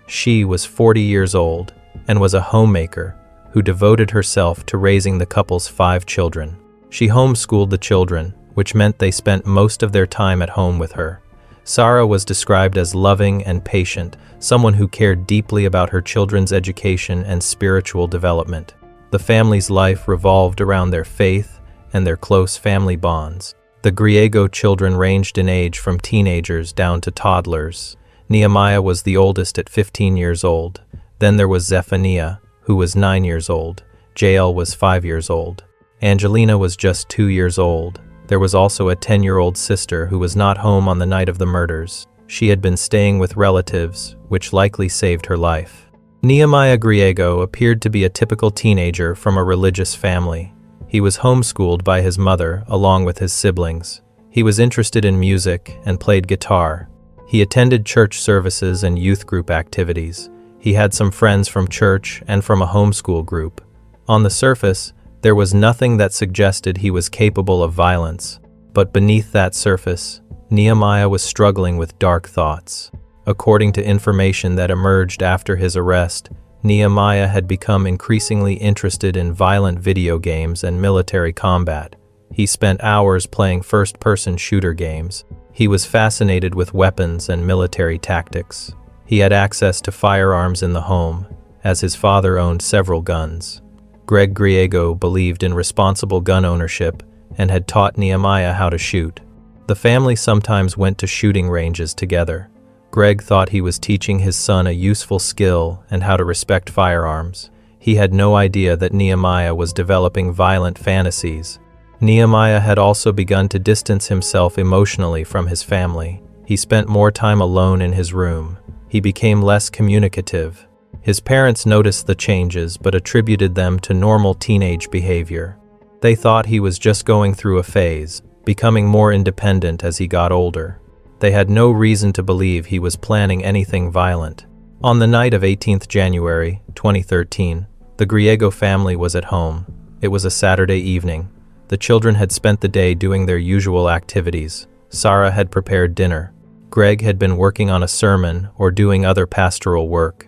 She was 40 years old and was a homemaker who devoted herself to raising the couple's 5 children. She homeschooled the children, which meant they spent most of their time at home with her. Sara was described as loving and patient, someone who cared deeply about her children's education and spiritual development. The family's life revolved around their faith and their close family bonds. The Griego children ranged in age from teenagers down to toddlers. Nehemiah was the oldest at 15 years old. Then there was Zephaniah, who was 9 years old. Jael was 5 years old. Angelina was just 2 years old. There was also a 10-year-old sister who was not home on the night of the murders. She had been staying with relatives, which likely saved her life. Nehemiah Griego appeared to be a typical teenager from a religious family. He was homeschooled by his mother along with his siblings. He was interested in music and played guitar. He attended church services and youth group activities. He had some friends from church and from a homeschool group. On the surface, there was nothing that suggested he was capable of violence. But beneath that surface, Nehemiah was struggling with dark thoughts. According to information that emerged after his arrest, Nehemiah had become increasingly interested in violent video games and military combat. He spent hours playing first-person shooter games. He was fascinated with weapons and military tactics. He had access to firearms in the home, as his father owned several guns. Greg Griego believed in responsible gun ownership and had taught Nehemiah how to shoot. The family sometimes went to shooting ranges together. Greg thought he was teaching his son a useful skill and how to respect firearms. He had no idea that Nehemiah was developing violent fantasies. Nehemiah had also begun to distance himself emotionally from his family. He spent more time alone in his room. He became less communicative. His parents noticed the changes but attributed them to normal teenage behavior. They thought he was just going through a phase, becoming more independent as he got older. They had no reason to believe he was planning anything violent. On the night of 18th January, 2013, the Griego family was at home. It was a Saturday evening. The children had spent the day doing their usual activities. Sarah had prepared dinner. Greg had been working on a sermon or doing other pastoral work.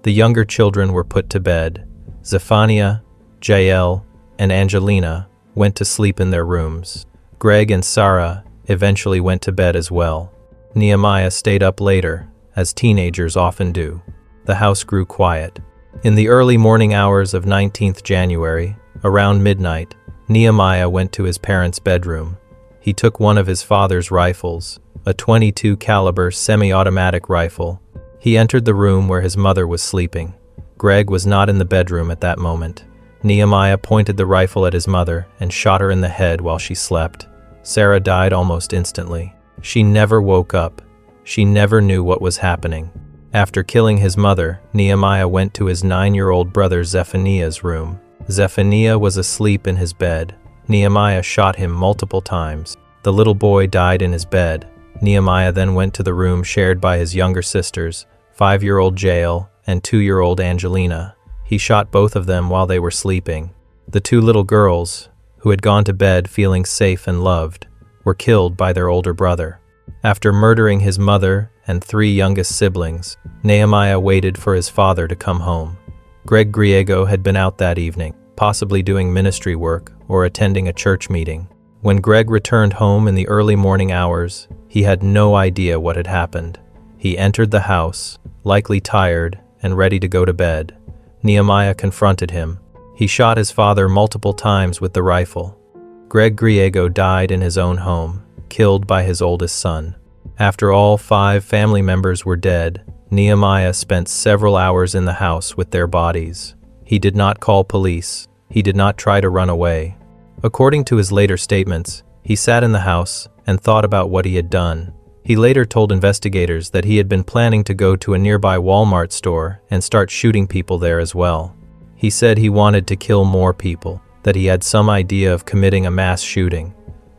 The younger children were put to bed. Zephaniah, Jael, and Angelina went to sleep in their rooms. Greg and Sarah eventually went to bed as well. Nehemiah stayed up later, as teenagers often do. The house grew quiet. In the early morning hours of 19th January, around midnight, Nehemiah went to his parents' bedroom. He took one of his father's rifles, a .22 caliber semi-automatic rifle. He entered the room where his mother was sleeping. Greg was not in the bedroom at that moment. Nehemiah pointed the rifle at his mother and shot her in the head while she slept. Sarah died almost instantly. She never woke up. She never knew what was happening. After killing his mother, Nehemiah went to his 9-year-old brother Zephaniah's room. Zephaniah was asleep in his bed. Nehemiah shot him multiple times. The little boy died in his bed. Nehemiah then went to the room shared by his younger sisters, 5-year-old Jael and 2-year-old Angelina. He shot both of them while they were sleeping. The two little girls, who had gone to bed feeling safe and loved, were killed by their older brother. After murdering his mother and 3 youngest siblings, Nehemiah waited for his father to come home. Greg Griego had been out that evening, possibly doing ministry work or attending a church meeting. When Greg returned home in the early morning hours, he had no idea what had happened. He entered the house, likely tired and ready to go to bed. Nehemiah confronted him. He shot his father multiple times with the rifle. Greg Griego died in his own home, killed by his oldest son. After all 5 family members were dead, Nehemiah spent several hours in the house with their bodies. He did not call police. He did not try to run away. According to his later statements, he sat in the house and thought about what he had done. He later told investigators that he had been planning to go to a nearby Walmart store and start shooting people there as well. He said he wanted to kill more people, that he had some idea of committing a mass shooting,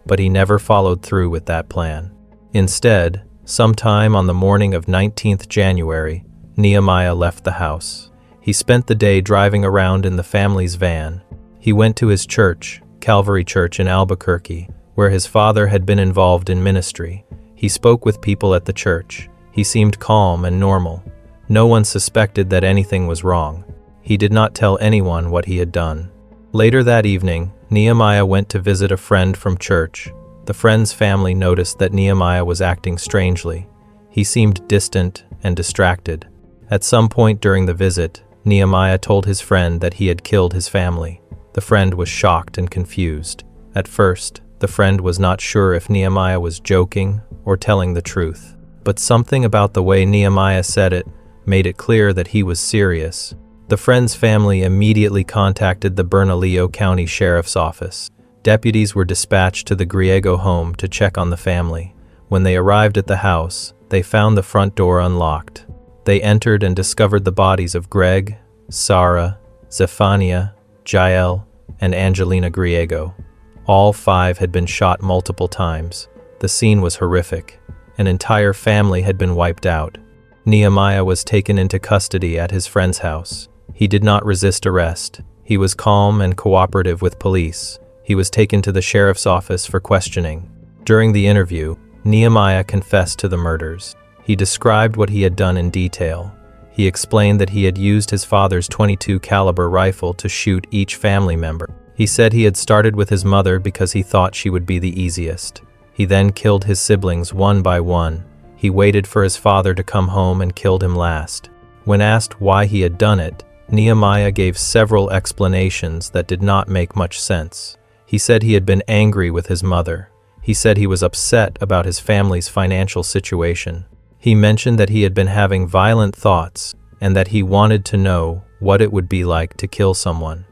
but he never followed through with that plan. Instead, sometime on the morning of 19th January, Nehemiah left the house. He spent the day driving around in the family's van. He went to his church, Calvary Church in Albuquerque, where his father had been involved in ministry. He spoke with people at the church. He seemed calm and normal. No one suspected that anything was wrong. He did not tell anyone what he had done. Later that evening, Nehemiah went to visit a friend from church. The friend's family noticed that Nehemiah was acting strangely. He seemed distant and distracted. At some point during the visit, Nehemiah told his friend that he had killed his family. The friend was shocked and confused. At first, the friend was not sure if Nehemiah was joking or telling the truth. But something about the way Nehemiah said it made it clear that he was serious. The friend's family immediately contacted the Bernalillo County Sheriff's Office. Deputies were dispatched to the Griego home to check on the family. When they arrived at the house, they found the front door unlocked. They entered and discovered the bodies of Greg, Sara, Zefania, Jael, and Angelina Griego. All 5 had been shot multiple times. The scene was horrific. An entire family had been wiped out. Nehemiah was taken into custody at his friend's house. He did not resist arrest. He was calm and cooperative with police. He was taken to the sheriff's office for questioning. During the interview, Nehemiah confessed to the murders. He described what he had done in detail. He explained that he had used his father's .22 caliber rifle to shoot each family member. He said he had started with his mother because he thought she would be the easiest. He then killed his siblings one by one. He waited for his father to come home and killed him last. When asked why he had done it, Nehemiah gave several explanations that did not make much sense. He said he had been angry with his mother. He said he was upset about his family's financial situation. He mentioned that he had been having violent thoughts and that he wanted to know what it would be like to kill someone.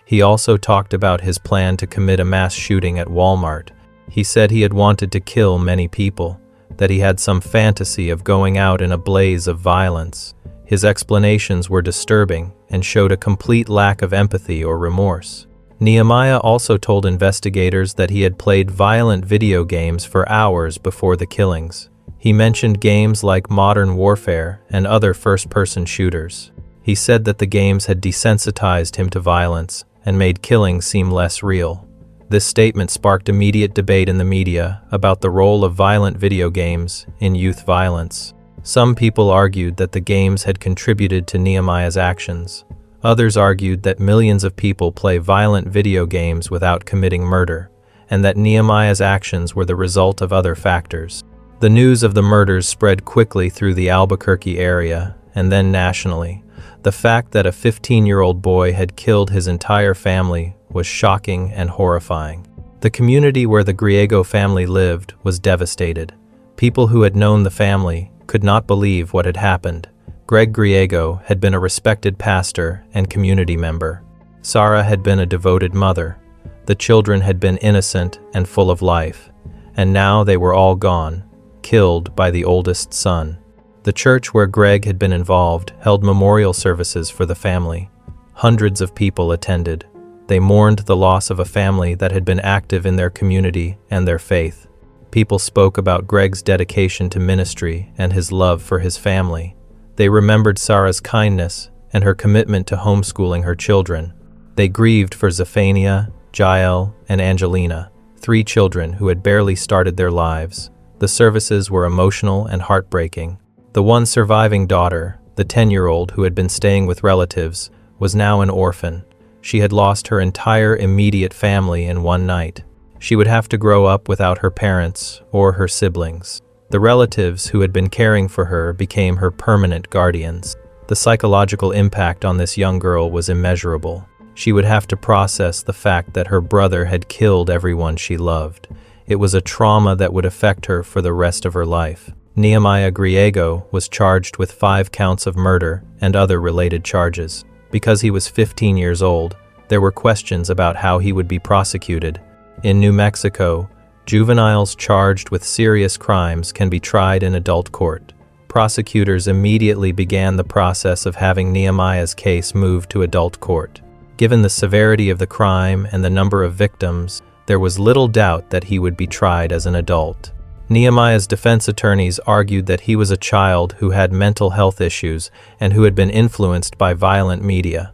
He also talked about his plan to commit a mass shooting at Walmart. He said he had wanted to kill many people, that he had some fantasy of going out in a blaze of violence. His explanations were disturbing and showed a complete lack of empathy or remorse. Nehemiah also told investigators that he had played violent video games for hours before the killings. He mentioned games like Modern Warfare and other first-person shooters. He said that the games had desensitized him to violence and made killing seem less real. This statement sparked immediate debate in the media about the role of violent video games in youth violence. Some people argued that the games had contributed to Nehemiah's actions. Others argued that millions of people play violent video games without committing murder, and that Nehemiah's actions were the result of other factors. The news of the murders spread quickly through the Albuquerque area and then nationally. The fact that a 15-year-old boy had killed his entire family was shocking and horrifying. The community where the Griego family lived was devastated. People who had known the family could not believe what had happened. Greg Griego had been a respected pastor and community member. Sara had been a devoted mother. The children had been innocent and full of life. And now they were all gone, killed by the oldest son. The church where Greg had been involved held memorial services for the family. Hundreds of people attended. They mourned the loss of a family that had been active in their community and their faith. People spoke about Greg's dedication to ministry and his love for his family. They remembered Sara's kindness and her commitment to homeschooling her children. They grieved for Zefania, Jael, and Angelina, 3 children who had barely started their lives. The services were emotional and heartbreaking. The one surviving daughter, the 10-year-old who had been staying with relatives, was now an orphan. She had lost her entire immediate family in one night. She would have to grow up without her parents or her siblings. The relatives who had been caring for her became her permanent guardians. The psychological impact on this young girl was immeasurable. She would have to process the fact that her brother had killed everyone she loved. It was a trauma that would affect her for the rest of her life. Nehemiah Griego was charged with 5 counts of murder and other related charges. Because he was 15 years old, there were questions about how he would be prosecuted. In New Mexico, juveniles charged with serious crimes can be tried in adult court. Prosecutors immediately began the process of having Nehemiah's case moved to adult court. Given the severity of the crime and the number of victims, there was little doubt that he would be tried as an adult. Nehemiah's defense attorneys argued that he was a child who had mental health issues and who had been influenced by violent media.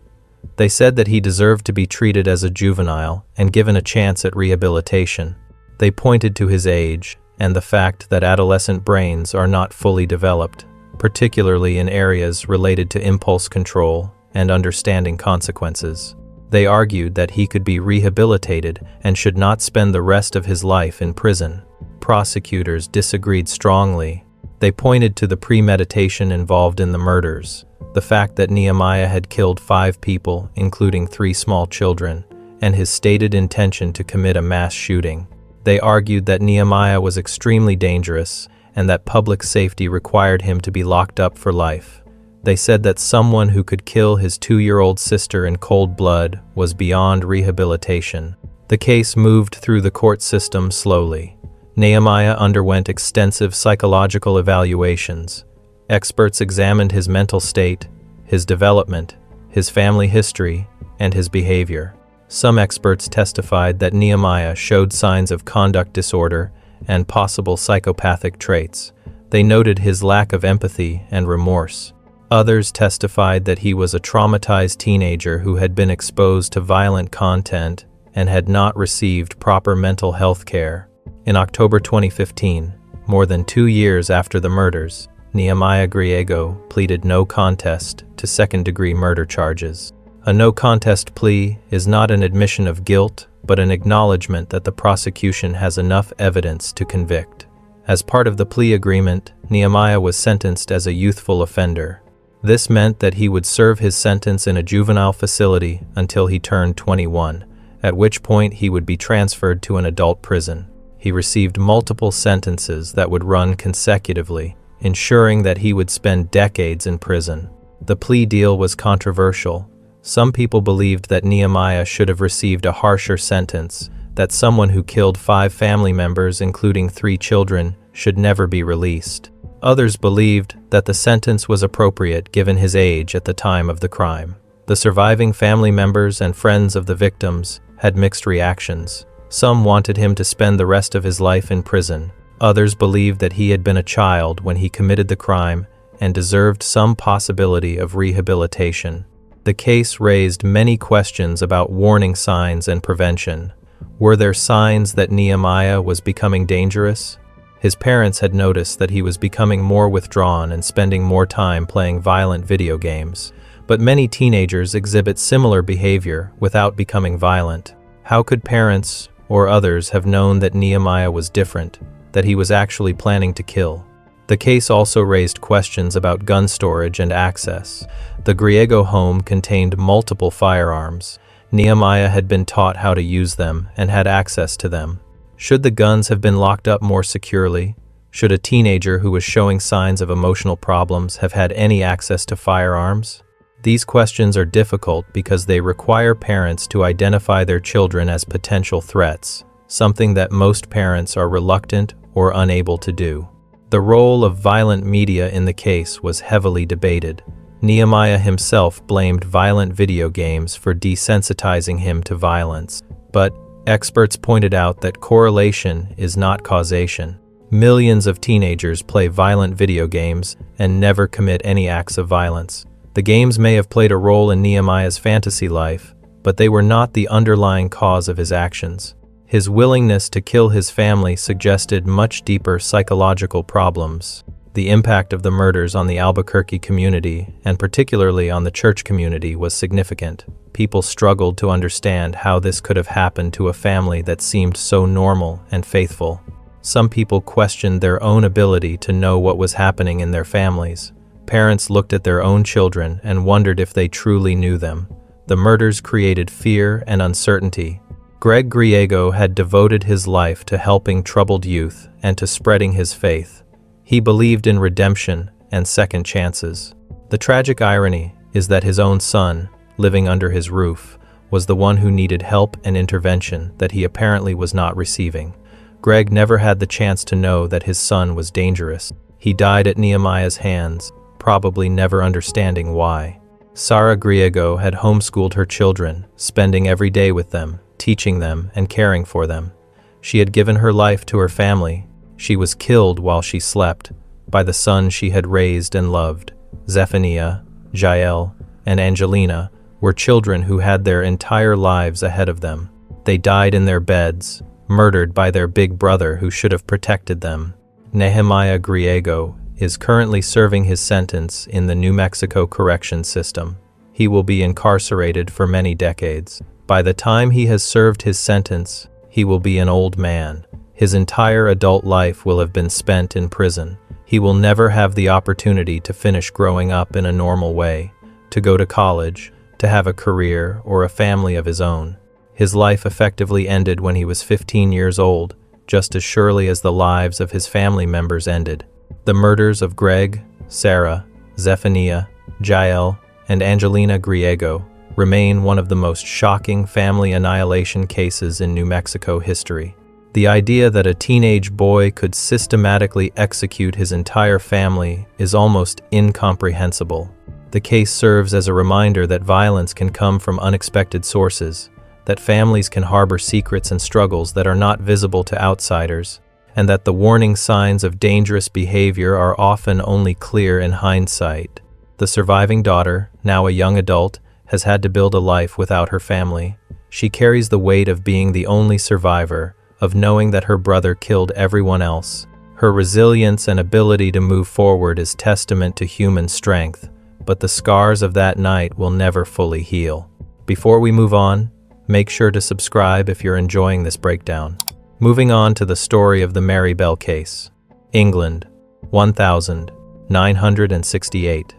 They said that he deserved to be treated as a juvenile and given a chance at rehabilitation. They pointed to his age and the fact that adolescent brains are not fully developed, particularly in areas related to impulse control and understanding consequences. They argued that he could be rehabilitated and should not spend the rest of his life in prison. Prosecutors disagreed strongly. They pointed to the premeditation involved in the murders, the fact that Nehemiah had killed 5 people, including 3 small children, and his stated intention to commit a mass shooting. They argued that Nehemiah was extremely dangerous and that public safety required him to be locked up for life. They said that someone who could kill his 2-year-old sister in cold blood was beyond rehabilitation. The case moved through the court system slowly. Nehemiah underwent extensive psychological evaluations. Experts examined his mental state, his development, his family history, and his behavior. Some experts testified that Nehemiah showed signs of conduct disorder and possible psychopathic traits. They noted his lack of empathy and remorse. Others testified that he was a traumatized teenager who had been exposed to violent content and had not received proper mental health care. In October 2015, more than 2 years after the murders, Nehemiah Griego pleaded no contest to second-degree murder charges. A no-contest plea is not an admission of guilt, but an acknowledgement that the prosecution has enough evidence to convict. As part of the plea agreement, Nehemiah was sentenced as a youthful offender. This meant that he would serve his sentence in a juvenile facility until he turned 21, at which point he would be transferred to an adult prison. He received multiple sentences that would run consecutively, ensuring that he would spend decades in prison. The plea deal was controversial. Some people believed that Nehemiah should have received a harsher sentence, that someone who killed 5 family members, including 3 children, should never be released. Others believed that the sentence was appropriate given his age at the time of the crime. The surviving family members and friends of the victims had mixed reactions. Some wanted him to spend the rest of his life in prison. Others believed that he had been a child when he committed the crime and deserved some possibility of rehabilitation. The case raised many questions about warning signs and prevention. Were there signs that Nehemiah was becoming dangerous? His parents had noticed that he was becoming more withdrawn and spending more time playing violent video games. But many teenagers exhibit similar behavior without becoming violent. How could parents or others have known that Nehemiah was different, that he was actually planning to kill? The case also raised questions about gun storage and access. The Griego home contained multiple firearms. Nehemiah had been taught how to use them and had access to them. Should the guns have been locked up more securely? Should a teenager who was showing signs of emotional problems have had any access to firearms? These questions are difficult because they require parents to identify their children as potential threats, something that most parents are reluctant or unable to do. The role of violent media in the case was heavily debated. Nehemiah himself blamed violent video games for desensitizing him to violence, but experts pointed out that correlation is not causation. Millions of teenagers play violent video games and never commit any acts of violence. The games may have played a role in Nehemiah's fantasy life, but they were not the underlying cause of his actions. His willingness to kill his family suggested much deeper psychological problems. The impact of the murders on the Albuquerque community, and particularly on the church community, was significant. People struggled to understand how this could have happened to a family that seemed so normal and faithful. Some people questioned their own ability to know what was happening in their families. Parents looked at their own children and wondered if they truly knew them. The murders created fear and uncertainty. Greg Griego had devoted his life to helping troubled youth and to spreading his faith. He believed in redemption and second chances. The tragic irony is that his own son, living under his roof, was the one who needed help and intervention that he apparently was not receiving. Greg never had the chance to know that his son was dangerous. He died at Nehemiah's hands, probably never understanding why. Sara Griego had homeschooled her children, spending every day with them, teaching them and caring for them. She had given her life to her family. She was killed while she slept by the sons she had raised and loved. Zephaniah, Jael, and Angelina were children who had their entire lives ahead of them. They died in their beds, murdered by their big brother who should have protected them. Nehemiah Griego is currently serving his sentence in the New Mexico correction system. He will be incarcerated for many decades. By the time he has served his sentence, he will be an old man. His entire adult life will have been spent in prison. He will never have the opportunity to finish growing up in a normal way, to go to college, to have a career or a family of his own. His life effectively ended when he was 15 years old, just as surely as the lives of his family members ended. The murders of Greg, Sarah, Zephaniah, Jael, and Angelina Griego remain one of the most shocking family annihilation cases in New Mexico history. The idea that a teenage boy could systematically execute his entire family is almost incomprehensible. The case serves as a reminder that violence can come from unexpected sources, that families can harbor secrets and struggles that are not visible to outsiders, and that the warning signs of dangerous behavior are often only clear in hindsight. The surviving daughter, now a young adult, has had to build a life without her family. She carries the weight of being the only survivor, of knowing that her brother killed everyone else. Her resilience and ability to move forward is testament to human strength, but the scars of that night will never fully heal. Before we move on, make sure to subscribe if you're enjoying this breakdown. Moving on to the story of the Mary Bell case. England, 1968.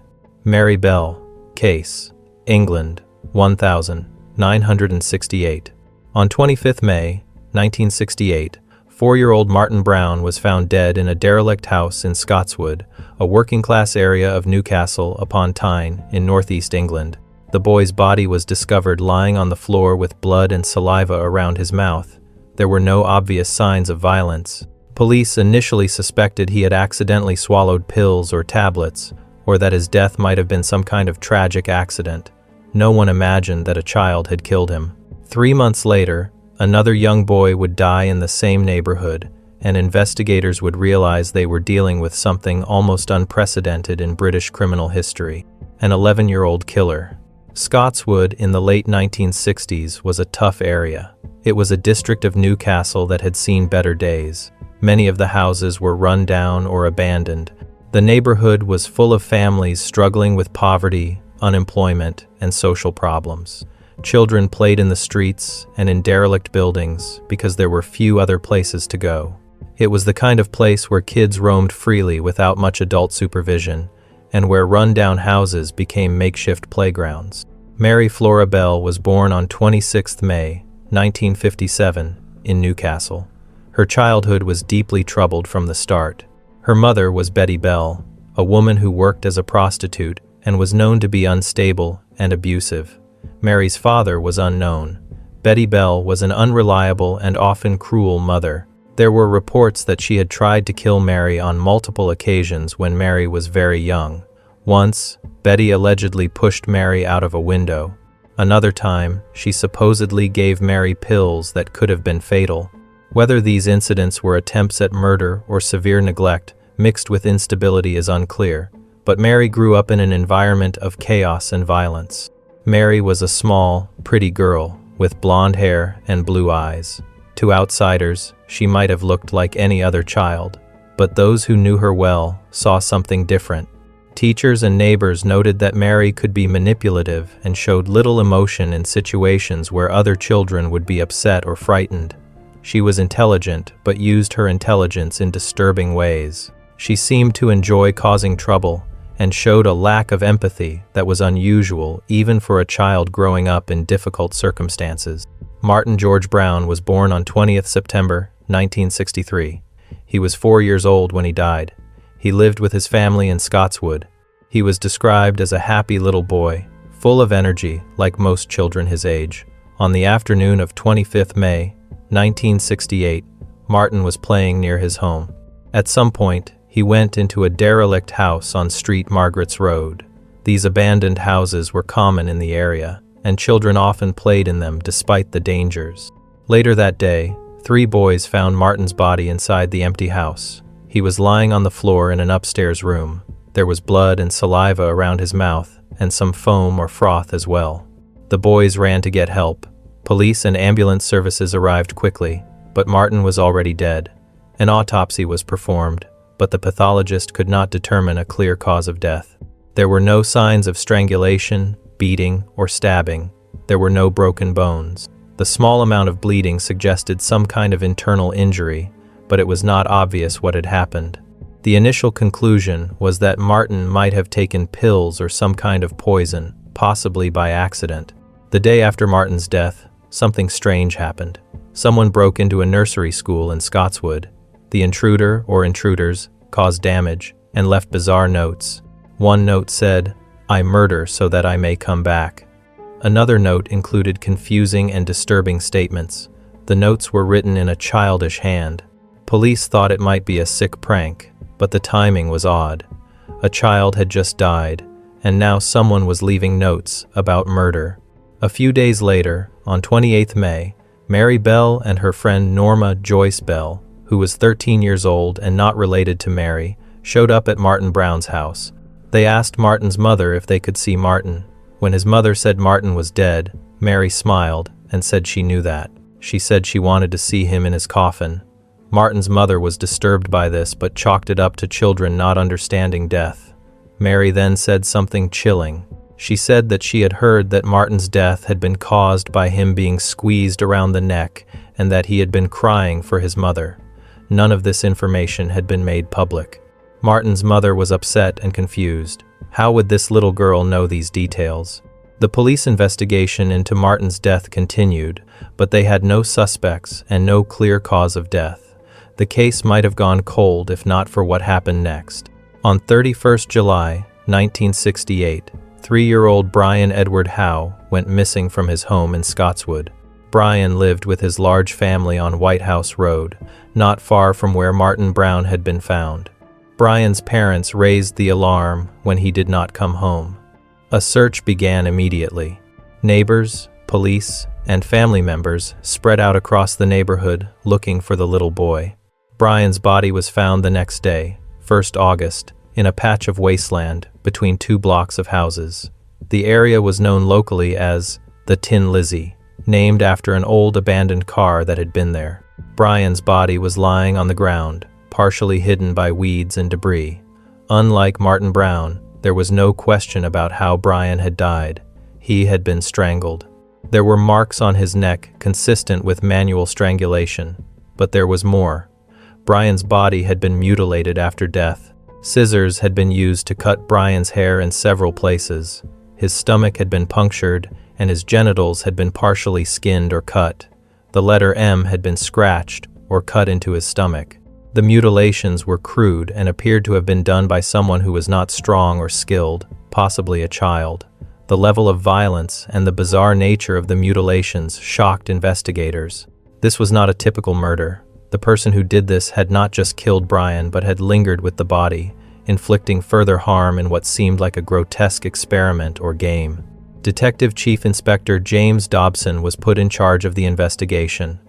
Mary Bell case. England, 1968. On 25th May, 1968, 4-year-old Martin Brown was found dead in a derelict house in Scotswood, a working-class area of Newcastle upon Tyne in northeast England. The boy's body was discovered lying on the floor with blood and saliva around his mouth. There were no obvious signs of violence. Police initially suspected he had accidentally swallowed pills or tablets, or that his death might have been some kind of tragic accident. No one imagined that a child had killed him. 3 months later, another young boy would die in the same neighborhood, and investigators would realize they were dealing with something almost unprecedented in British criminal history: an 11-year-old killer. Scotswood in the late 1960s was a tough area. It was a district of Newcastle that had seen better days. Many of the houses were run down or abandoned. The neighborhood was full of families struggling with poverty, unemployment, and social problems. Children played in the streets and in derelict buildings because there were few other places to go. It was the kind of place where kids roamed freely without much adult supervision, and where run-down houses became makeshift playgrounds. Mary Flora Bell was born on 26 May, 1957, in Newcastle. Her childhood was deeply troubled from the start. Her mother was Betty Bell, a woman who worked as a prostitute and was known to be unstable and abusive. Mary's father was unknown. Betty Bell was an unreliable and often cruel mother. There were reports that she had tried to kill Mary on multiple occasions when Mary was very young. Once, Betty allegedly pushed Mary out of a window. Another time, she supposedly gave Mary pills that could have been fatal. Whether these incidents were attempts at murder or severe neglect mixed with instability is unclear, but Mary grew up in an environment of chaos and violence. Mary was a small, pretty girl with blonde hair and blue eyes. To outsiders, she might have looked like any other child, but those who knew her well saw something different. Teachers and neighbors noted that Mary could be manipulative and showed little emotion in situations where other children would be upset or frightened. She was intelligent, but used her intelligence in disturbing ways. She seemed to enjoy causing trouble and showed a lack of empathy that was unusual even for a child growing up in difficult circumstances. Martin George Brown was born on 20th September, 1963. He was 4 years old when he died. He lived with his family in Scotswood. He was described as a happy little boy, full of energy like most children his age. On the afternoon of 25th May, 1968, Martin was playing near his home. At some point, he went into a derelict house on Street Margaret's Road. These abandoned houses were common in the area, and children often played in them despite the dangers. Later that day, 3 boys found Martin's body inside the empty house. He was lying on the floor in an upstairs room. There was blood and saliva around his mouth, and some foam or froth as well. The boys ran to get help. Police and ambulance services arrived quickly, but Martin was already dead. An autopsy was performed, but the pathologist could not determine a clear cause of death. There were no signs of strangulation, beating, or stabbing. There were no broken bones. The small amount of bleeding suggested some kind of internal injury, but it was not obvious what had happened. The initial conclusion was that Martin might have taken pills or some kind of poison, possibly by accident. The day after Martin's death, something strange happened. Someone broke into a nursery school in Scotswood. The intruder or intruders caused damage and left bizarre notes. One note said, "I murder so that I may come back." Another note included confusing and disturbing statements. The notes were written in a childish hand. Police thought it might be a sick prank, but the timing was odd. A child had just died, and now someone was leaving notes about murder. A few days later, on 28th May, Mary Bell and her friend Norma Joyce Bell, who was 13 years old and not related to Mary, showed up at Martin Brown's house. They asked Martin's mother if they could see Martin. When his mother said Martin was dead, Mary smiled and said she knew that. She said she wanted to see him in his coffin. Martin's mother was disturbed by this but chalked it up to children not understanding death. Mary then said something chilling. She said that she had heard that Martin's death had been caused by him being squeezed around the neck and that he had been crying for his mother. None of this information had been made public. Martin's mother was upset and confused. How would this little girl know these details? The police investigation into Martin's death continued, but they had no suspects and no clear cause of death. The case might have gone cold if not for what happened next. On 31st July, 1968, 3-year-old Brian Edward Howe went missing from his home in Scottswood. Brian lived with his large family on White House Road, not far from where Martin Brown had been found. Brian's parents raised the alarm when he did not come home. A search began immediately. Neighbors, police, and family members spread out across the neighborhood looking for the little boy. Brian's body was found the next day, 1st August, in a patch of wasteland between 2 blocks of houses. The area was known locally as the Tin Lizzie, named after an old abandoned car that had been there. Brian's body was lying on the ground, partially hidden by weeds and debris. Unlike Martin Brown, there was no question about how Brian had died. He had been strangled. There were marks on his neck consistent with manual strangulation, but there was more. Brian's body had been mutilated after death. Scissors had been used to cut Brian's hair in several places. His stomach had been punctured, and his genitals had been partially skinned or cut. The letter M had been scratched or cut into his stomach. The mutilations were crude and appeared to have been done by someone who was not strong or skilled, possibly a child. The level of violence and the bizarre nature of the mutilations shocked investigators. This was not a typical murder. The person who did this had not just killed Brian but had lingered with the body, inflicting further harm in what seemed like a grotesque experiment or game. Detective Chief Inspector James Dobson was put in charge of the investigation.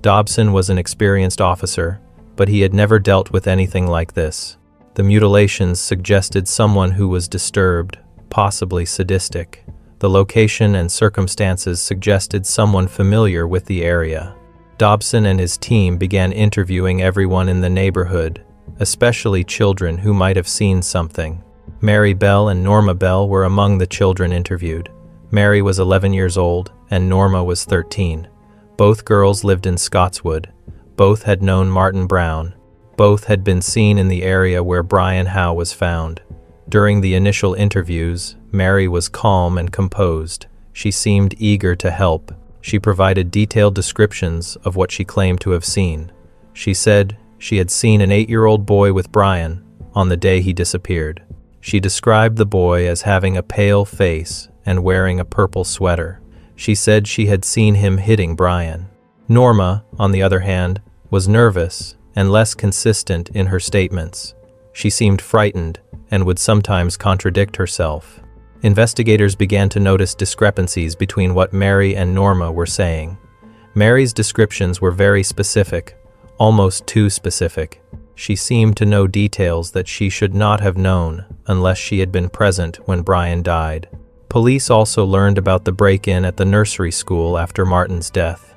Dobson was an experienced officer, but he had never dealt with anything like this. The mutilations suggested someone who was disturbed, possibly sadistic. The location and circumstances suggested someone familiar with the area. Dobson and his team began interviewing everyone in the neighborhood, especially children who might have seen something. Mary Bell and Norma Bell were among the children interviewed. Mary was 11 years old and Norma was 13. Both girls lived in Scottswood. Both had known Martin Brown. Both had been seen in the area where Brian Howe was found. During the initial interviews, Mary was calm and composed. She seemed eager to help. She provided detailed descriptions of what she claimed to have seen. She said she had seen an 8-year-old boy with Brian on the day he disappeared. She described the boy as having a pale face and wearing a purple sweater. She said she had seen him hitting Brian. Norma, on the other hand, was nervous and less consistent in her statements. She seemed frightened and would sometimes contradict herself. Investigators began to notice discrepancies between what Mary and Norma were saying. Mary's descriptions were very specific, almost too specific. She seemed to know details that she should not have known unless she had been present when Brian died. Police also learned about the break-in at the nursery school after Martin's death.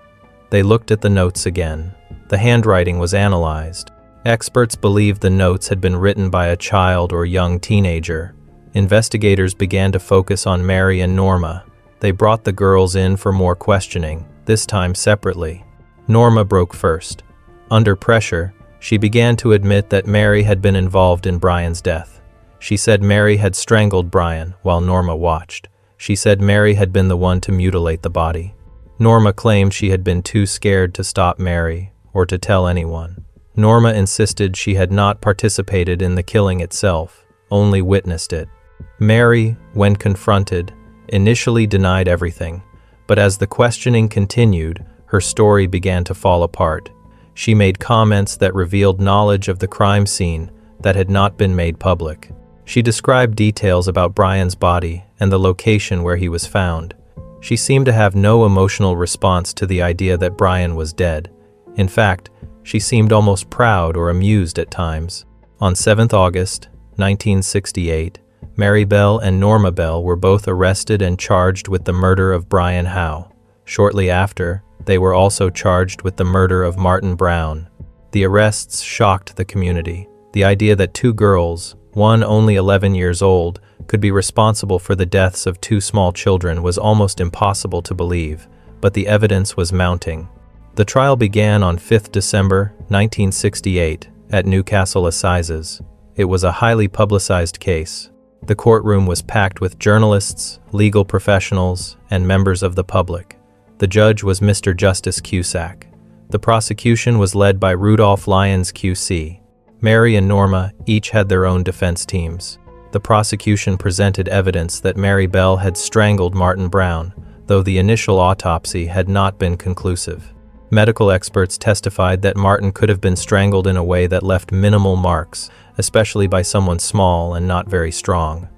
They looked at the notes again. The handwriting was analyzed. Experts believed the notes had been written by a child or young teenager. Investigators began to focus on Mary and Norma. They brought the girls in for more questioning, this time separately. Norma broke first. Under pressure, she began to admit that Mary had been involved in Brian's death. She said Mary had strangled Brian while Norma watched. She said Mary had been the one to mutilate the body. Norma claimed she had been too scared to stop Mary or to tell anyone. Norma insisted she had not participated in the killing itself, only witnessed it. Mary, when confronted, initially denied everything, but as the questioning continued, her story began to fall apart. She made comments that revealed knowledge of the crime scene that had not been made public. She described details about Brian's body and the location where he was found. She seemed to have no emotional response to the idea that Brian was dead. In fact, she seemed almost proud or amused at times. On 7th August, 1968, Mary Bell and Norma Bell were both arrested and charged with the murder of Brian Howe. Shortly after, they were also charged with the murder of Martin Brown. The arrests shocked the community. The idea that two girls, one only 11 years old, could be responsible for the deaths of two small children was almost impossible to believe, but the evidence was mounting. The trial began on 5th December 1968 at Newcastle Assizes. It was a highly publicized case. The courtroom was packed with journalists, legal professionals, and members of the public. The judge was Mr. Justice Cusack. The prosecution was led by Rudolph Lyons QC. Mary and Norma each had their own defense teams. The prosecution presented evidence that Mary Bell had strangled Martin Brown, though the initial autopsy had not been conclusive. Medical experts testified that Martin could have been strangled in a way that left minimal marks, especially by someone small and not very strong.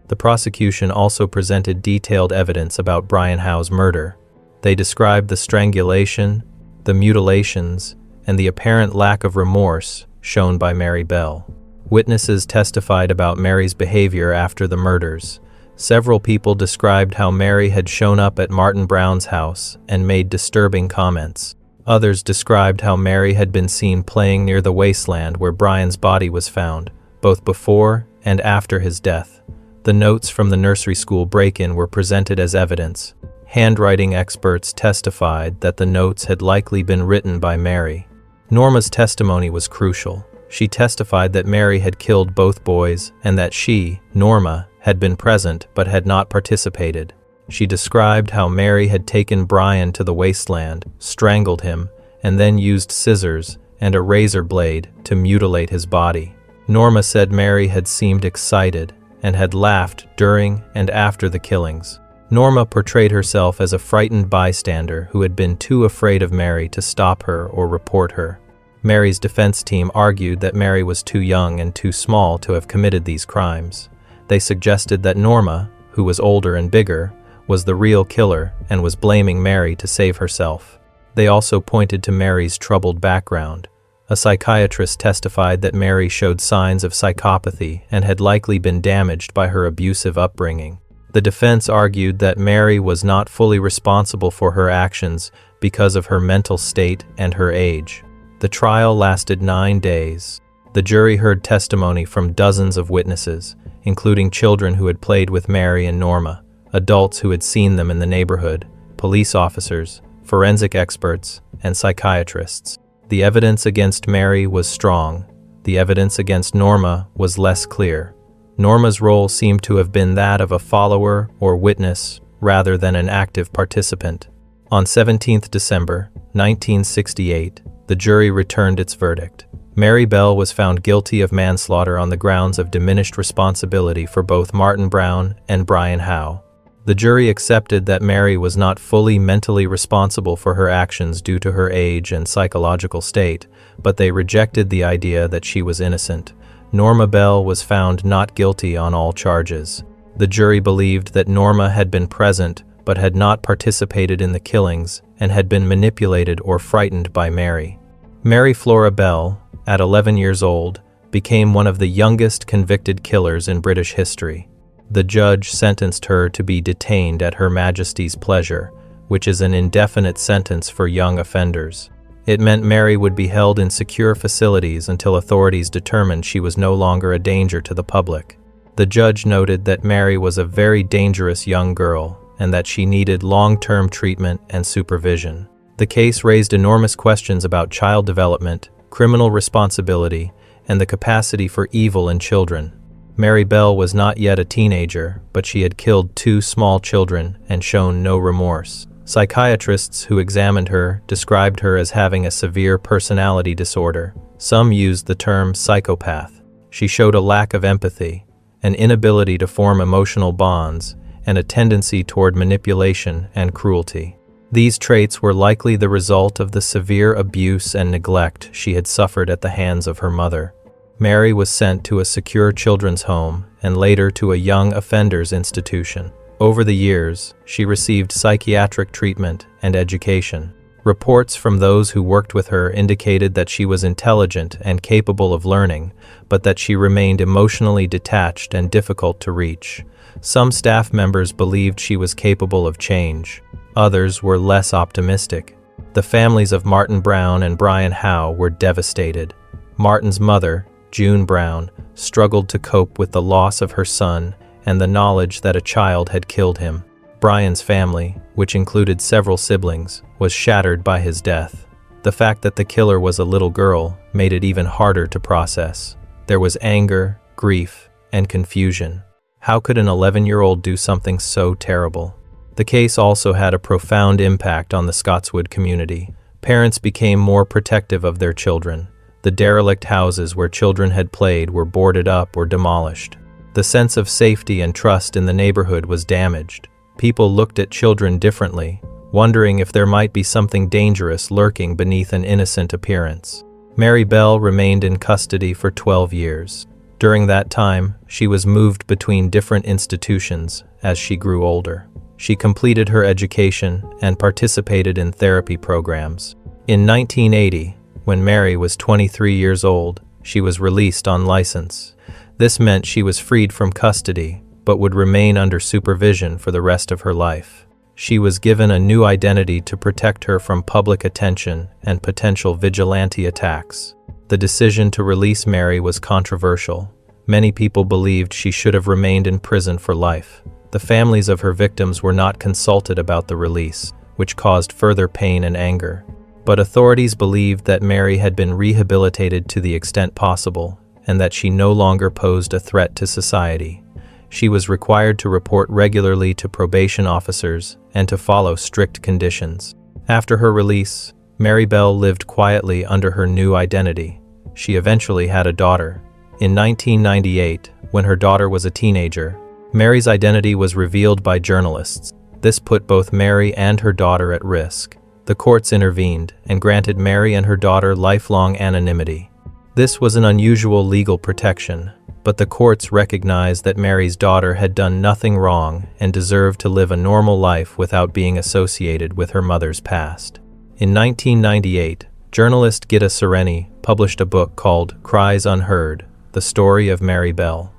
The prosecution also presented detailed evidence about Brian Howe's murder. They described the strangulation, the mutilations, and the apparent lack of remorse shown by Mary Bell. Witnesses testified about Mary's behavior after the murders. Several people described how Mary had shown up at Martin Brown's house and made disturbing comments. Others described how Mary had been seen playing near the wasteland where Brian's body was found, both before and after his death. The notes from the nursery school break-in were presented as evidence. Handwriting experts testified that the notes had likely been written by Mary. Norma's testimony was crucial. She testified that Mary had killed both boys and that she, Norma, had been present but had not participated. She described how Mary had taken Brian to the wasteland, strangled him, and then used scissors and a razor blade to mutilate his body. Norma said Mary had seemed excited and had laughed during and after the killings. Norma portrayed herself as a frightened bystander who had been too afraid of Mary to stop her or report her. Mary's defense team argued that Mary was too young and too small to have committed these crimes. They suggested that Norma, who was older and bigger, was the real killer and was blaming Mary to save herself. They also pointed to Mary's troubled background. A psychiatrist testified that Mary showed signs of psychopathy and had likely been damaged by her abusive upbringing. The defense argued that Mary was not fully responsible for her actions because of her mental state and her age. The trial lasted 9 days. The jury heard testimony from dozens of witnesses, including children who had played with Mary and Norma, adults who had seen them in the neighborhood, police officers, forensic experts, and psychiatrists. The evidence against Mary was strong. The evidence against Norma was less clear. Norma's role seemed to have been that of a follower or witness rather than an active participant. On 17th December, 1968, the jury returned its verdict. Mary Bell was found guilty of manslaughter on the grounds of diminished responsibility for both Martin Brown and Brian Howe. The jury accepted that Mary was not fully mentally responsible for her actions due to her age and psychological state, but they rejected the idea that she was innocent. Norma Bell was found not guilty on all charges. The jury believed that Norma had been present but had not participated in the killings and had been manipulated or frightened by Mary. Mary Flora Bell, at 11 years old, became one of the youngest convicted killers in British history. The judge sentenced her to be detained at Her Majesty's pleasure, which is an indefinite sentence for young offenders. It meant Mary would be held in secure facilities until authorities determined she was no longer a danger to the public. The judge noted that Mary was a very dangerous young girl and that she needed long-term treatment and supervision. The case raised enormous questions about child development, criminal responsibility, and the capacity for evil in children. Mary Bell was not yet a teenager, but she had killed 2 small children and shown no remorse. Psychiatrists who examined her described her as having a severe personality disorder. Some used the term psychopath. She showed a lack of empathy, an inability to form emotional bonds, and a tendency toward manipulation and cruelty. These traits were likely the result of the severe abuse and neglect she had suffered at the hands of her mother. Mary was sent to a secure children's home and later to a young offenders institution. Over the years, she received psychiatric treatment and education. Reports from those who worked with her indicated that she was intelligent and capable of learning, but that she remained emotionally detached and difficult to reach. Some staff members believed she was capable of change. Others were less optimistic. The families of Martin Brown and Brian Howe were devastated. Martin's mother, June Brown, struggled to cope with the loss of her son and the knowledge that a child had killed him. Brian's family, which included several siblings, was shattered by his death. The fact that the killer was a little girl made it even harder to process. There was anger, grief, and confusion. How could an 11-year-old do something so terrible? The case also had a profound impact on the Scotswood community. Parents became more protective of their children. The derelict houses where children had played were boarded up or demolished. The sense of safety and trust in the neighborhood was damaged. People looked at children differently, wondering if there might be something dangerous lurking beneath an innocent appearance. Mary Bell remained in custody for 12 years. During that time, she was moved between different institutions as she grew older. She completed her education and participated in therapy programs. In 1980, when Mary was 23 years old, she was released on license. This meant she was freed from custody, but would remain under supervision for the rest of her life. She was given a new identity to protect her from public attention and potential vigilante attacks. The decision to release Mary was controversial. Many people believed she should have remained in prison for life. The families of her victims were not consulted about the release, which caused further pain and anger. But authorities believed that Mary had been rehabilitated to the extent possible, and that she no longer posed a threat to society. She was required to report regularly to probation officers and to follow strict conditions. After her release, Mary Bell lived quietly under her new identity. She eventually had a daughter. In 1998, when her daughter was a teenager, Mary's identity was revealed by journalists. This put both Mary and her daughter at risk. The courts intervened and granted Mary and her daughter lifelong anonymity. This was an unusual legal protection, but the courts recognized that Mary's daughter had done nothing wrong and deserved to live a normal life without being associated with her mother's past. In 1998, journalist Gitta Sereni published a book called Cries Unheard: The Story of Mary Bell.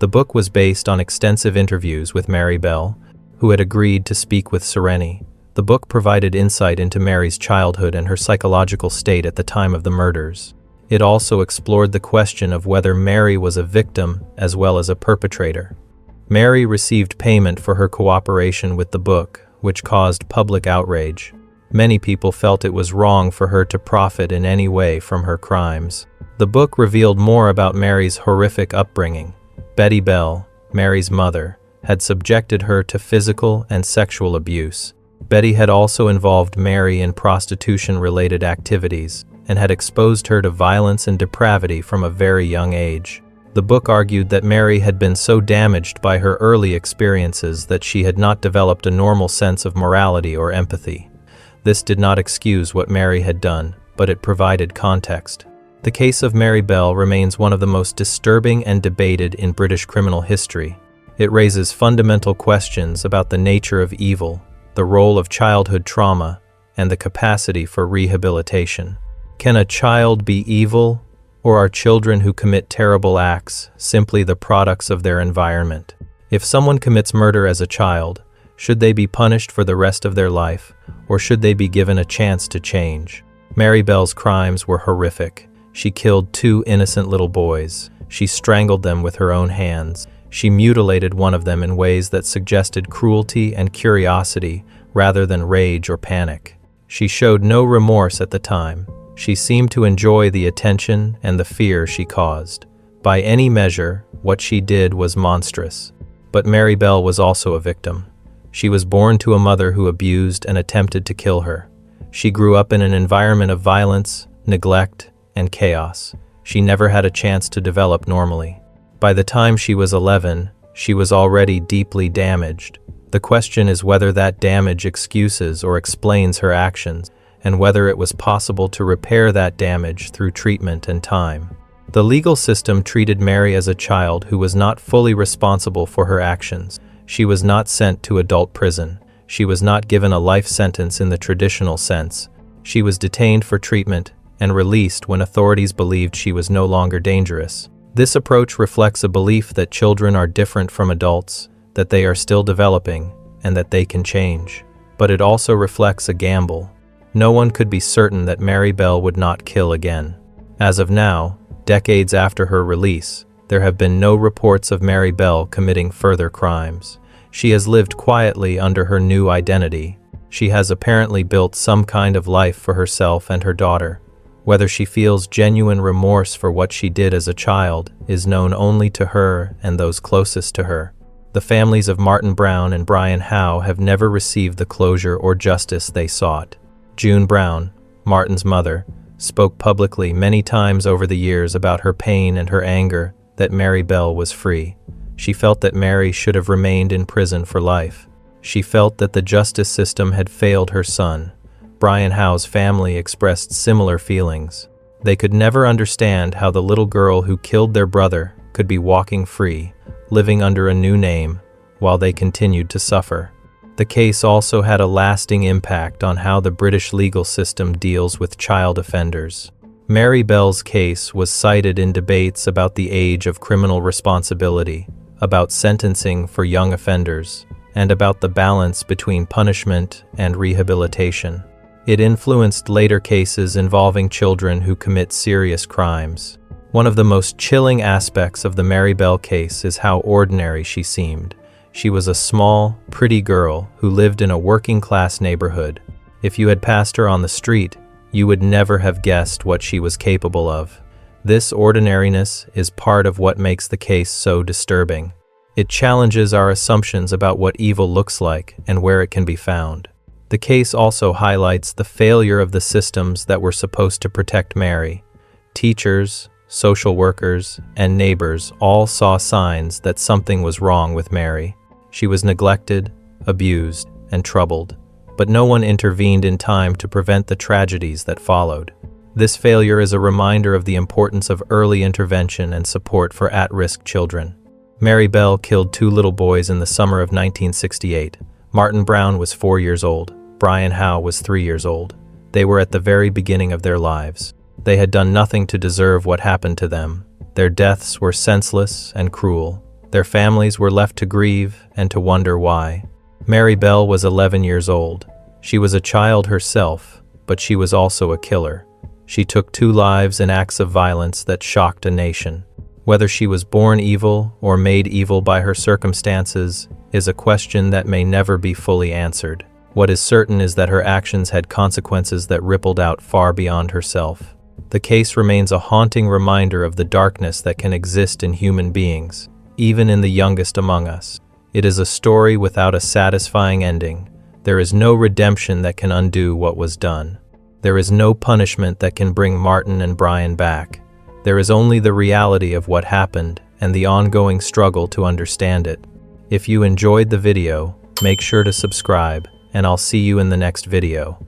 The book was based on extensive interviews with Mary Bell, who had agreed to speak with Sereni. The book provided insight into Mary's childhood and her psychological state at the time of the murders. It also explored the question of whether Mary was a victim as well as a perpetrator. Mary received payment for her cooperation with the book, which caused public outrage. Many people felt it was wrong for her to profit in any way from her crimes. The book revealed more about Mary's horrific upbringing. Betty Bell, Mary's mother, had subjected her to physical and sexual abuse. Betty had also involved Mary in prostitution-related activities and had exposed her to violence and depravity from a very young age. The book argued that Mary had been so damaged by her early experiences that she had not developed a normal sense of morality or empathy. This did not excuse what Mary had done, but it provided context. The case of Mary Bell remains one of the most disturbing and debated in British criminal history. It raises fundamental questions about the nature of evil, the role of childhood trauma, and the capacity for rehabilitation. Can a child be evil, or are children who commit terrible acts simply the products of their environment? If someone commits murder as a child, should they be punished for the rest of their life, or should they be given a chance to change? Mary Bell's crimes were horrific. She killed 2 innocent little boys. She strangled them with her own hands. She mutilated one of them in ways that suggested cruelty and curiosity rather than rage or panic. She showed no remorse at the time. She seemed to enjoy the attention and the fear she caused. By any measure, what she did was monstrous. But Mary Bell was also a victim. She was born to a mother who abused and attempted to kill her. She grew up in an environment of violence, neglect, and chaos. She never had a chance to develop normally. By the time she was 11, She was already deeply damaged. The question is whether that damage excuses or explains her actions, and whether it was possible to repair that damage through treatment and time. The legal system treated Mary as a child who was not fully responsible for her actions. She was not sent to adult prison. She was not given a life sentence in the traditional sense. She was detained for treatment and released when authorities believed she was no longer dangerous. This approach reflects a belief that children are different from adults, that they are still developing, and that they can change. But it also reflects a gamble. No one could be certain that Mary Bell would not kill again. As of now, decades after her release, there have been no reports of Mary Bell committing further crimes. She has lived quietly under her new identity. She has apparently built some kind of life for herself and her daughter. Whether she feels genuine remorse for what she did as a child is known only to her and those closest to her. The families of Martin Brown and Brian Howe have never received the closure or justice they sought. June Brown, Martin's mother, spoke publicly many times over the years about her pain and her anger that Mary Bell was free. She felt that Mary should have remained in prison for life. She felt that the justice system had failed her son. Brian Howe's family expressed similar feelings. They could never understand how the little girl who killed their brother could be walking free, living under a new name, while they continued to suffer. The case also had a lasting impact on how the British legal system deals with child offenders. Mary Bell's case was cited in debates about the age of criminal responsibility, about sentencing for young offenders, and about the balance between punishment and rehabilitation. It influenced later cases involving children who commit serious crimes. One of the most chilling aspects of the Mary Bell case is how ordinary she seemed. She was a small, pretty girl who lived in a working-class neighborhood. If you had passed her on the street, you would never have guessed what she was capable of. This ordinariness is part of what makes the case so disturbing. It challenges our assumptions about what evil looks like and where it can be found. The case also highlights the failure of the systems that were supposed to protect Mary. Teachers, social workers, and neighbors all saw signs that something was wrong with Mary. She was neglected, abused, and troubled, but no one intervened in time to prevent the tragedies that followed. This failure is a reminder of the importance of early intervention and support for at-risk children. Mary Bell killed 2 little boys in the summer of 1968. Martin Brown was 4 years old. Brian Howe was 3 years old. They were at the very beginning of their lives. They had done nothing to deserve what happened to them. Their deaths were senseless and cruel. Their families were left to grieve and to wonder why. Mary Bell was 11 years old. She was a child herself, but she was also a killer. She took 2 lives in acts of violence that shocked a nation. Whether she was born evil or made evil by her circumstances is a question that may never be fully answered. What is certain is that her actions had consequences that rippled out far beyond herself. The case remains a haunting reminder of the darkness that can exist in human beings, even in the youngest among us. It is a story without a satisfying ending. There is no redemption that can undo what was done. There is no punishment that can bring Martin and Brian back. There is only the reality of what happened and the ongoing struggle to understand it. If you enjoyed the video, make sure to subscribe, and I'll see you in the next video.